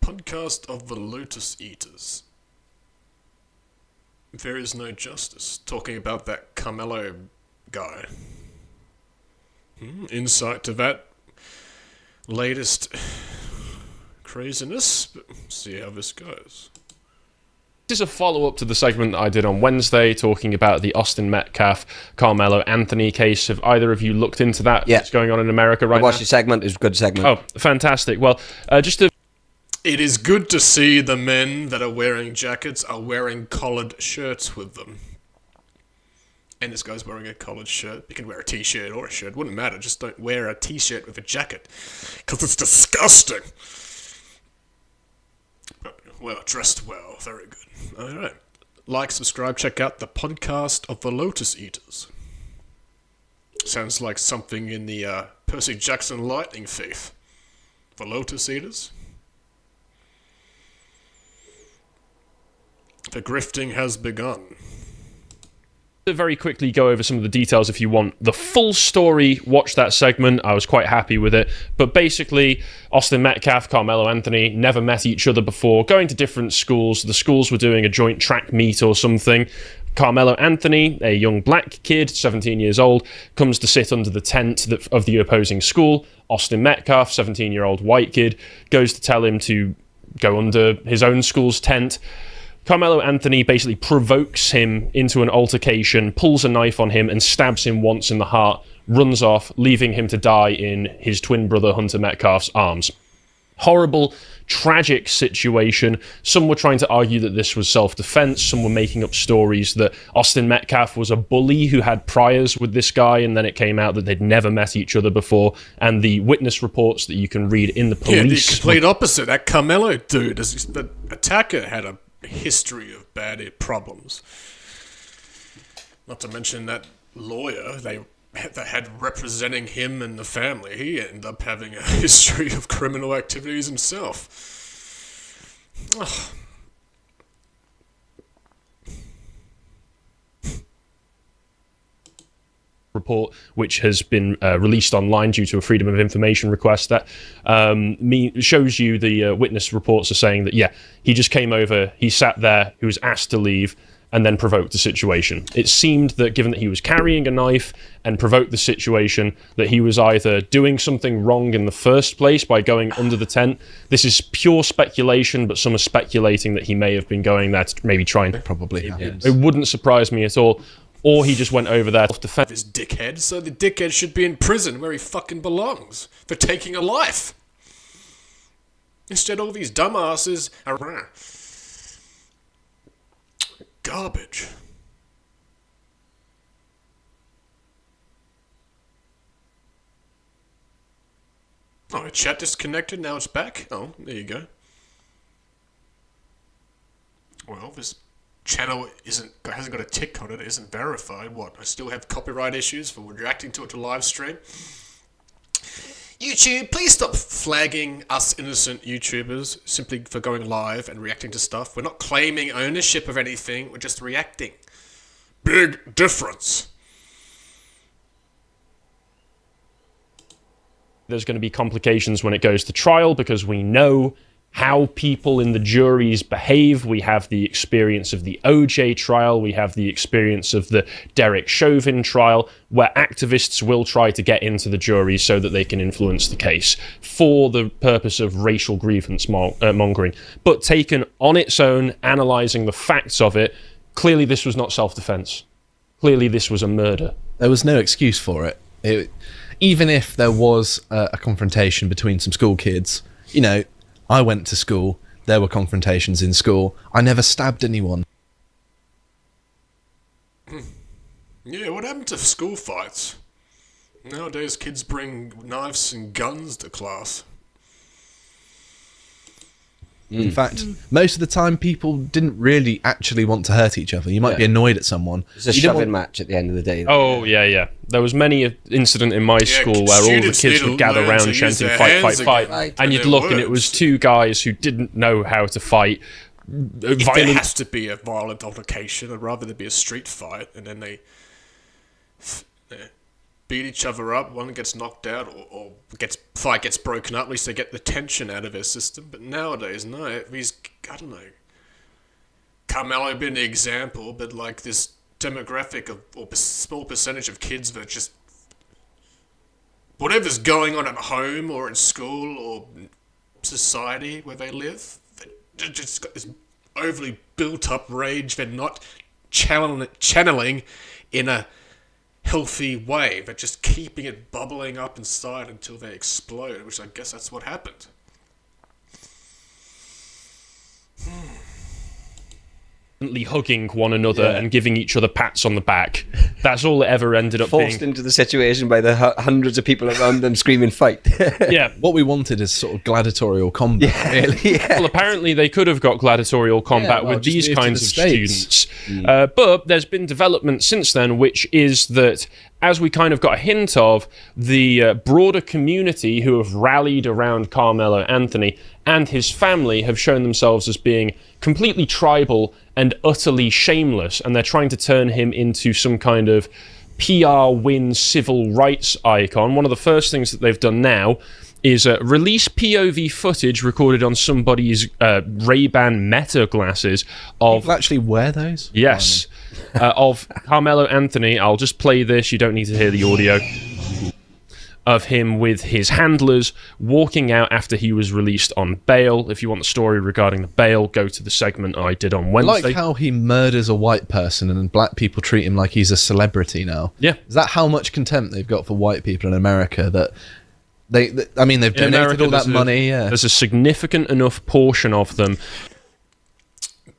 Podcast of the Lotus Eaters. There is no justice. Talking about that Carmelo guy. Insight to that latest craziness, but see how this goes. This is a follow-up to the segment that I did on Wednesday talking about the Austin Metcalf, Carmelo Anthony case. Have either of you looked into that? Yeah. What's going on in America right now? I watched the segment. It was a good segment. Oh, fantastic. Well, just to... It is good to see the men that are wearing jackets are wearing collared shirts with them. And this guy's wearing a collared shirt. You can wear a t-shirt or a shirt. Wouldn't matter. Just don't wear a t-shirt with a jacket. Because it's disgusting. Well, dressed well. Very good. Alright. Like, subscribe, check out the podcast of the Lotus Eaters. Sounds like something in the Percy Jackson Lightning Thief. The Lotus Eaters. The grifting has begun. To very quickly go over some of the details if you want the full story, watch that segment. I was quite happy with it. But basically, Austin Metcalf, Carmelo Anthony never met each other before, going to different schools. The schools were doing a joint track meet or something. Carmelo Anthony, a young black kid, 17 years old, comes to sit under the tent of the opposing school. Austin Metcalf, 17-year-old white kid, goes to tell him to go under his own school's tent. Carmelo Anthony basically provokes him into an altercation, pulls a knife on him and stabs him once in the heart, runs off, leaving him to die in his twin brother Hunter Metcalf's arms. Horrible, tragic situation. Some were trying to argue that this was self-defense. Some were making up stories that Austin Metcalf was a bully who had priors with this guy, and then it came out that they'd never met each other before. And the witness reports that you can read in the police... Yeah, the complete opposite. That Carmelo dude, the attacker had a history of bad problems. Not to mention that lawyer that had representing him and the family, he ended up having a history of criminal activities himself. Ugh. Report, which has been released online due to a Freedom of Information request, that shows you the witness reports are saying that, yeah, he just came over, he sat there, he was asked to leave, and then provoked the situation. It seemed that given that he was carrying a knife and provoked the situation, that he was either doing something wrong in the first place by going under the tent. This is pure speculation, but some are speculating that he may have been going there to maybe try and... Probably happens. It wouldn't surprise me at all. Or he just went over there to defend this dickhead, so the dickhead should be in prison where he fucking belongs for taking a life. Instead, all these dumbasses are garbage. Oh, the chat disconnected, now it's back? Oh, there you go. Well, this channel hasn't got a tick on it, it isn't verified. What, I still have copyright issues for reacting to it to live stream? YouTube, please stop flagging us innocent YouTubers simply for going live and reacting to stuff. We're not claiming ownership of anything, we're just reacting. Big difference. There's going to be complications when it goes to trial because we know how people in the juries behave. We have the experience of the OJ trial. We have the experience of the Derek Chauvin trial, where activists will try to get into the jury so that they can influence the case for the purpose of racial grievance mongering. But taken on its own, analysing the facts of it, clearly this was not self-defense. Clearly this was a murder. There was no excuse for it. Even if there was a confrontation between some school kids, you know, I went to school. There were confrontations in school. I never stabbed anyone. Yeah, what happened to school fights? Nowadays, kids bring knives and guns to class. In fact, most of the time, people didn't really actually want to hurt each other. You might be annoyed at someone. It's a shoving match at the end of the day. Oh, yeah. There was many an incident in my school where all the kids would gather around chanting fight. And you'd look and it was two guys who didn't know how to fight. If there has to be a violent altercation, I'd rather there be a street fight, and then they beat each other up, one gets knocked out, or fight gets broken up, at least they get the tension out of their system. But nowadays, no, I don't know, Carmelo being the example, but like this demographic of, or small percentage of kids that just, whatever's going on at home, or in school, or society where they live, they just got this overly built up rage they're not channeling in a healthy way. They're just keeping it bubbling up inside until they explode, which I guess that's what happened. Hugging one another and giving each other pats on the back. That's all it ever ended up being. Forced into the situation by the hundreds of people around them screaming fight. Yeah. What we wanted is sort of gladiatorial combat, really. Well, apparently they could have got gladiatorial combat with these kinds of students. But there's been development since then, which is that, as we kind of got a hint of, the broader community who have rallied around Carmelo Anthony and his family have shown themselves as being completely tribal and utterly shameless, and they're trying to turn him into some kind of PR win civil rights icon. One of the first things that they've done now is release POV footage recorded on somebody's Ray-Ban Meta glasses of... People actually wear those? Yes. Of Carmelo Anthony. I'll just play this. You don't need to hear the audio. Of him with his handlers walking out after he was released on bail. If you want the story regarding the bail, go to the segment I did on Wednesday. I like how he murders a white person and black people treat him like he's a celebrity now. Yeah. Is that how much contempt they've got for white people in America that... they've donated America, all that money. There's a significant enough portion of them.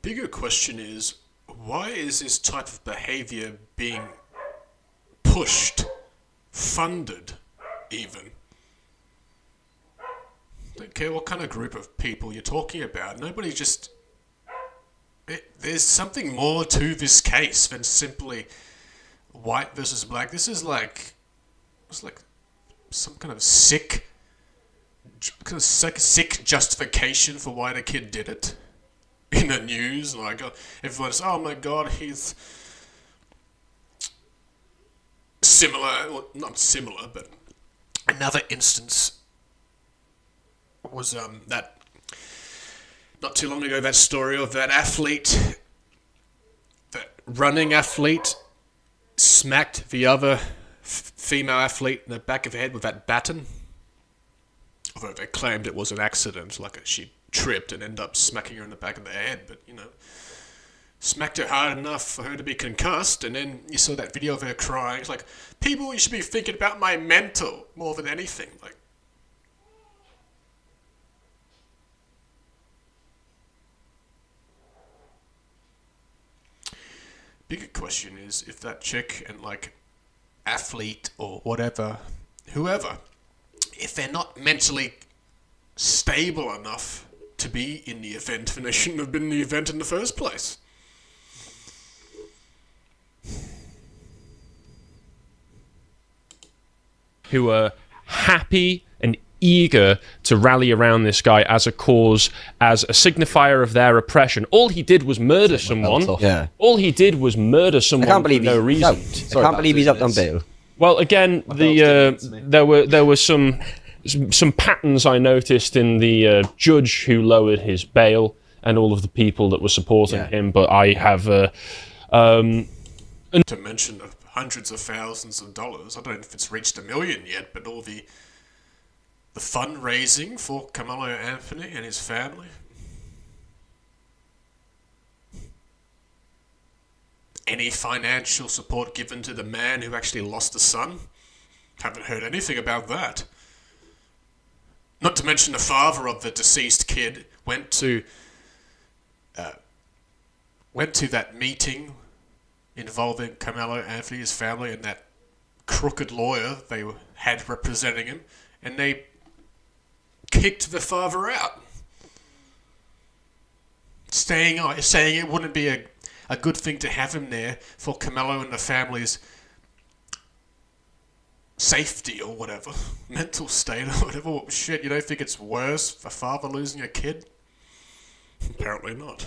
Bigger question is, why is this type of behavior being pushed, funded, even? Don't care what kind of group of people you're talking about. Nobody just... there's something more to this case than simply white versus black. This is like... it's like some kind of sick justification for why the kid did it in the news. Like, everyone's, oh my god, he's similar, well, not similar, but another instance was that not too long ago, that story of that athlete, that running athlete, smacked the other female athlete in the back of the head with that baton. Although they claimed it was an accident, like she tripped and ended up smacking her in the back of the head, but smacked her hard enough for her to be concussed, and then you saw that video of her crying. It's like, people, you should be thinking about my mental more than anything. Like, bigger question is if that chick and like athlete or whatever, whoever, if they're not mentally stable enough to be in the event, then they shouldn't have been in the event in the first place. Who are happy and eager to rally around this guy as a cause, as a signifier of their oppression. All he did was murder someone. Yeah. All he did was murder someone for no reason. I can't believe he's up on bail. Well, again, there were some patterns I noticed in the judge who lowered his bail and all of the people that were supporting him. But I have to mention the hundreds of thousands of dollars. I don't know if it's reached $1 million yet, but all the fundraising for Carmelo Anthony and his family. Any financial support given to the man who actually lost a son? Haven't heard anything about that. Not to mention the father of the deceased kid went to that meeting involving Carmelo Anthony's family and that crooked lawyer they had representing him, and they kicked the father out, saying it wouldn't be a good thing to have him there for Carmelo and the family's safety or whatever, mental state or whatever. Shit, you don't think it's worse for father losing a kid? Apparently not.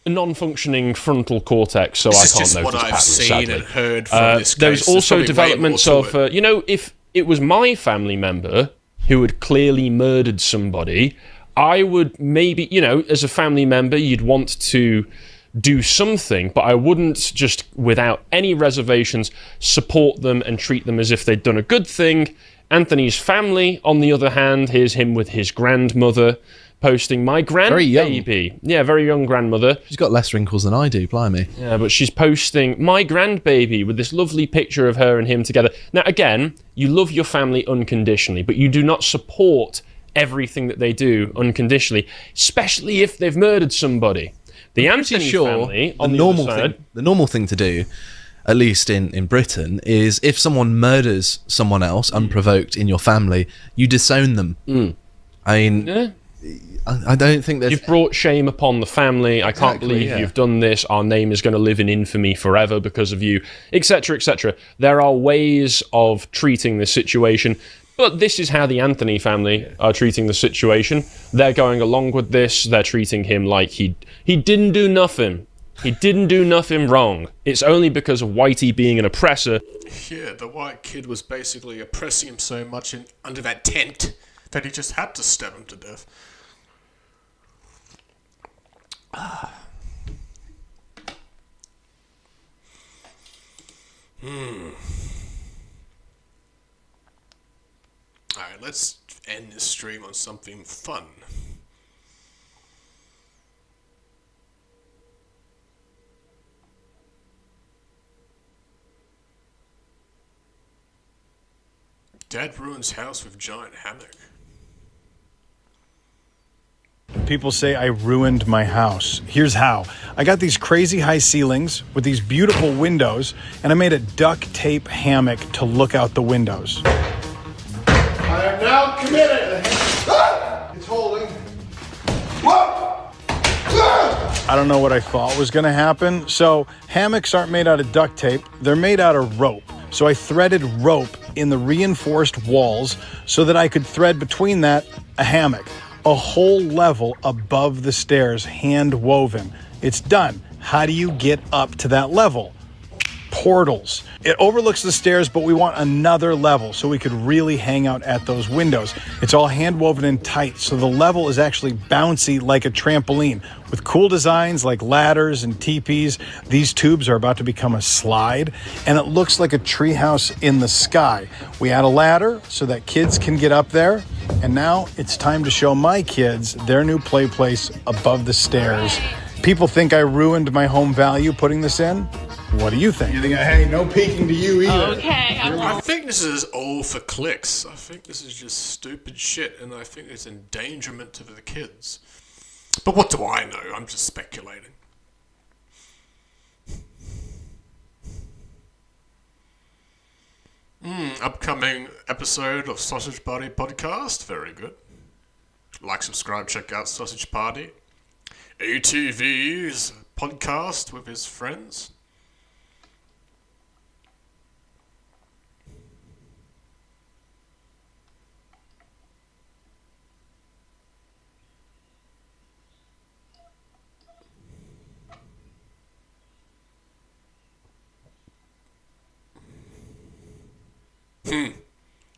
A non-functioning frontal cortex, so This I is can't just notice what I've patterns, seen sadly. and heard from this There's case. There's also probably way developments more to of, if it was my family member who had clearly murdered somebody, I would maybe, as a family member, you'd want to do something, but I wouldn't just, without any reservations, support them and treat them as if they'd done a good thing. Anthony's family, on the other hand, here's him with his grandmother posting my grandbaby. Yeah, very young grandmother. She's got less wrinkles than I do, blimey. Yeah, but she's posting my grandbaby with this lovely picture of her and him together. Now, again, you love your family unconditionally, but you do not support everything that they do unconditionally, especially if they've murdered somebody. The Anthony family, on the other side... the normal thing to do, at least in Britain, is if someone murders someone else unprovoked in your family, you disown them. I mean... I don't think there's... You've brought shame upon the family. I can't believe you've done this. Our name is going to live in infamy forever because of you, etc., etc. There are ways of treating this situation, but this is how the Anthony family are treating the situation. They're going along with this. They're treating him like he didn't do nothing. He didn't do nothing wrong. It's only because of Whitey being an oppressor. Yeah, the white kid was basically oppressing him so much under that tent that he just had to stab him to death. Alright, let's end this stream on something fun. Dad ruins house with giant hammock. People say I ruined my house. Here's how. I got these crazy high ceilings with these beautiful windows, and I made a duct tape hammock to look out the windows. I am now committed. It's holding. I don't know what I thought was going to happen. So hammocks aren't made out of duct tape. They're made out of rope. So I threaded rope in the reinforced walls so that I could thread between that a hammock. A whole level above the stairs, hand woven. It's done. How do you get up to that level? Portals. It overlooks the stairs, but we want another level so we could really hang out at those windows. It's all hand woven and tight, so the level is actually bouncy like a trampoline. With cool designs like ladders and teepees, these tubes are about to become a slide, and it looks like a treehouse in the sky. We add a ladder so that kids can get up there, and now it's time to show my kids their new play place above the stairs. People think I ruined my home value putting this in. What do you think? Hey, no peeking to you either. Okay. I think this is all for clicks. I think this is just stupid shit, and I think it's endangerment to the kids. But what do I know? I'm just speculating. Upcoming episode of Sausage Party Podcast. Very good. Like, subscribe, check out Sausage Party. ATV's podcast with his friends.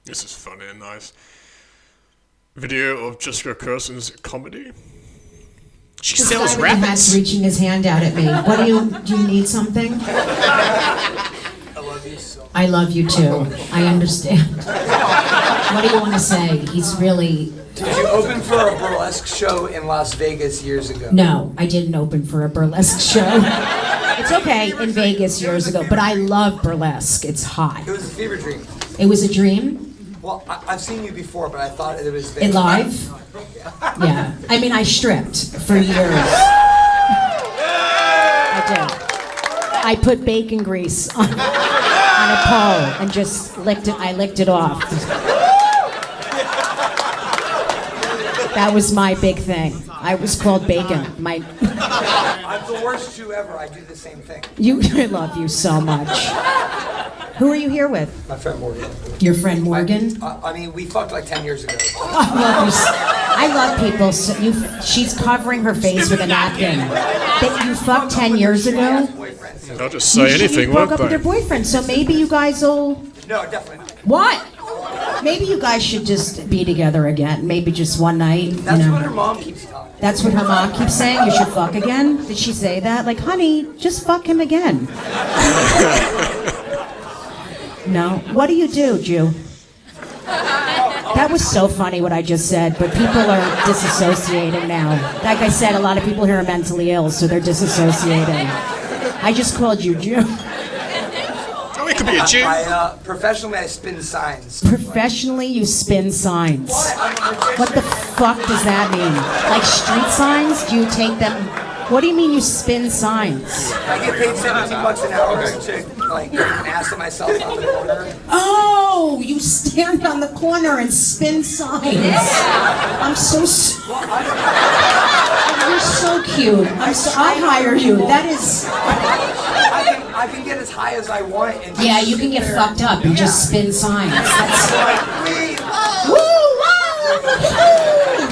This is funny and nice. Video of Jessica Carson's comedy. She sells rabbits. Reaching his hand out at me. What do you need something? I love you so much. I love you too. I understand. What do you want to say? He's really... Did you open for a burlesque show in Las Vegas years ago? No, I didn't open for a burlesque show. It's okay in Vegas years ago, but I love burlesque. It's hot. It was a fever dream. It was a dream? Well, I've seen you before, but I thought it was... In live? Yeah. I mean, I stripped for years. I did. I put bacon grease on a pole and just licked it. I licked it off. That was my big thing. I was called Bacon. I'm the worst Jew ever. I do the same thing. I love you so much. Who are you here with? My friend Morgan. Your friend Morgan? I mean, we fucked like 10 years ago. I love people. So she's covering her face with a napkin. That you fucked 10 years ago? I'll just say anything, You broke won't up with they? your boyfriend, so maybe you guys will... No, definitely not. What? Maybe you guys should just be together again. Maybe just one night. That's what her mom keeps talking. That's what her mom keeps saying? You should fuck again? Did she say that? Like, honey, just fuck him again. No? What do you do, Jew? That was so funny what I just said, but people are disassociating now. Like I said, a lot of people here are mentally ill, so they're disassociating. I just called you Jew. Oh, it could be a Jew. Professionally, I spin signs. Professionally, you spin signs. What the fuck does that mean? Like street signs? Do you take them? What do you mean you spin signs? I get paid $17 an hour to like get an ass of myself on the corner. Oh, you stand on the corner and spin signs. Yeah. I'm so. You're so cute. I hire you. That is. I can get as high as I want. And Yeah, you can get fucked up and just spin signs. That's. Woo! Woo!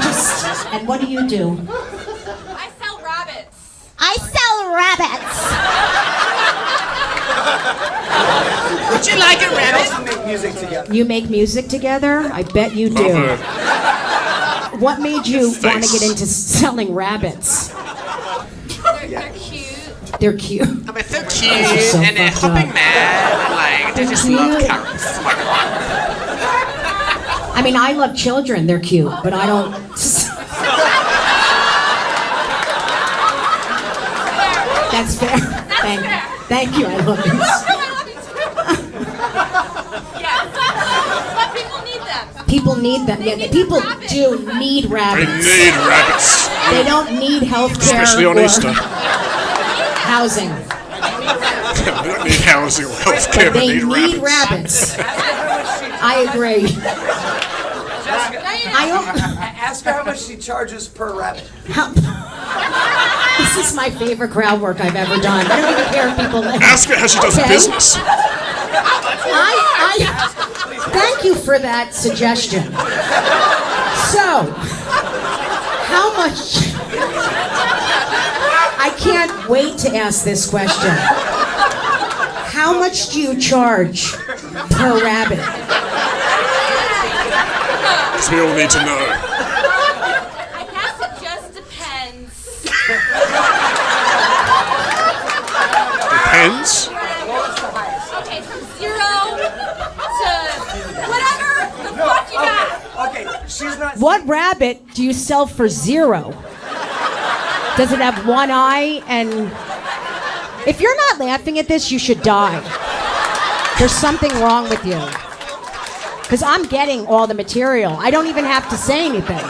Just. And what do you do? I sell rabbits. Would you like a rabbit? We also make music together. You make music together? I bet you do. What made you want to get into selling rabbits? They're cute. They're cute. I mean, they're cute, so and they're hopping mad. Like, they just love carrots. I mean, I love children. They're cute, but I don't. That's fair. Thank you. I love you. But people need them. People need them. Yeah, people do need rabbits. They need rabbits. They don't need health care. Especially on or Easter. Housing. They don't need housing or health care. They They need rabbits. I agree. Ask her how much she charges per rabbit. This is my favorite crowd work I've ever done. I don't even care if people live. Ask her how she does business. Thank you for that suggestion. So, how much... I can't wait to ask this question. How much do you charge per rabbit? Because we all need to know. I guess it just depends. Depends? Okay, from 0 to whatever the fuck you got. Okay, she's not. What rabbit do you sell for 0? Does it have one eye? And if you're not laughing at this, you should die. There's something wrong with you. Because I'm getting all the material. I don't even have to say anything.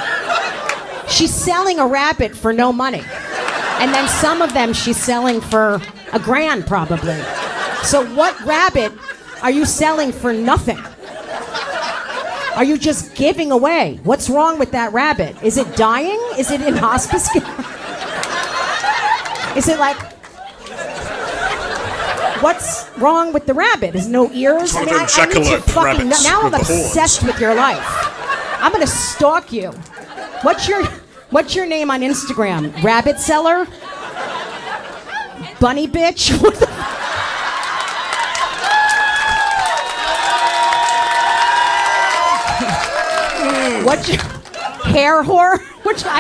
She's selling a rabbit for no money. And then some of them she's selling for $1,000 probably. So what rabbit are you selling for nothing? Are you just giving away? What's wrong with that rabbit? Is it dying? Is it in hospice care? Is it like... What's wrong with the rabbit? Is no ears? It's one of I them need to jackalope fucking... rabbits Now I'm with the obsessed with your life. I'm gonna stalk you. What's your name on Instagram? Rabbit seller? Bunny bitch? What the... What's your hair whore? What's your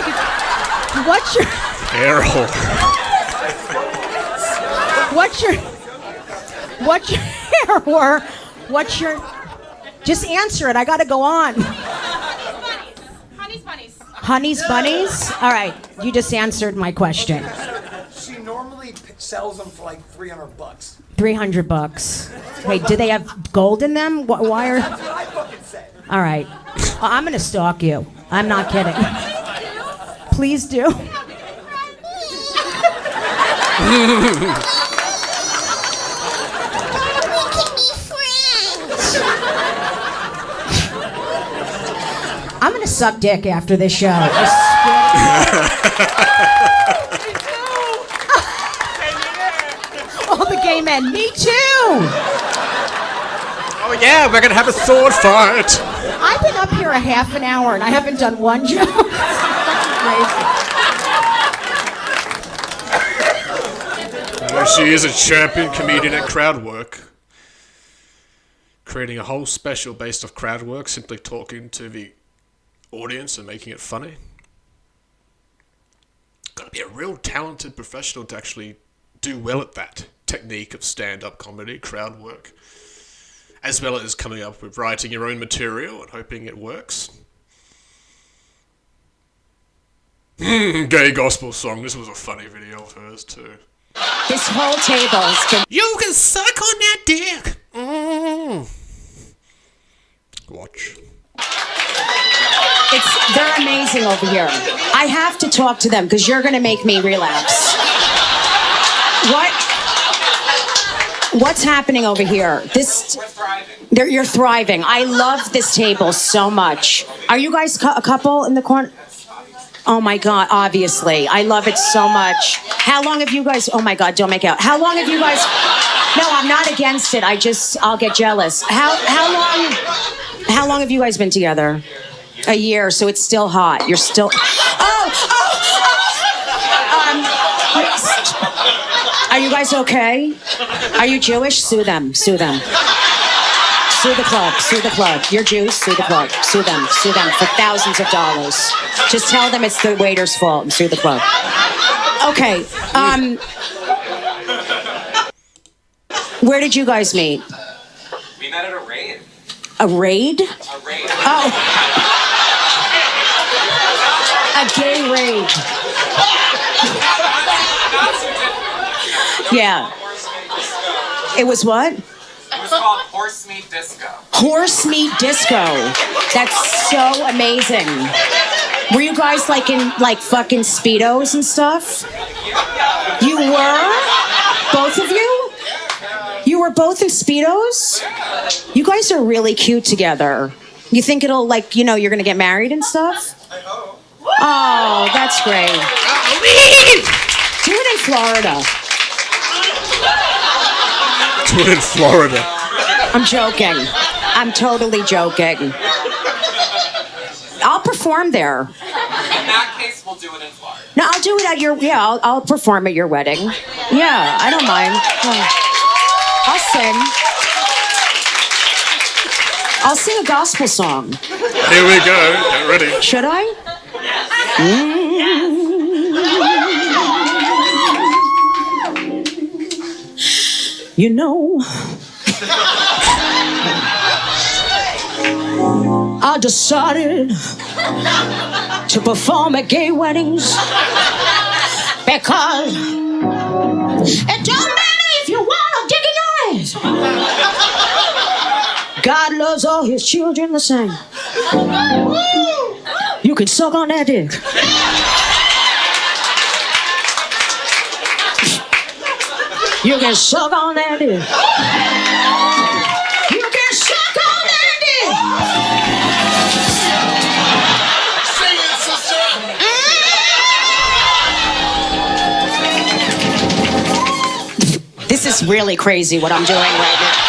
Hair whore? What's your hair whore? What's your... Just answer it. I gotta go on. Honey's bunnies. Honey's bunnies? All right, you just answered my question. She normally sells them for like $300. $300. Wait, do they have gold in them? Why are... That's what I fucking said. All right. I'm gonna stalk you. I'm not kidding. Please do. I'm gonna suck dick after this show. I swear. All the gay men, me too. Oh yeah, we're gonna have a sword fight. I've been up here a half an hour and I haven't done one joke. She is a champion comedian at crowd work, creating a whole special based off crowd work, simply talking to the audience and making it funny. Gotta be a real talented professional to actually do well at that technique of stand-up comedy, crowd work, as well as coming up with writing your own material and hoping it works. Gay gospel song. This was a funny video of hers too. This whole table's been... You can suck on that dick. Watch. They're amazing over here. I have to talk to them because you're going to make me relapse. What's happening over here? You're thriving. I love this table so much. Are you guys a couple in the corner? Oh my God, obviously. I love it so much. How long have you guys, oh my God, don't make out. How long have you guys, no, I'm not against it. I'll get jealous. How long have you guys been together? A year, so it's still hot. You're still, are you guys okay? Are you Jewish? Sue them, sue them. Sue the club, sue the club. You're Jews, sue the club. Sue them for thousands of dollars. Just tell them it's the waiter's fault and sue the club. Okay, where did you guys meet? We met at a raid. A raid? A raid. Oh. A gay raid. Yeah. It was what? It was called Horse Meat Disco. Horse Meat Disco. That's so amazing. Were you guys in fucking Speedos and stuff? You were? Both of you? You were both in Speedos? You guys are really cute together. You think it'll you're gonna get married and stuff? I hope. Oh, that's great. Do it in Florida. Do it in Florida. I'm joking. I'm totally joking. I'll perform there. In that case, we'll do it in Florida. No, I'll do it at your, I'll perform at your wedding. Yeah, I don't mind. I'll sing. I'll sing a gospel song. Here we go. Get ready. Should I? You know, I decided to perform at gay weddings because it don't matter if you want or dig in your ass. God loves all his children the same. You can suck on that dick. You can suck on that dick. You can suck on that dick. Sing it, sister. This is really crazy what I'm doing right now.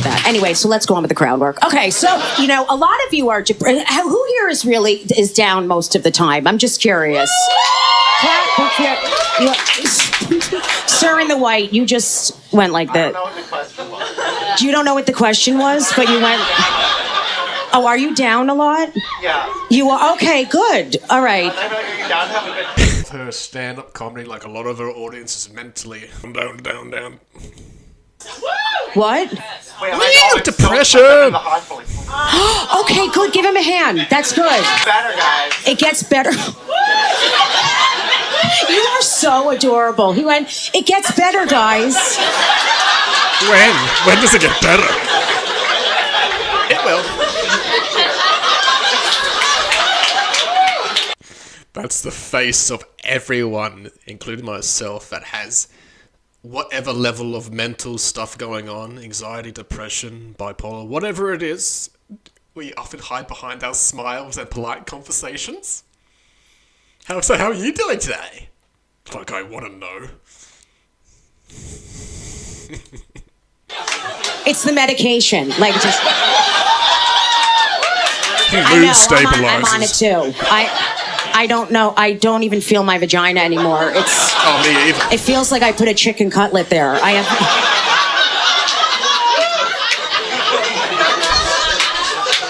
But, anyway, so let's go on with the crowd work. Okay, so, a lot of you are... Who here is down most of the time? I'm just curious. Sir in the white, you just went like that. I don't know what the question was. You don't know what the question was, but you went... Oh, are you down a lot? Yeah. You are? Okay, good. All right. Her stand-up comedy, like a lot of her audience, is mentally down. What? Wait, depression! Okay, good. Give him a hand. That's good. Better, guys. It gets better. You are so adorable. He went, it gets better, guys. When? When does it get better? It will. That's the face of everyone, including myself, that has whatever level of mental stuff going on, anxiety, depression, bipolar, whatever it is. We often hide behind our smiles and polite conversations. How are you doing today? Like, I want to know. It's the medication. Like, just... Mood stabilizers. I'm on it too. I don't know. I don't even feel my vagina anymore. It's. Oh, me either. It feels like I put a chicken cutlet there. I have.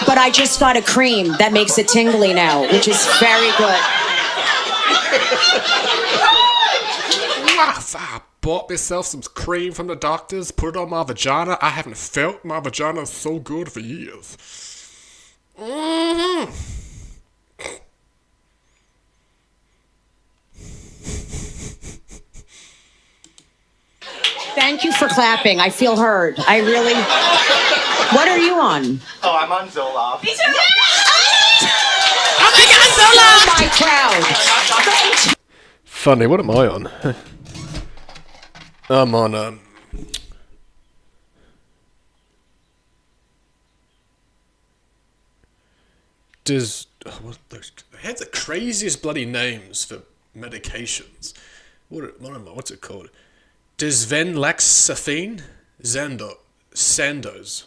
But I just got a cream that makes it tingly now, which is very good. I bought myself some cream from the doctors, put it on my vagina. I haven't felt my vagina so good for years. Mm-hmm. Thank you for clapping. I feel heard. I really. What are you on? Oh, I'm on Zoloft. Me too. Oh my God, Zoloft! My crowd. Funny, what am I on? I'm on, they have the craziest bloody names for medications. What's it called? Desvenlaxathine? Sandoz.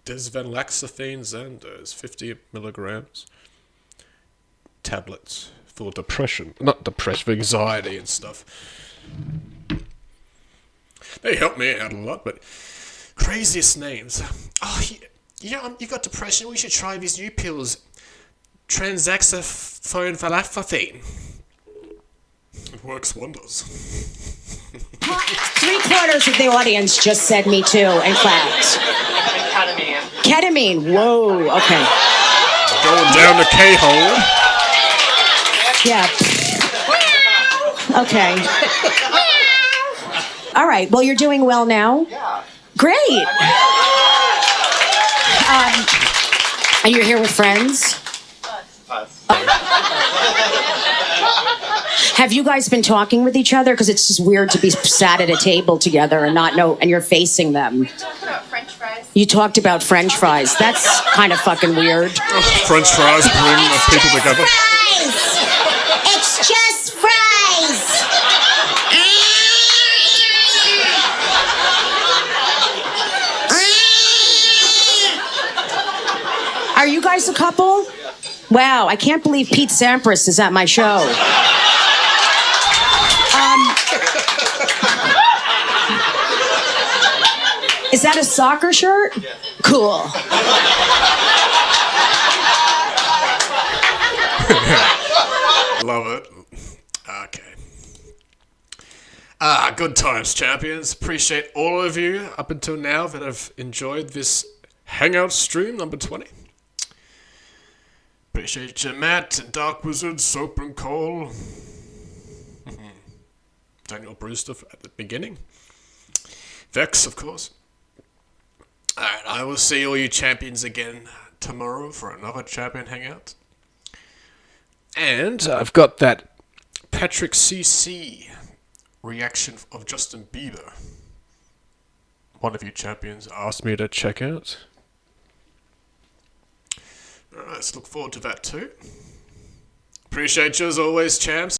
Desvenlaxathine Sandoz, 50 milligrams. Tablets for depression. Not depression, for anxiety and stuff. They help me out a lot, but craziest names. Oh, you got depression, we should try these new pills. Transaxaphone. It works wonders. 3/4 of the audience just said me too and clapped. Ketamine. Ketamine. Whoa. Okay. Going down the K-hole. Yeah. Okay. All right. Well, you're doing well now. Yeah. Great. Are you here with friends? Us. Have you guys been talking with each other? Because it's just weird to be sat at a table together and not know, and you're facing them. We talked about French fries. You talked about French fries. That's kind of fucking weird. French fries bring people together. It's just fries. Are you guys a couple? Wow, I can't believe Pete Sampras is at my show. Is that a soccer shirt? Yeah. Cool. Love it. Okay. Good times, champions. Appreciate all of you up until now that have enjoyed this Hangout stream number 20. Appreciate you, Matt, Dark Wizard, Soap and Cole, Daniel Brewster at the beginning, Vex, of course. Alright, I will see all you champions again tomorrow for another champion hangout. And I've got that Patrick CC reaction of Justin Bieber. One of you champions asked me to check out. Alright, let's look forward to that too. Appreciate you as always, champs.